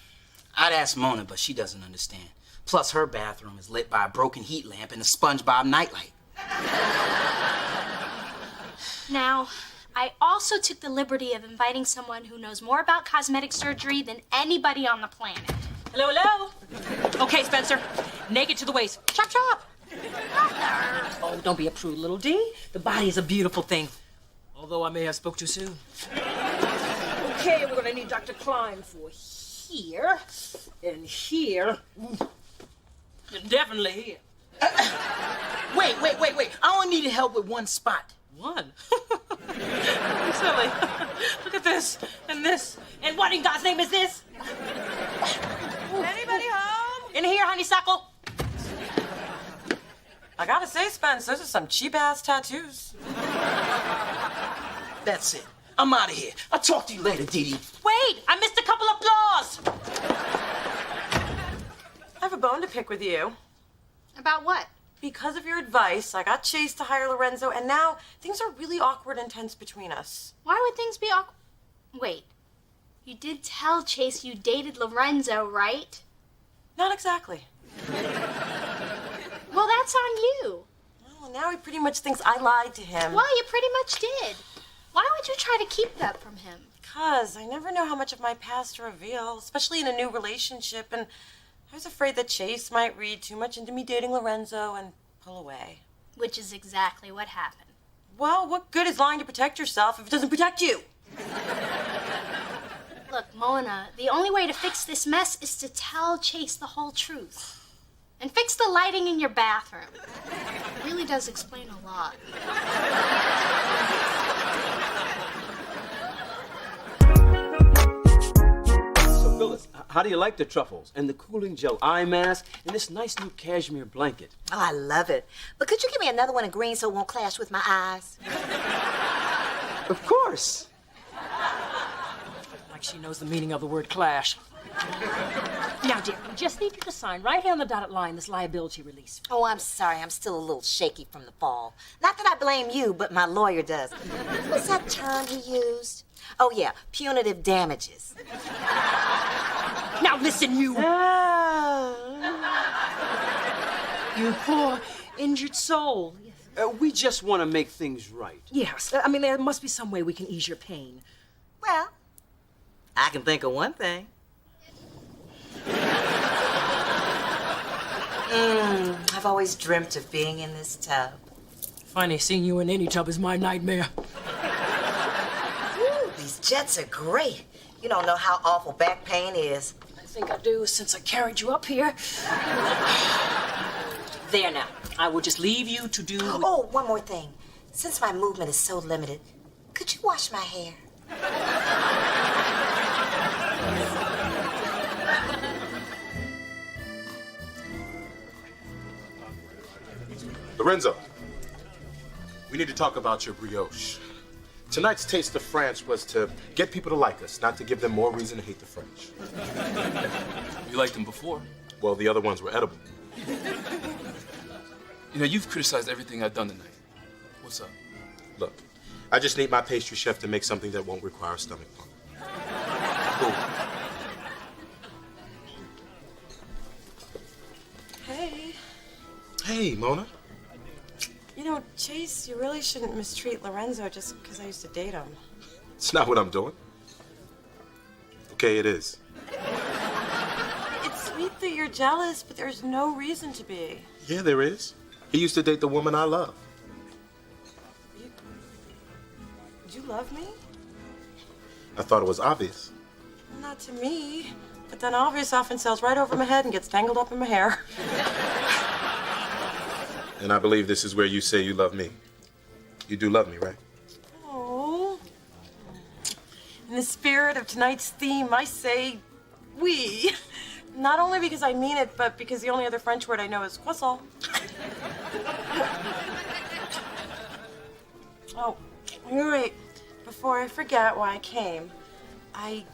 I'd ask Mona, but she doesn't understand. Plus, her bathroom is lit by a broken heat lamp and a SpongeBob nightlight. Now, I also took the liberty of inviting someone who knows more about cosmetic surgery than anybody on the planet. Hello, hello. Okay, Spencer. Naked to the waist. Chop, chop. Oh, don't be a prude, little D. The body is a beautiful thing. Although I may have spoke too soon. Okay, we're gonna need Dr. Klein for here, and here, and definitely here. Wait. I only needed help with one spot. One? You're silly. Look at this, and this, and what in God's name is this? Anybody home? In here, honeysuckle. I gotta say, Spence, those are some cheap-ass tattoos. That's it. I'm out of here. I'll talk to you later, Dee Dee. Wait, I missed a couple of applause. I have a bone to pick with you. About what? Because of your advice, I got Chase to hire Lorenzo, and now things are really awkward and tense between us. Why would things be awkward? Wait, you did tell Chase you dated Lorenzo, right? Not exactly. Well, that's on you. Well, now he pretty much thinks I lied to him. Well, you pretty much did. Why would you try to keep that from him? Because I never know how much of my past to reveal, especially in a new relationship, and I was afraid that Chase might read too much into me dating Lorenzo and pull away. Which is exactly what happened. Well, what good is lying to protect yourself if it doesn't protect you? Look, Mona, the only way to fix this mess is to tell Chase the whole truth. And fix the lighting in your bathroom. It really does explain a lot. So, Phyllis, how do you like the truffles and the cooling gel eye mask and this nice new cashmere blanket? Oh, I love it. But could you give me another one in green so it won't clash with my eyes? Of course. Like she knows the meaning of the word clash. Now, dear, we just need you to sign right here on the dotted line this liability release. Oh, I'm sorry. I'm still a little shaky from the fall. Not that I blame you, but my lawyer does. What's that term he used? Oh, yeah, punitive damages. Now, listen, you. You poor injured soul. We just want to make things right. Yes, I mean, there must be some way we can ease your pain. Well, I can think of one thing. I've always dreamt of being in this tub. Funny, seeing you in any tub is my nightmare. Ooh, these jets are great. You don't know how awful back pain is. I think I do since I carried you up here. There now. I will just leave you to do... Oh, one more thing. Since my movement is so limited, could you wash my hair? Lorenzo, we need to talk about your brioche. Tonight's taste of France was to get people to like us, not to give them more reason to hate the French. You liked them before. Well, the other ones were edible. You know, you've criticized everything I've done tonight. What's up? Look, I just need my pastry chef to make something that won't require a stomach pump. Cool. Hey. Hey, Mona. You know, Chase, you really shouldn't mistreat Lorenzo just because I used to date him. It's not what I'm doing. Okay, it is. It's sweet that you're jealous, but there's no reason to be. Yeah, there is. He used to date the woman I love. You love me? I thought it was obvious. Not to me. But then obvious often sails right over my head and gets tangled up in my hair. And I believe this is where you say you love me. You do love me, right? Oh. In the spirit of tonight's theme, I say we. Not only because I mean it, but because the only other French word I know is croissant. Oh, wait. Before I forget why I came, I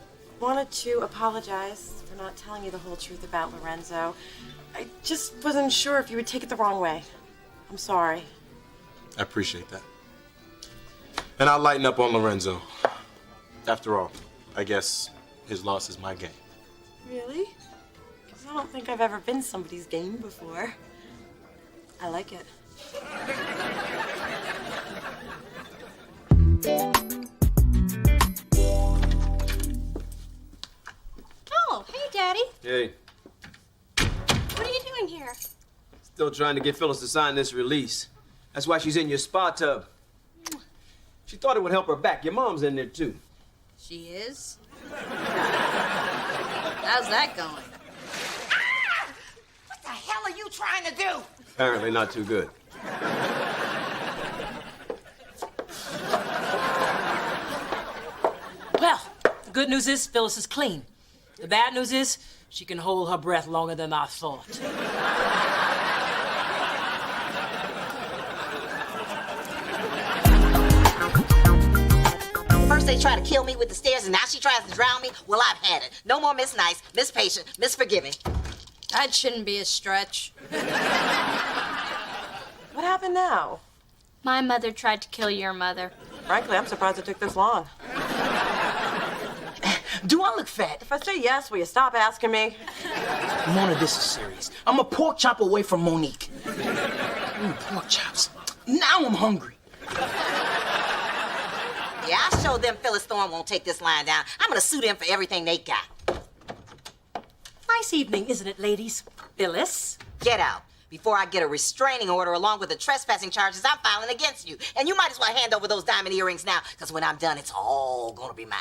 wanted to apologize for not telling you the whole truth about Lorenzo. I just wasn't sure if you would take it the wrong way. I'm sorry. I appreciate that. And I'll lighten up on Lorenzo. After all, I guess his loss is my gain. Really? Because I don't think I've ever been somebody's game before. I like it. Oh, hey, Daddy. Hey, What are you doing here? still trying to get Phyllis to sign this release. That's why she's in your spa tub. She thought it would help her back. Your mom's in there, too. She is? How's that going? Ah! What the hell are you trying to do? Apparently not too good. Well, the good news is Phyllis is clean. The bad news is she can hold her breath longer than I thought. First they try to kill me with the stairs, and now she tries to drown me. Well, I've had it. No more Miss Nice, Miss Patient, Miss Forgiving. That shouldn't be a stretch. What happened now? My mother tried to kill your mother. Frankly, I'm surprised it took this long. Do I look fat? If I say yes, will you stop asking me? Mona, this is serious. I'm a pork chop away from Monique. Pork chops. Now I'm hungry. Yeah, I'll show them Phyllis Thorne won't take this line down. I'm gonna sue them for everything they got. Nice evening, isn't it, ladies? Phyllis? Get out before I get a restraining order along with the trespassing charges I'm filing against you. And you might as well hand over those diamond earrings now, because when I'm done, it's all gonna be mine.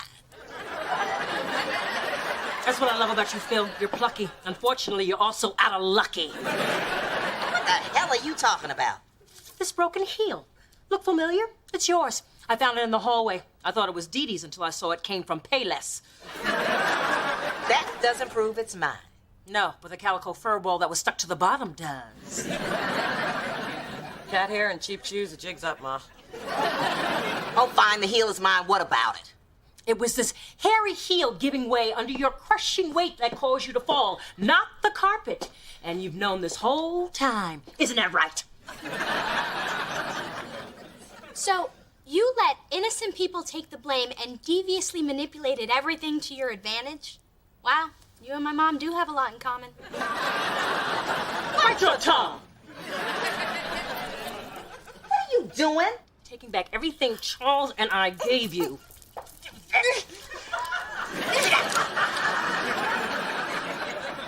That's what I love about you, Phil. You're plucky. Unfortunately, you're also out of lucky. What the hell are you talking about? This broken heel. Look familiar? It's yours. I found it in the hallway. I thought it was Dee Dee's until I saw it came from Payless. That doesn't prove it's mine. No, but the calico fur ball that was stuck to the bottom does. Cat hair and cheap shoes, the jig's up, Ma. Oh, fine, the heel is mine. What about it? It was this hairy heel giving way under your crushing weight that caused you to fall, not the carpet. And you've known this whole time. Isn't that right? So, you let innocent people take the blame and deviously manipulated everything to your advantage? Wow, you and my mom do have a lot in common. Bite your tongue! What are you doing? Taking back everything Charles and I gave you.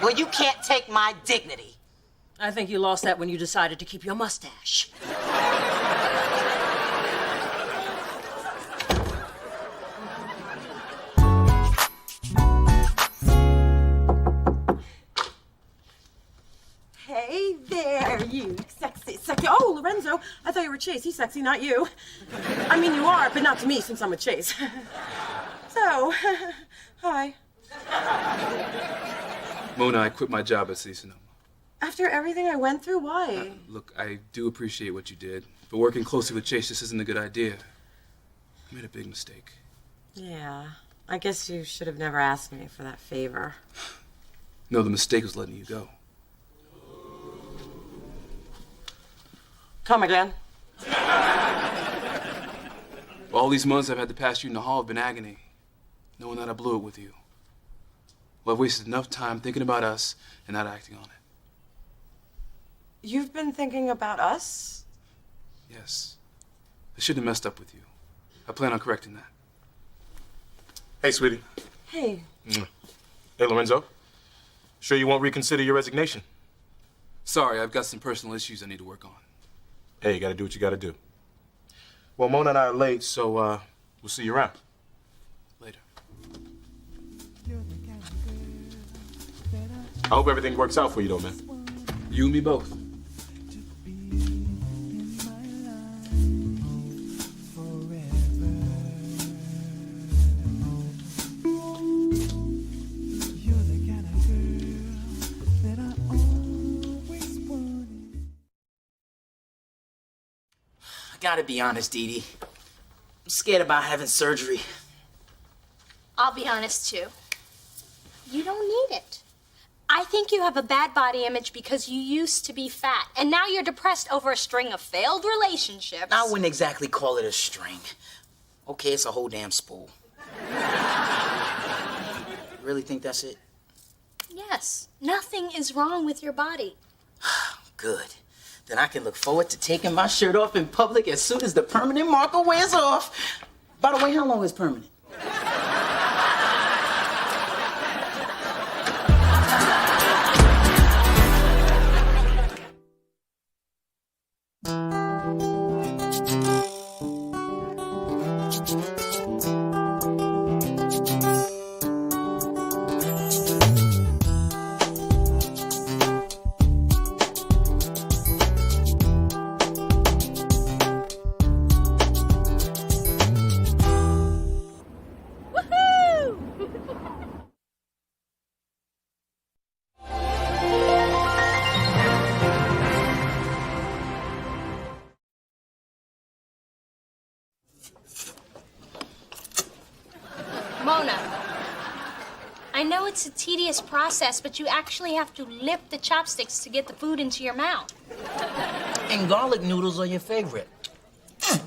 Well, you can't take my dignity. I think you lost that when you decided to keep your mustache. Hey there, you sexy. Oh, Lorenzo, I thought you were Chase. He's sexy, not you. I mean, you are, but not to me since I'm a Chase. So, hi. Mona, I quit my job at Sitcom. After everything I went through, why? Look, I do appreciate what you did, but working closely with Chase just isn't a good idea. I made a big mistake. Yeah, I guess you should have never asked me for that favor. No, the mistake was letting you go. Come again. All these months I've had to pass you in the hall have been agony, knowing that I blew it with you. Well, I've wasted enough time thinking about us and not acting on it. You've been thinking about us? Yes. I shouldn't have messed up with you. I plan on correcting that. Hey, sweetie. Hey. Hey, Lorenzo. Sure you won't reconsider your resignation? Sorry, I've got some personal issues I need to work on. Hey, you gotta do what you gotta do. Well, Mona and I are late, so we'll see you around. Later. I hope everything works out for you, though, man. You and me both. I gotta be honest, Dee Dee. I'm scared about having surgery. I'll be honest, too. You don't need it. I think you have a bad body image because you used to be fat, and now you're depressed over a string of failed relationships. I wouldn't exactly call it a string. Okay, it's a whole damn spool. You really think that's it? Yes, nothing is wrong with your body. Good. Then I can look forward to taking my shirt off in public as soon as the permanent marker wears off. By the way, how long is permanent? Mona, I know it's a tedious process, but you actually have to lift the chopsticks to get the food into your mouth. And garlic noodles are your favorite. I've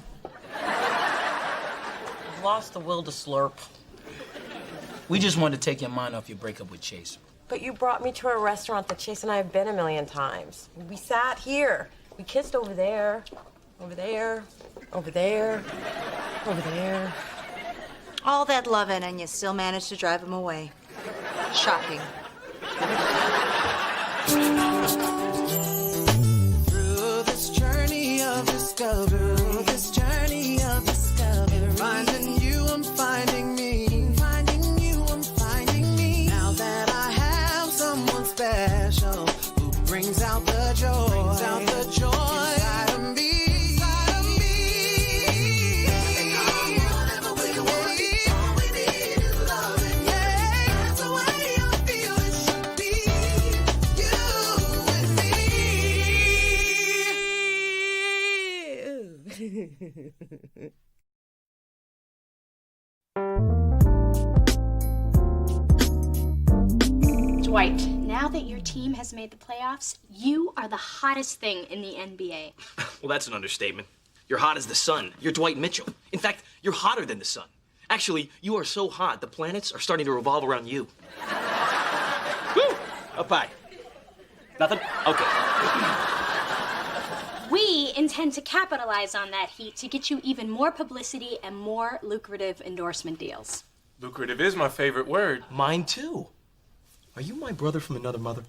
lost the will to slurp. We just wanted to take your mind off your breakup with Chase. But you brought me to a restaurant that Chase and I have been a million times. We sat here. We kissed over there, over there, over there, over there. All that loving, and you still managed to drive him away. Shocking. Through this journey of discovery, finding you, I'm finding me. Finding you, I'm finding me. Now that I have someone special who brings out the joy, inside of me. Dwight, now that your team has made the playoffs, you are the hottest thing in the NBA. Well, that's an understatement. You're hot as the sun. You're Dwight Mitchell. In fact, you're hotter than the sun. Actually, you are so hot, the planets are starting to revolve around you. Woo! Up high. Nothing? Okay. We intend to capitalize on that heat to get you even more publicity and more lucrative endorsement deals. Lucrative is my favorite word. Mine too. Are you my brother from another mother?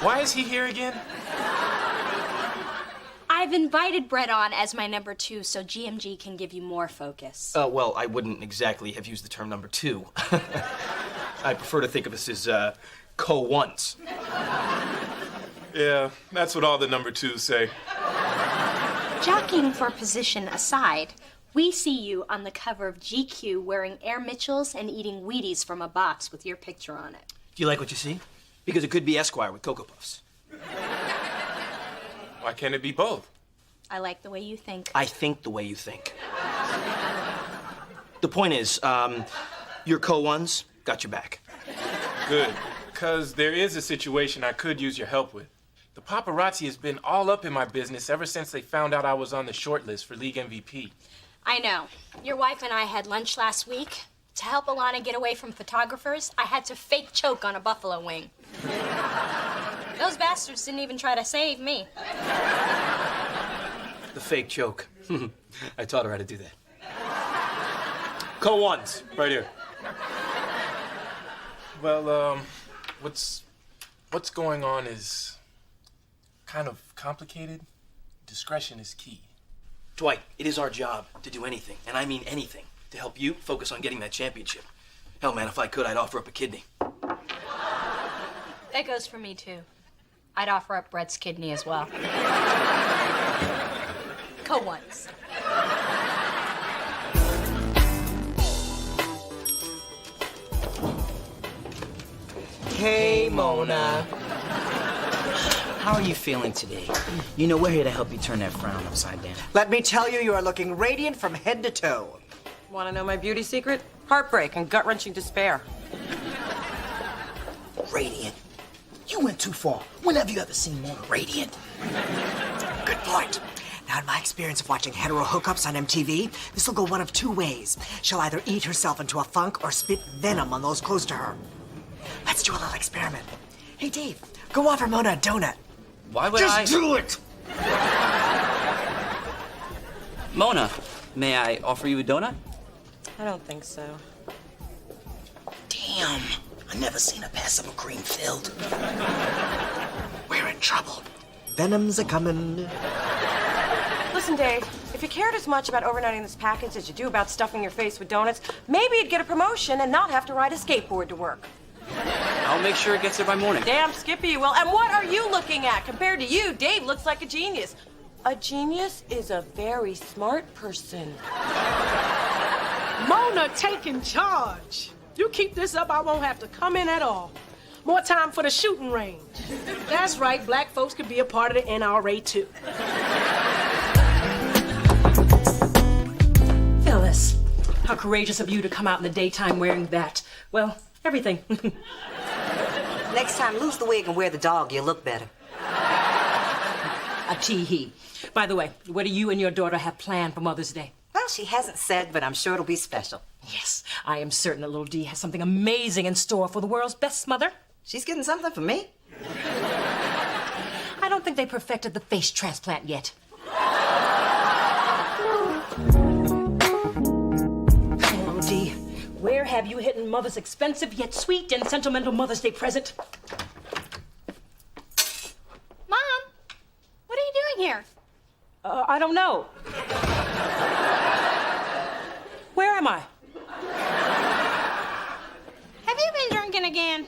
Why is he here again? I've invited Brett on as my number 2 so GMG can give you more focus. Well, I wouldn't exactly have used the term number 2. I prefer to think of us as co-ones. Yeah, that's what all the number 2s say. Jockeying for position aside, we see you on the cover of GQ wearing Air Mitchells and eating Wheaties from a box with your picture on it. Do you like what you see? Because it could be Esquire with Cocoa Puffs. Why can't it be both? I like the way you think. I think the way you think. The point is, your co-ones got your back. Good, because there is a situation I could use your help with. The paparazzi has been all up in my business ever since they found out I was on the short list for league MVP. I know. Your wife and I had lunch last week. To help Alana get away from photographers, I had to fake choke on a buffalo wing. Those bastards didn't even try to save me. The fake choke. I taught her how to do that. Call ones, right here. Well, what's going on is kind of complicated. Discretion is key. Dwight, it is our job to do anything, and I mean anything, to help you focus on getting that championship. Hell, man, if I could, I'd offer up a kidney. That goes for me, too. I'd offer up Brett's kidney as well. Go once. Hey, Mona. How are you feeling today? You know, we're here to help you turn that frown upside down. Let me tell you, you are looking radiant from head to toe. Want to know my beauty secret? Heartbreak and gut-wrenching despair. Radiant? You went too far. When have you ever seen Mona radiant? Good point. Now, in my experience of watching hetero hookups on MTV, this will go one of two ways. She'll either eat herself into a funk or spit venom on those close to her. Let's do a little experiment. Hey, Dave, go offer Mona a donut. Why would I? Just do it! Mona, may I offer you a donut? I don't think so. Damn, I never seen a pass up a cream filled. We're in trouble. Venom's a-comin'. Listen, Dave, if you cared as much about overnighting this package as you do about stuffing your face with donuts, maybe you'd get a promotion and not have to ride a skateboard to work. I'll make sure it gets there by morning. Damn, Skippy, you will. And what are you looking at? Compared to you, Dave looks like a genius. A genius is a very smart person. Mona taking charge. You keep this up, I won't have to come in at all. More time for the shooting range. That's right, black folks could be a part of the NRA too. Phyllis, how courageous of you to come out in the daytime wearing that. Well, everything. Next time, lose the wig and wear the dog. You'll look better. A tee-hee. By the way, what do you and your daughter have planned for Mother's Day? Well, she hasn't said, but I'm sure it'll be special. Yes, I am certain that little Dee has something amazing in store for the world's best mother. She's getting something for me. I don't think they perfected the face transplant yet. Hello, Dee. Where have you hidden Mother's expensive yet sweet and sentimental Mother's Day present? Mom, what are you doing here? I don't know. Where am I? Have you been drinking again?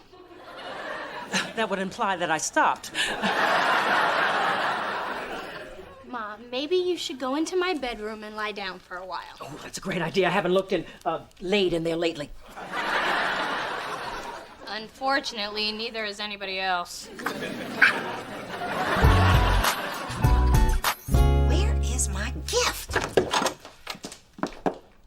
That would imply that I stopped. Mom, maybe you should go into my bedroom and lie down for a while. Oh, that's a great idea. I haven't laid in there lately. Unfortunately, neither has anybody else. Where is my gift?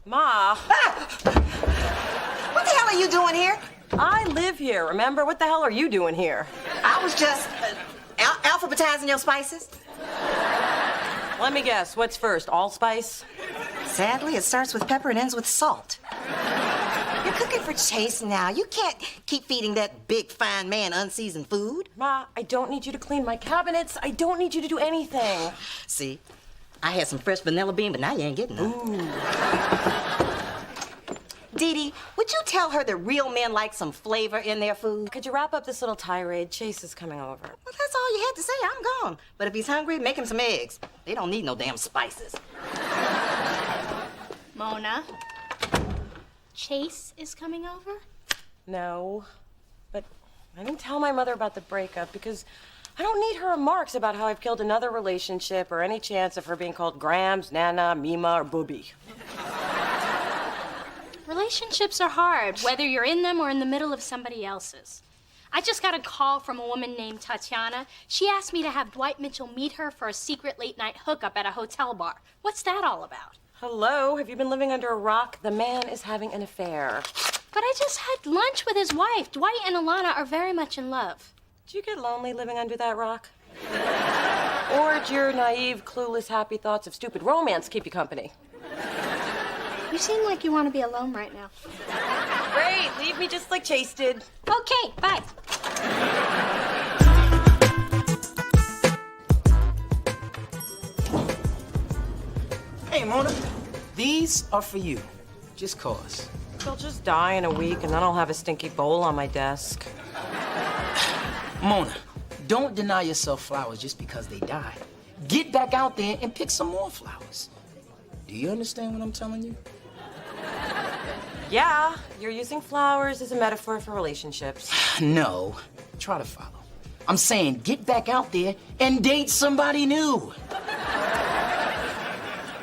Ma. What the hell are you doing here? I live here, remember? What the hell are you doing here? I was just alphabetizing your spices. Let me guess, what's first, allspice? Sadly, it starts with pepper and ends with salt. You're cooking for Chase now. You can't keep feeding that big, fine man unseasoned food. Ma, I don't need you to clean my cabinets. I don't need you to do anything. See, I had some fresh vanilla bean, but now you ain't getting none. Ooh. Dee Dee, would you tell her that real men like some flavor in their food? Could you wrap up this little tirade? Chase is coming over. Well, that's all you had to say. I'm gone. But if he's hungry, make him some eggs. They don't need no damn spices. Mona, Chase is coming over? No, but I didn't tell my mother about the breakup because I don't need her remarks about how I've killed another relationship or any chance of her being called Grams, Nana, Mima, or Booby. Relationships are hard, whether you're in them or in the middle of somebody else's. I just got a call from a woman named Tatiana. She asked me to have Dwight Mitchell meet her for a secret late-night hookup at a hotel bar. What's that all about? Hello, have you been living under a rock? The man is having an affair. But I just had lunch with his wife. Dwight and Alana are very much in love. Do you get lonely living under that rock? Or do your naive, clueless, happy thoughts of stupid romance keep you company? You seem like you want to be alone right now. Great, leave me just like Chase did. Okay, bye. Hey, Mona, these are for you. Just cause. They'll just die in a week, and then I'll have a stinky bowl on my desk. Mona, don't deny yourself flowers just because they die. Get back out there and pick some more flowers. Do you understand what I'm telling you? Yeah, you're using flowers as a metaphor for relationships. No, try to follow. I'm saying get back out there and date somebody new.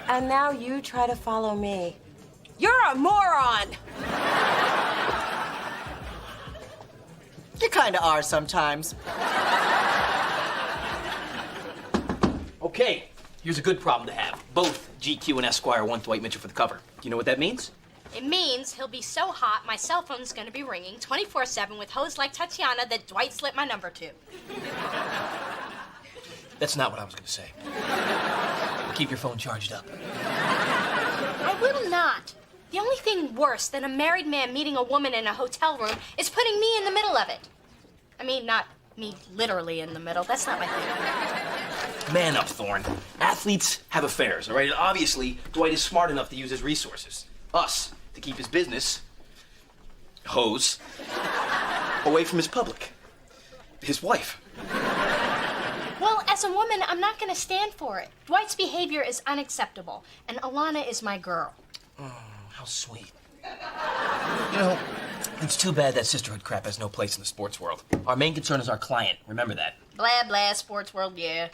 And now you try to follow me. You're a moron! You kinda are sometimes. Okay, here's a good problem to have. Both GQ and Esquire want Dwight Mitchell for the cover. Do you know what that means? It means he'll be so hot, my cell phone's gonna be ringing 24/7 with hoes like Tatiana that Dwight slipped my number to. That's not what I was going to say. Keep your phone charged up. I will not. The only thing worse than a married man meeting a woman in a hotel room is putting me in the middle of it. I mean, not me literally in the middle. That's not my thing. Man up, Thorne. Athletes have affairs, all right? And obviously, Dwight is smart enough to use his resources. Us, to keep his business, hoes, away from his public. His wife. Well, as a woman, I'm not gonna stand for it. Dwight's behavior is unacceptable, and Alana is my girl. Oh, how sweet. You know, it's too bad that sisterhood crap has no place in the sports world. Our main concern is our client. Remember that. Blah, blah, sports world, yeah.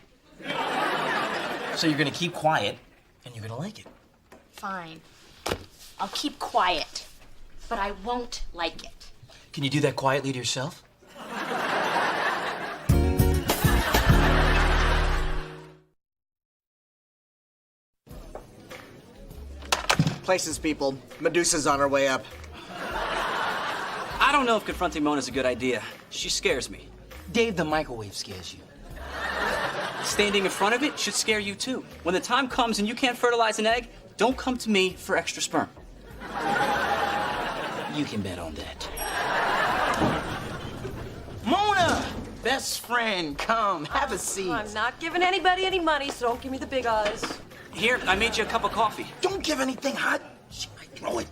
So you're gonna keep quiet, and you're gonna like it. Fine. I'll keep quiet, but I won't like it. Can you do that quietly to yourself? Places, people. Medusa's on her way up. I don't know if confronting Mona's a good idea. She scares me. Dave, the microwave scares you. Standing in front of it should scare you too. When the time comes and you can't fertilize an egg, don't come to me for extra sperm. You can bet on that. Mona! Best friend, come, have a seat. I'm not giving anybody any money, so don't give me the big eyes. Here, I made you a cup of coffee. Don't give anything hot. She might throw it.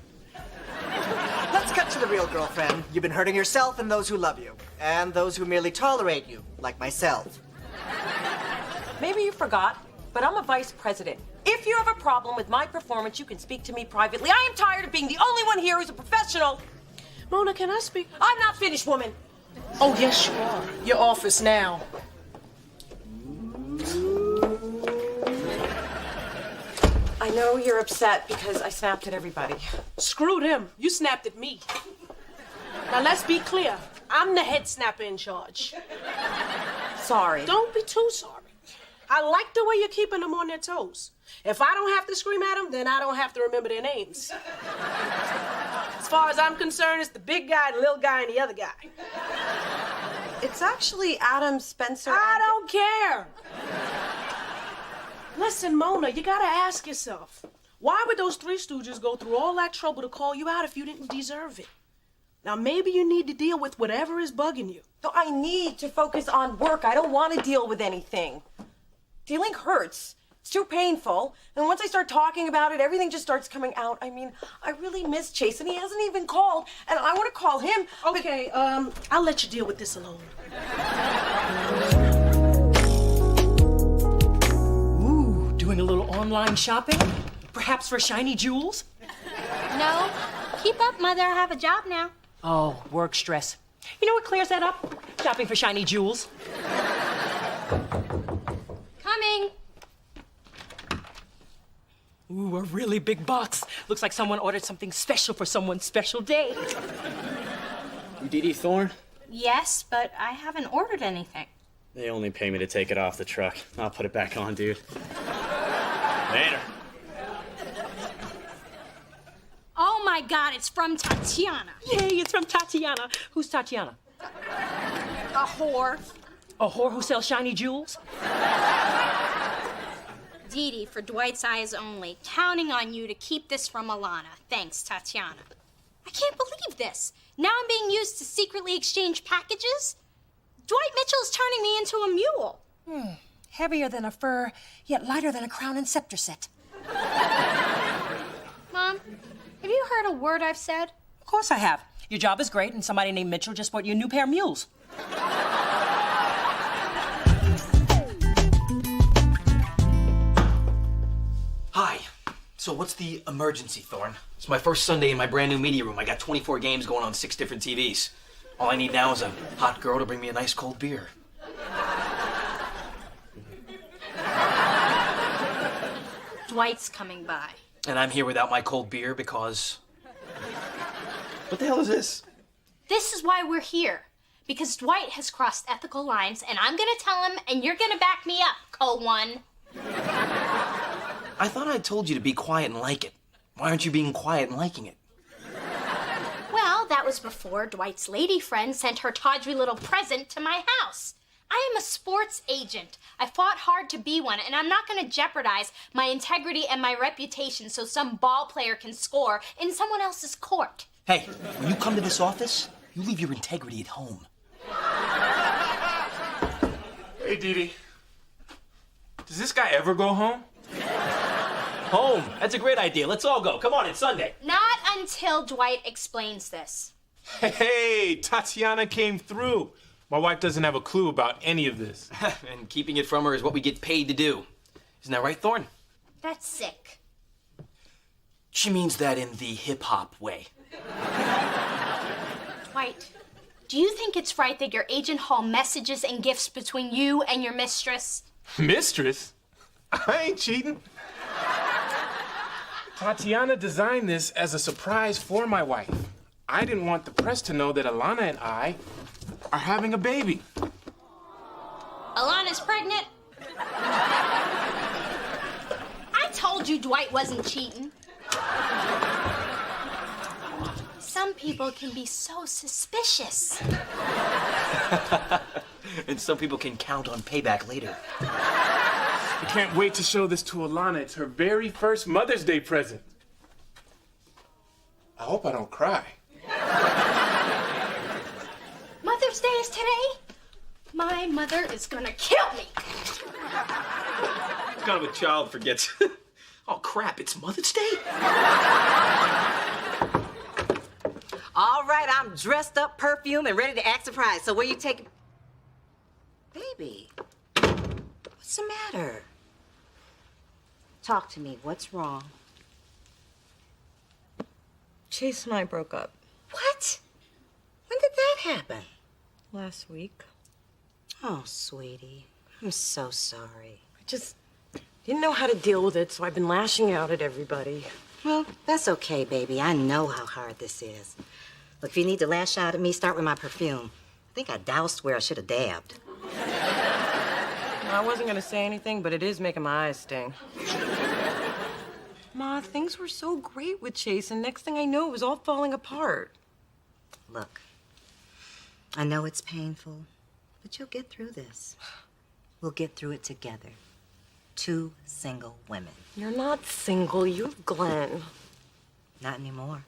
Let's cut to the real, girlfriend. You've been hurting yourself and those who love you. And those who merely tolerate you, like myself. Maybe you forgot, but I'm a vice president. If you have a problem with my performance, you can speak to me privately. I am tired of being the only one here who's a professional. Mona, can I speak? I'm not finished, woman. Oh, yes, you are. Your office now. I know you're upset because I snapped at everybody. Screw them. You snapped at me. Now, let's be clear. I'm the head snapper in charge. Sorry. Don't be too sorry. I like the way you're keeping them on their toes. If I don't have to scream at them, then I don't have to remember their names. As far as I'm concerned, it's the big guy, the little guy, and the other guy. It's actually Adam, Spencer, I don't care. Listen, Mona, you gotta ask yourself, why would those three stooges go through all that trouble to call you out if you didn't deserve it? Now, maybe you need to deal with whatever is bugging you. No, I need to focus on work. I don't want to deal with anything. Dealing hurts. It's too painful. And once I start talking about it, everything just starts coming out. I mean, I really miss Chase, and he hasn't even called. And I want to call him. Okay, I'll let you deal with this alone. Ooh, doing a little online shopping? Perhaps for shiny jewels? No. Keep up, Mother. I have a job now. Oh, work stress. You know what clears that up? Shopping for shiny jewels. Coming. Ooh, a really big box. Looks like someone ordered something special for someone's special day. You Dee Dee Thorne? Yes, but I haven't ordered anything. They only pay me to take it off the truck. I'll put it back on, dude. Later. Oh my God, it's from Tatiana. Yay, it's from Tatiana. Who's Tatiana? A whore. A whore who sells shiny jewels? Dee Dee, for Dwight's eyes only. Counting on you to keep this from Alana. Thanks, Tatiana. I can't believe this. Now I'm being used to secretly exchange packages? Dwight Mitchell is turning me into a mule. Heavier than a fur, yet lighter than a crown and scepter set. Mom, have you heard a word I've said? Of course I have. Your job is great, and somebody named Mitchell just bought you a new pair of mules. Hi. So what's the emergency, Thorne? It's my first Sunday in my brand new media room. I got 24 games going on 6 different TVs. All I need now is a hot girl to bring me a nice cold beer. Dwight's coming by. And I'm here without my cold beer because... What the hell is this? This is why we're here. Because Dwight has crossed ethical lines, and I'm gonna tell him, and you're gonna back me up, Co-1. I thought I told you to be quiet and like it. Why aren't you being quiet and liking it? Well, that was before Dwight's lady friend sent her tawdry little present to my house. I am a sports agent. I fought hard to be one, and I'm not going to jeopardize my integrity and my reputation so some ball player can score in someone else's court. Hey, when you come to this office, you leave your integrity at home. Hey, Dee Dee. Does this guy ever go home? Home. That's a great idea. Let's all go. Come on, it's Sunday. Not until Dwight explains this. Hey, Tatiana came through. My wife doesn't have a clue about any of this. And keeping it from her is what we get paid to do. Isn't that right, Thorne? That's sick. She means that in the hip-hop way. Dwight, do you think it's right that your agent haul messages and gifts between you and your mistress? Mistress? I ain't cheating. Tatiana designed this as a surprise for my wife. I didn't want the press to know that Alana and I are having a baby. Alana's pregnant? I told you Dwight wasn't cheating. Some people can be so suspicious. And some people can count on payback later. I can't wait to show this to Alana. It's her very first Mother's Day present. I hope I don't cry. Mother's Day is today? My mother is gonna kill me. What kind of a child forgets? Oh, crap, it's Mother's Day? All right, I'm dressed up, perfume, and ready to act surprised. So where you taking... Baby, what's the matter? Talk to me. What's wrong? Chase and I broke up. What? When did that happen? Last week. Oh, sweetie. I'm so sorry. I just didn't know how to deal with it, so I've been lashing out at everybody. Well, that's okay, baby. I know how hard this is. Look, if you need to lash out at me, start with my perfume. I think I doused where I should have dabbed. I wasn't gonna say anything, but it is making my eyes sting. Ma, things were so great with Chase, and next thing I know, it was all falling apart. Look, I know it's painful, but you'll get through this. We'll get through it together. 2 single women. You're not single. You have Glenn. Not anymore.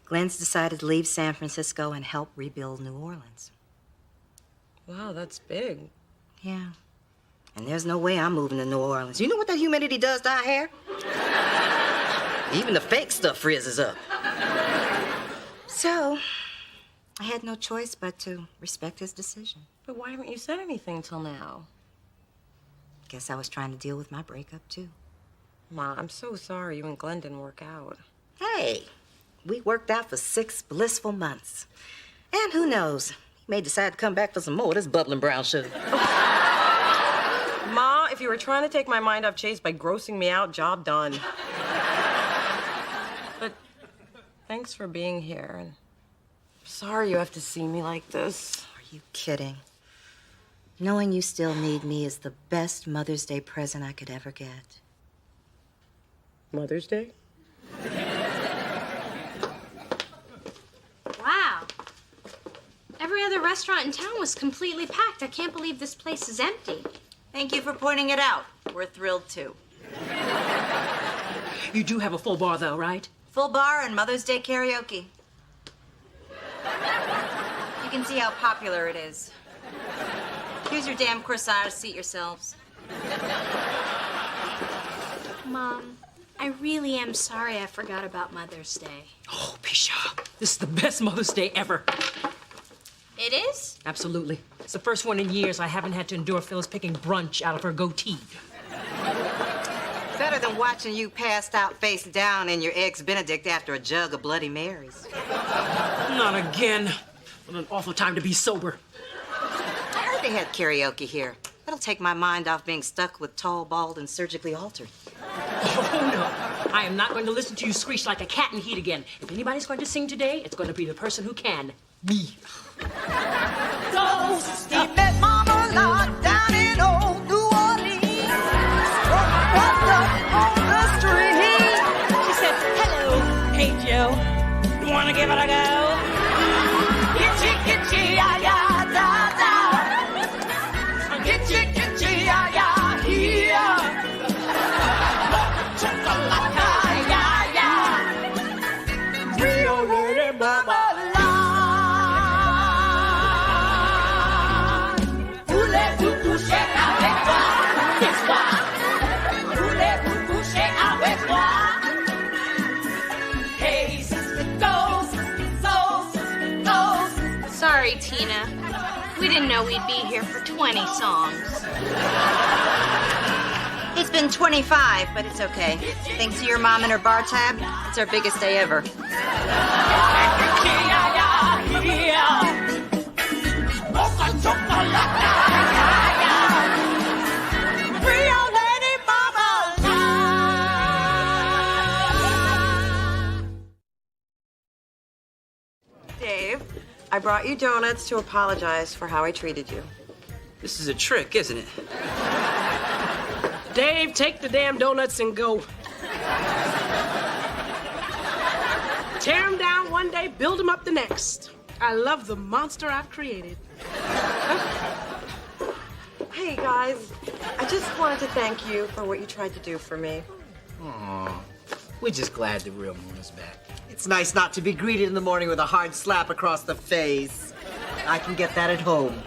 Glenn's decided to leave San Francisco and help rebuild New Orleans. Wow, that's big. Yeah. And there's no way I'm moving to New Orleans. You know what that humidity does to our hair? Even the fake stuff frizzes up. So, I had no choice but to respect his decision. But why haven't you said anything till now? Guess I was trying to deal with my breakup, too. Ma, I'm so sorry you and Glenn didn't work out. Hey, we worked out for 6 blissful months. And who knows, he may decide to come back for some more of this bubbling brown sugar. Ma, if you were trying to take my mind off Chase by grossing me out, job done. But thanks for being here. And sorry you have to see me like this. Are you kidding? Knowing you still need me is the best Mother's Day present I could ever get. Mother's Day? Wow. Every other restaurant in town was completely packed. I can't believe this place is empty. Thank you for pointing it out. We're thrilled too. You do have a full bar, though, right? Full bar and Mother's Day karaoke. You can see how popular it is. Here's your damn corsage. Seat yourselves. Mom, I really am sorry I forgot about Mother's Day. Oh, Pisha, this is the best Mother's Day ever. It is? Absolutely. It's the first one in years I haven't had to endure Phyllis picking brunch out of her goatee. Better than watching you passed out face down in your Eggs Benedict after a jug of Bloody Marys. Not again. What an awful time to be sober. I heard they had karaoke here. That'll take my mind off being stuck with tall, bald, and surgically altered. Oh, no. I am not going to listen to you screech like a cat in heat again. If anybody's going to sing today, it's going to be the person who can. Me. He met Mama Lot down in old New Orleans. On the street. She said, hello, hey, Joe. You want to give it a go? Gitchy, gitchy, ya, ya, da, da. Gitchy, gitchy, ya, ya, here. Chocolate, ya, ya. Real lady Mama Lot. Voulez-vous coucher avec moi? C'est moi. Voulez-vous coucher avec moi? Hey, sister, go, sister, go, sister. Sorry, Tina. We didn't know we'd be here for 20 songs. It's been 25, but it's okay. Thanks to your mom and her bar tab, it's our biggest day ever. Dave, I brought you donuts to apologize for how I treated you. This is a trick, isn't it? Dave, take the damn donuts and go. Tear them down one day, build them up the next. I love the monster I've created. Hey, guys, I just wanted to thank you for what you tried to do for me. Aw, we're just glad the real moon is back. It's nice not to be greeted in the morning with a hard slap across the face. I can get that at home.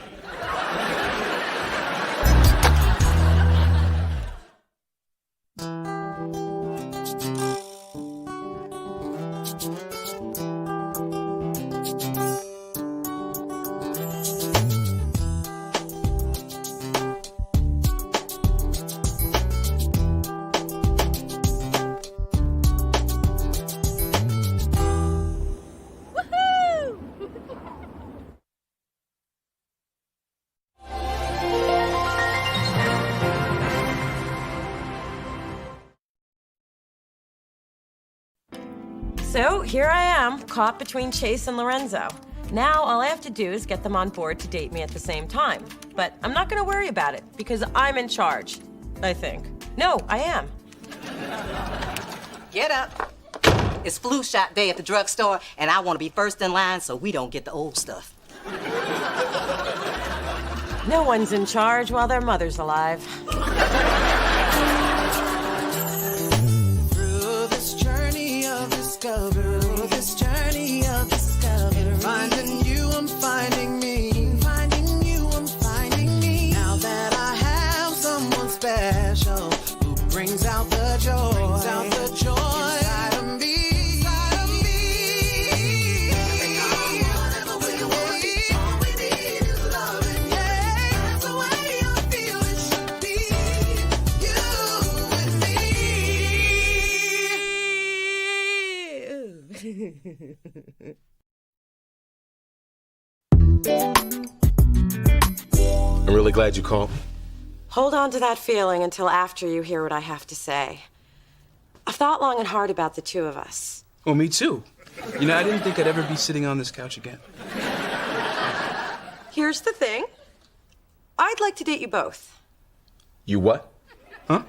So here I am, caught between Chase and Lorenzo. Now all I have to do is get them on board to date me at the same time. But I'm not gonna worry about it, because I'm in charge, I think. No, I am. Get up. It's flu shot day at the drugstore, and I want to be first in line so we don't get the old stuff. No one's in charge while their mother's alive. This journey of discovery. Finding you, I'm finding me. Finding you, I'm finding me. Now that I have someone special who brings out the joy. Brings out the joy inside of me. Inside of me. Whatever we want, all we need is loving. Yeah, that's the way I feel it should be. You and me. I'm really glad you called. Hold on to that feeling until after you hear what I have to say. I've thought long and hard about the two of us. Well, me too. You know, I didn't think I'd ever be sitting on this couch again. Here's the thing. I'd like to date you both. You what? Huh?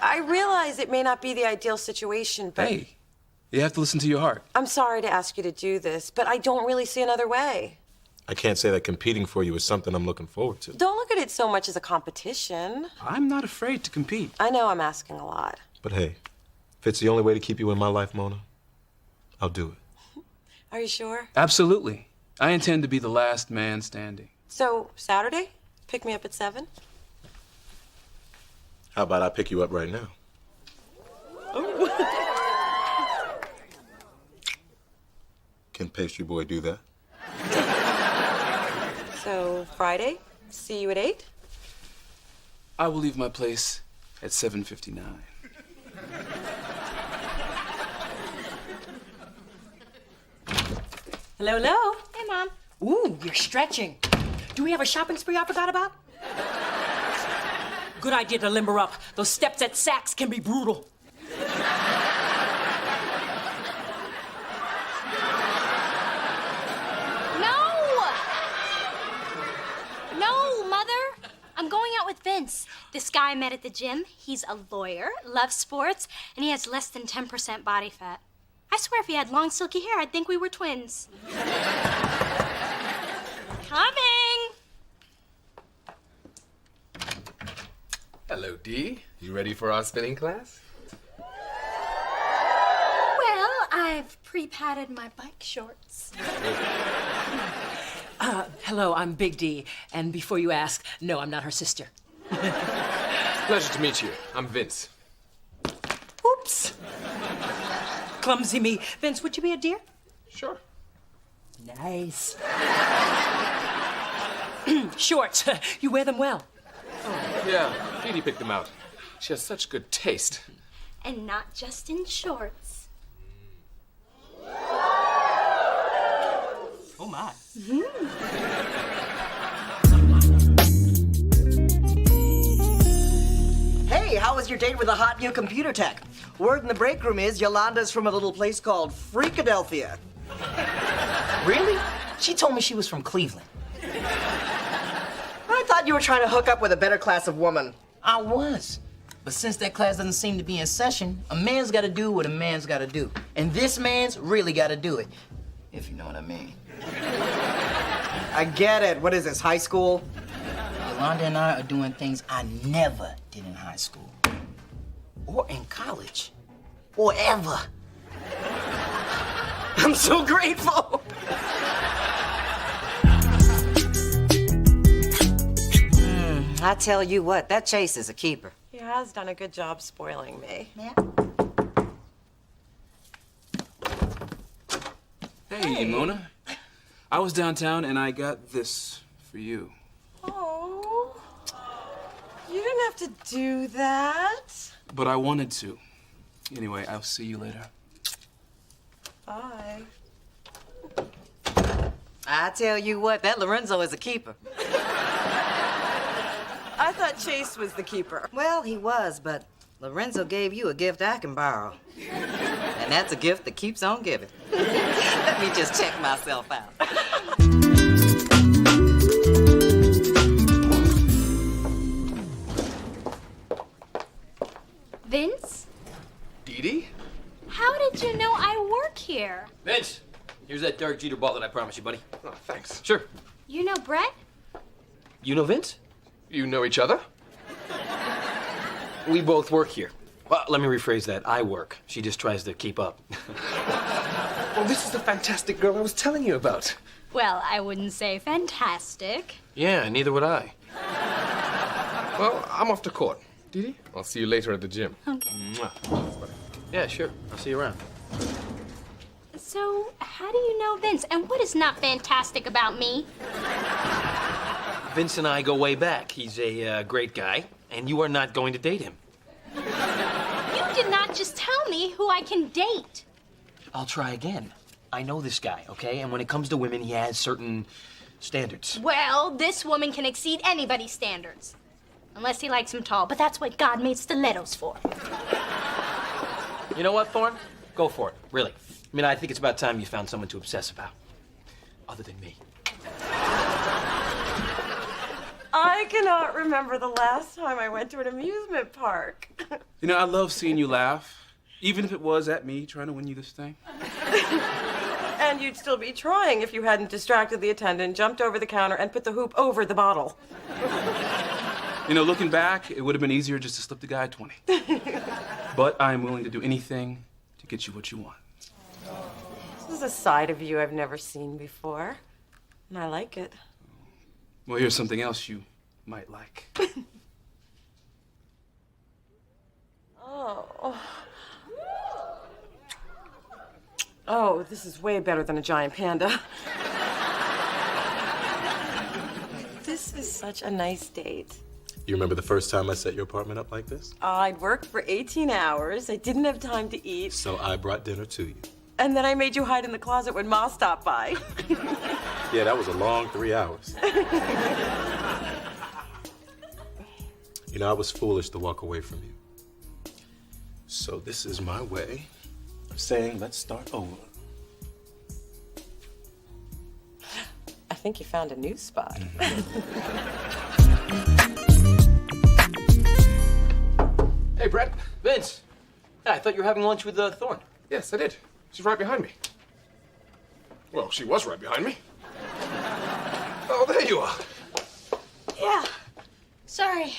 I realize it may not be the ideal situation, but Hey, you have to listen to your heart. I'm sorry to ask you to do this, but I don't really see another way. I can't say that competing for you is something I'm looking forward to. Don't look at it so much as a competition. I'm not afraid to compete. I know I'm asking a lot. But hey, if it's the only way to keep you in my life, Mona, I'll do it. Are you sure? Absolutely. I intend to be the last man standing. So, Saturday? Pick me up at 7? How about I pick you up right now? Can Pastry Boy do that? So, Friday? See you at 8? I will leave my place at 7:59. Hello, hello. Hey, Mom. Ooh, you're stretching. Do we have a shopping spree I forgot about? Good idea to limber up. Those steps at Saks can be brutal. No, Mother. I'm going out with Vince. This guy I met at the gym. He's a lawyer, loves sports, and he has less than 10% body fat. I swear if he had long, silky hair, I'd think we were twins. Coming! Hello, Dee. You ready for our spinning class? Well, I've pre-padded my bike shorts. Hello, I'm Big D. And before you ask, no, I'm not her sister. Pleasure to meet you. I'm Vince. Oops. Clumsy me. Vince, would you be a dear? Sure. Nice. Shorts. You wear them well. Yeah, Dee Dee picked them out. She has such good taste. And not just in shorts. Oh, my. Hey, how was your date with the hot new computer tech? Word in the break room is Yolanda's from a little place called Freakadelphia. Really? She told me she was from Cleveland. I thought you were trying to hook up with a better class of woman. I was. But since that class doesn't seem to be in session, a man's gotta do what a man's gotta do. And this man's really gotta do it. If you know what I mean. I get it. What is this, high school? Yolanda and I are doing things I never did in high school. Or in college. Or ever. I'm so grateful. I tell you what, that Chase is a keeper. He has done a good job spoiling me. Yeah. Hey, Mona. I was downtown and I got this for you. Oh, you didn't have to do that. But I wanted to. Anyway, I'll see you later. Bye. I tell you what, that Lorenzo is a keeper. I thought Chase was the keeper. Well, he was, but Lorenzo gave you a gift I can borrow. And that's a gift that keeps on giving. Let me just check myself out. Vince? Dee Dee? How did you know I work here? Vince, here's that Derek Jeter ball that I promised you, buddy. Oh, thanks. Sure. You know Brett? You know Vince? You know each other? We both work here. Well, let me rephrase that. I work. She just tries to keep up. Well, this is the fantastic girl I was telling you about. Well, I wouldn't say fantastic. Yeah, neither would I. Well, I'm off to court. Dee Dee, I'll see you later at the gym. Okay. Mwah. Yeah, sure. I'll see you around. So, how do you know Vince? And what is not fantastic about me? Vince and I go way back. He's a great guy, and you are not going to date him. You did not just tell me who I can date. I'll try again. I know this guy, okay? And when it comes to women, he has certain standards. Well, this woman can exceed anybody's standards. Unless he likes him tall, but that's what God made stilettos for. You know what, Thorne? Go for it, really. I mean, I think it's about time you found someone to obsess about. Other than me. I cannot remember the last time I went to an amusement park. You know, I love seeing you laugh, even if it was at me trying to win you this thing. And you'd still be trying if you hadn't distracted the attendant, jumped over the counter, and put the hoop over the bottle. You know, looking back, it would have been easier just to slip the guy 20. But I am willing to do anything to get you what you want. This is a side of you I've never seen before, and I like it. Well, here's something else you might like. Oh, this is way better than a giant panda. This is such a nice date. You remember the first time I set your apartment up like this? I'd worked for 18 hours. I didn't have time to eat. So I brought dinner to you. And then I made you hide in the closet when Ma stopped by. Yeah, that was a long 3 hours. You know, I was foolish to walk away from you. So this is my way of saying, let's start over. I think you found a new spot. Hey, Brett. Vince. Yeah, I thought you were having lunch with Thorne. Yes, I did. She's right behind me. Well, she was right behind me. Oh, there you are. Yeah. Sorry.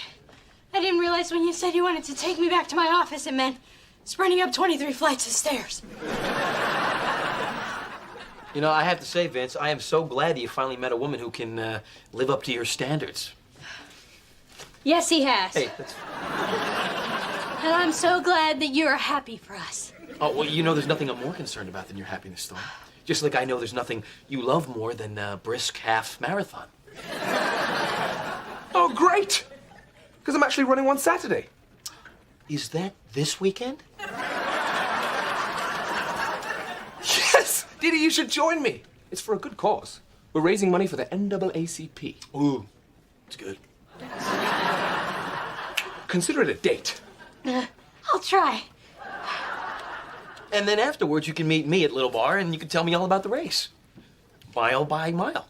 I didn't realize when you said you wanted to take me back to my office, it meant sprinting up 23 flights of stairs. You know, I have to say, Vince, I am so glad that you finally met a woman who can live up to your standards. Yes, he has. Hey, that's... And I'm so glad that you're happy for us. Oh, well, you know there's nothing I'm more concerned about than your happiness, Thorne. Just like I know there's nothing you love more than a brisk half marathon. Oh, great! Because I'm actually running one Saturday. Is that this weekend? Yes! Didi, you should join me. It's for a good cause. We're raising money for the NAACP. Ooh, it's good. Consider it a date. I'll try. And then afterwards, you can meet me at Little Bar and you can tell me all about the race. Mile by mile.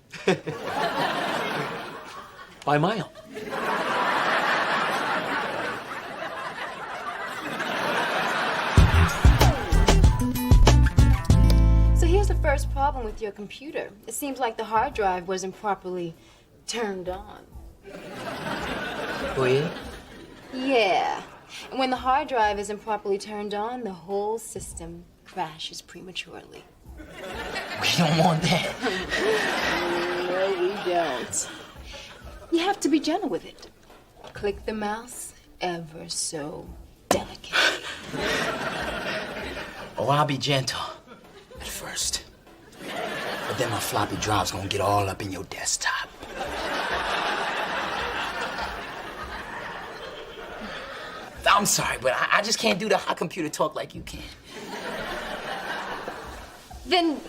By mile. So here's the first problem with your computer. It seems like the hard drive wasn't properly turned on. Oh, yeah? Yeah. And when the hard drive isn't properly turned on, the whole system crashes prematurely. We don't want that. No, we don't. You have to be gentle with it. Click the mouse ever so delicately. Oh, I'll be gentle at first. But then my floppy drive's gonna get all up in your desktop. I'm sorry, but I just can't do the hot computer talk like you can. Then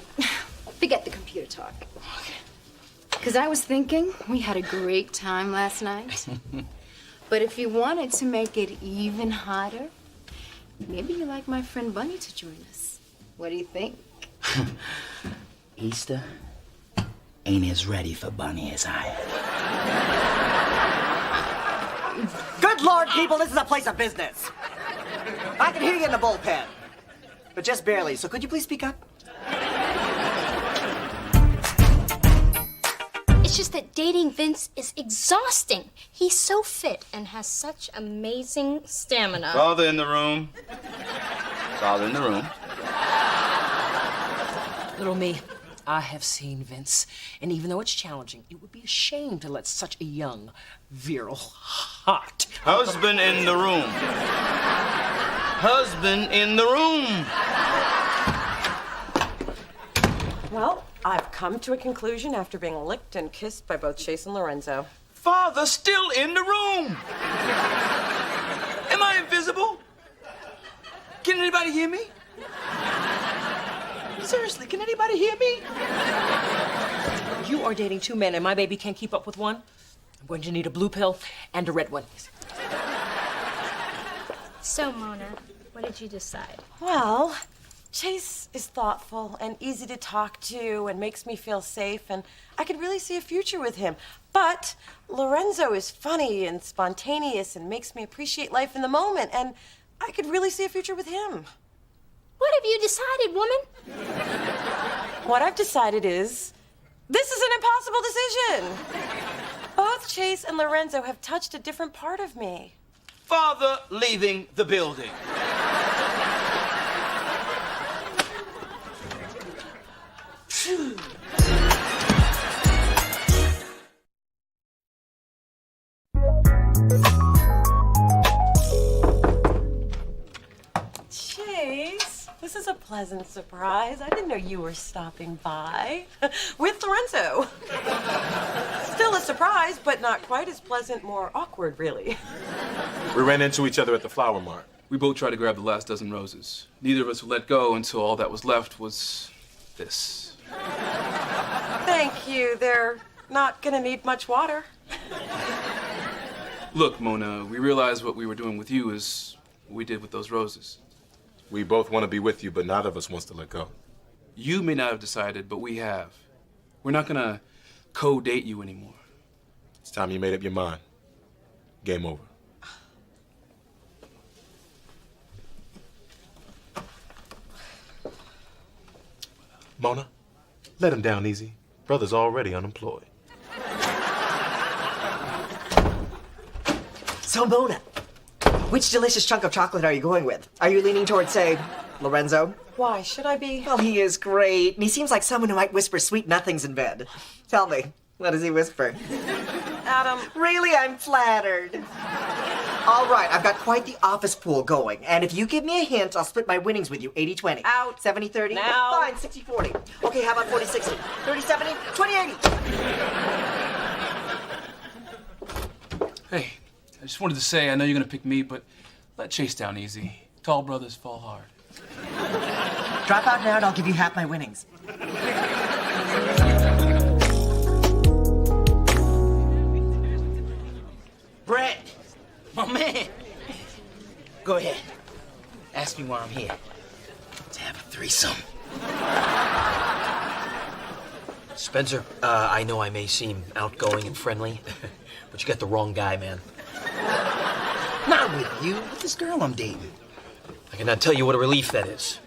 forget the computer talk. Because I was thinking we had a great time last night. But if you wanted to make it even hotter, maybe you'd like my friend Bunny to join us. What do you think? Easter ain't as ready for Bunny as I am. Good Lord, people, this is a place of business. I can hear you in the bullpen, but just barely, so could you please speak up? It's just that dating Vince is exhausting. He's so fit and has such amazing stamina. Father in the room. Father in the room. Little me, I have seen Vince, and even though it's challenging, it would be a shame to let such a young, virile, hot... Husband in the room. Husband in the room. Well, I've come to a conclusion after being licked and kissed by both Chase and Lorenzo. Father still in the room. Am I invisible? Can anybody hear me? Seriously, can anybody hear me? You are dating two men, and my baby can't keep up with one. I'm going to need a blue pill and a red one. So, Mona, what did you decide? Well, Chase is thoughtful and easy to talk to and makes me feel safe, and I could really see a future with him. But Lorenzo is funny and spontaneous and makes me appreciate life in the moment, and I could really see a future with him. What have you decided, woman? What I've decided is, this is an impossible decision. Both Chase and Lorenzo have touched a different part of me. Father leaving the building. Chase, this is a pleasant surprise. I didn't know you were stopping by. With Lorenzo. Still a surprise, but not quite as pleasant, more awkward, really. We ran into each other at the flower mart. We both tried to grab the last dozen roses. Neither of us would let go until all that was left was this. Thank you. They're not gonna need much water. Look, Mona, we realized what we were doing with you is what we did with those roses. We both want to be with you, but neither of us wants to let go. You may not have decided, but we have. We're not gonna co-date you anymore. It's time you made up your mind. Game over. Mona, let him down easy. Brother's already unemployed. So, Mona, which delicious chunk of chocolate are you going with? Are you leaning towards, say, Lorenzo? Why should I be? Well, he is great, and he seems like someone who might whisper sweet nothings in bed. Tell me, what does he whisper? Adam. Really, I'm flattered. All right, I've got quite the office pool going, and if you give me a hint, I'll split my winnings with you, 80-20. Out. 70-30? Now. Fine, 60-40. Okay, how about 40-60? 30-70? 20-80? Hey, I just wanted to say, I know you're gonna pick me, but let Chase down easy. Tall brothers fall hard. Drop out now and I'll give you half my winnings. Brett, my man. Go ahead. Ask me why I'm here. To have a threesome. Spencer, I know I may seem outgoing and friendly, but you got the wrong guy, man. Not with you, with this girl I'm dating. I cannot tell you what a relief that is.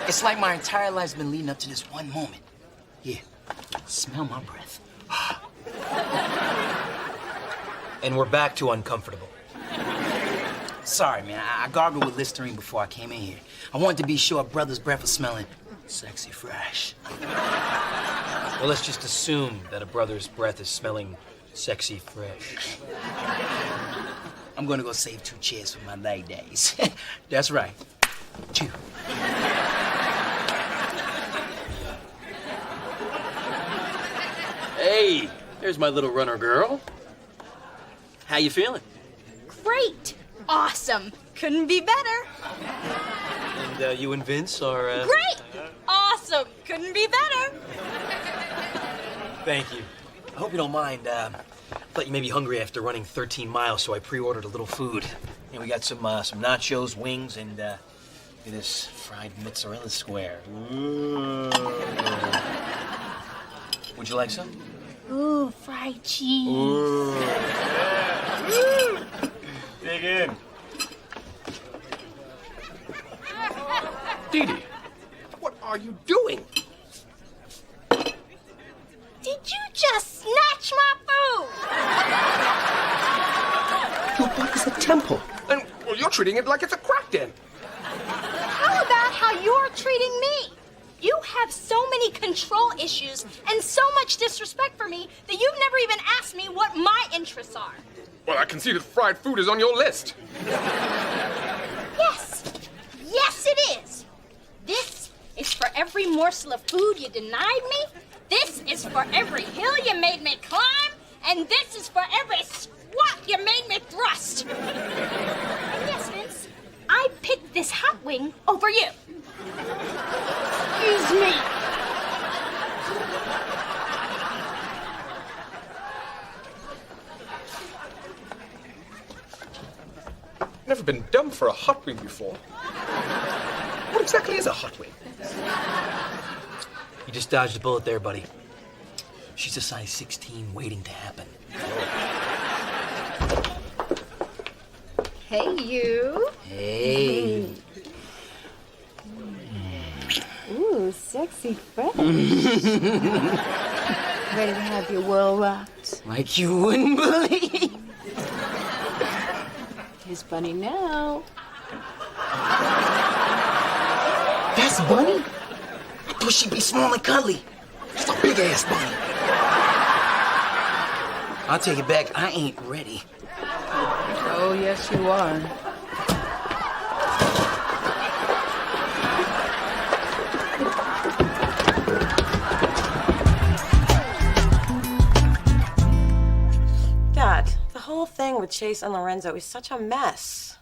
It's like my entire life's been leading up to this one moment. Here, smell my breath. And we're back to uncomfortable. Sorry, man. I gargled with Listerine before I came in here. I wanted to be sure a brother's breath was smelling sexy fresh. Well, let's just assume that a brother's breath is smelling sexy fresh. I'm gonna go save 2 chairs for my leg days. That's right. Chew. Hey, there's my little runner girl. How you feeling? Great. Awesome. Couldn't be better. And you and Vince are... Great. Awesome. Couldn't be better. Thank you. I hope you don't mind. I thought you may be hungry after running 13 miles, so I pre-ordered a little food. And we got some nachos, wings, and this fried mozzarella square. Ooh. Would you like some? Ooh, fried cheese. Ooh. Dig in. Dee Dee, what are you doing? Did you just snatch my food? Your butt is a temple. And, well, you're treating it like it's a crack den. How about how you're treating me? You have so many control issues and so much disrespect for me that you've never even asked me what my interests are. Well, I can see that fried food is on your list. Yes. Yes, it is. This is for every morsel of food you denied me. This is for every hill you made me climb. And this is for every squat you made me thrust. And yes, Vince, I picked this hot wing over you. Excuse me. Never been dumb for a hot wing before. What exactly is a hot wing? You just dodged a bullet there, buddy. She's a size 16 waiting to happen. Hey, you. Hey. Ooh, sexy fresh. Ready to have your world rocked? Like you wouldn't believe. Here's Bunny now. That's Bunny? I thought she'd be small and cuddly. That's a big ass Bunny. I'll take it back. I ain't ready. Oh, yes, you are. Dad, the whole thing with Chase and Lorenzo is such a mess.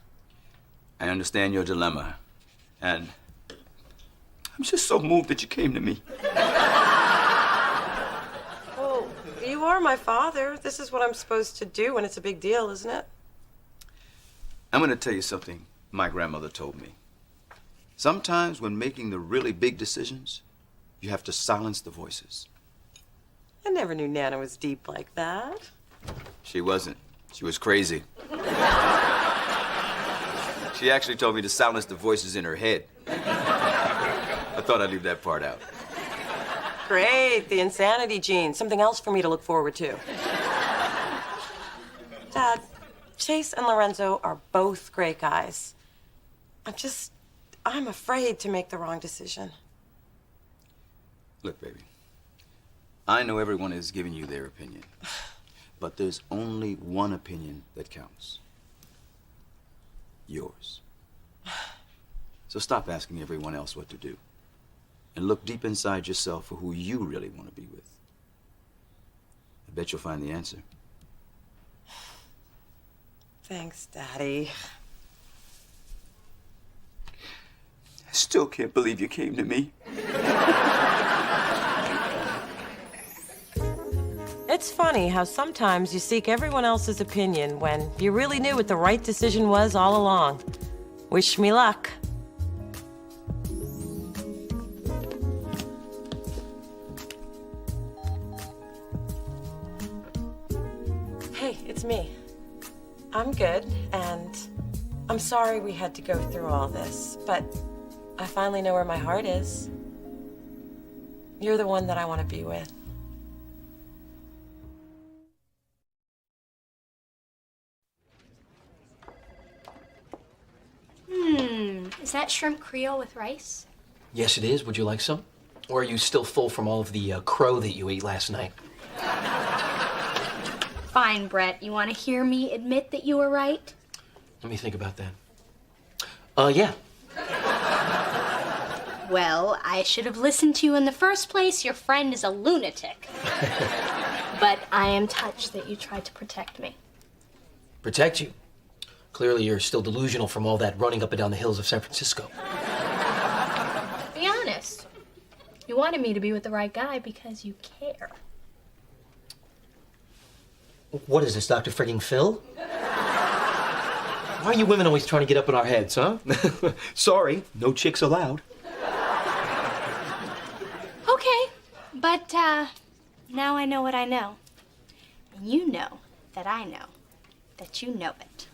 I understand your dilemma, and I'm just so moved that you came to me. Well, you are my father. This is what I'm supposed to do when it's a big deal, isn't it? I'm going to tell you something my grandmother told me. Sometimes when making the really big decisions, you have to silence the voices. I never knew Nana was deep like that. She wasn't. She was crazy. She actually told me to silence the voices in her head. I thought I'd leave that part out. Great, the insanity gene. Something else for me to look forward to. Dad, Chase and Lorenzo are both great guys. I'm afraid to make the wrong decision. Look, baby, I know everyone is giving you their opinion, but there's only one opinion that counts. Yours. So stop asking everyone else what to do, and look deep inside yourself for who you really want to be with. I bet you'll find the answer. Thanks, Daddy. I still can't believe you came to me. It's funny how sometimes you seek everyone else's opinion when you really knew what the right decision was all along. Wish me luck. Hey, it's me. I'm good, and I'm sorry we had to go through all this, but I finally know where my heart is. You're the one that I want to be with. Is that shrimp Creole with rice? Yes, it is. Would you like some? Or are you still full from all of the crow that you ate last night? Fine, Brett. You want to hear me admit that you were right? Let me think about that. Yeah. Well, I should have listened to you in the first place. Your friend is a lunatic. But I am touched that you tried to protect me. Protect you? Clearly, you're still delusional from all that running up and down the hills of San Francisco. Be honest. You wanted me to be with the right guy because you care. What is this, Dr. Frigging Phil? Why are you women always trying to get up in our heads, huh? Sorry, no chicks allowed. Okay, but now I know what I know. And you know that I know that you know it.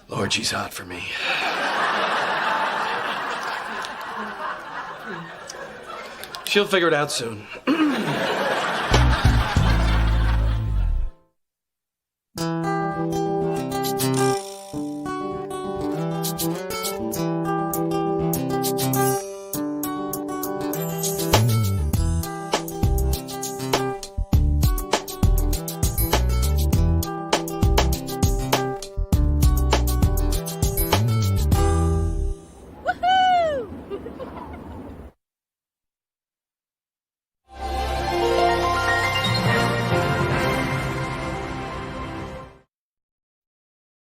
Lord, she's hot for me. She'll figure it out soon.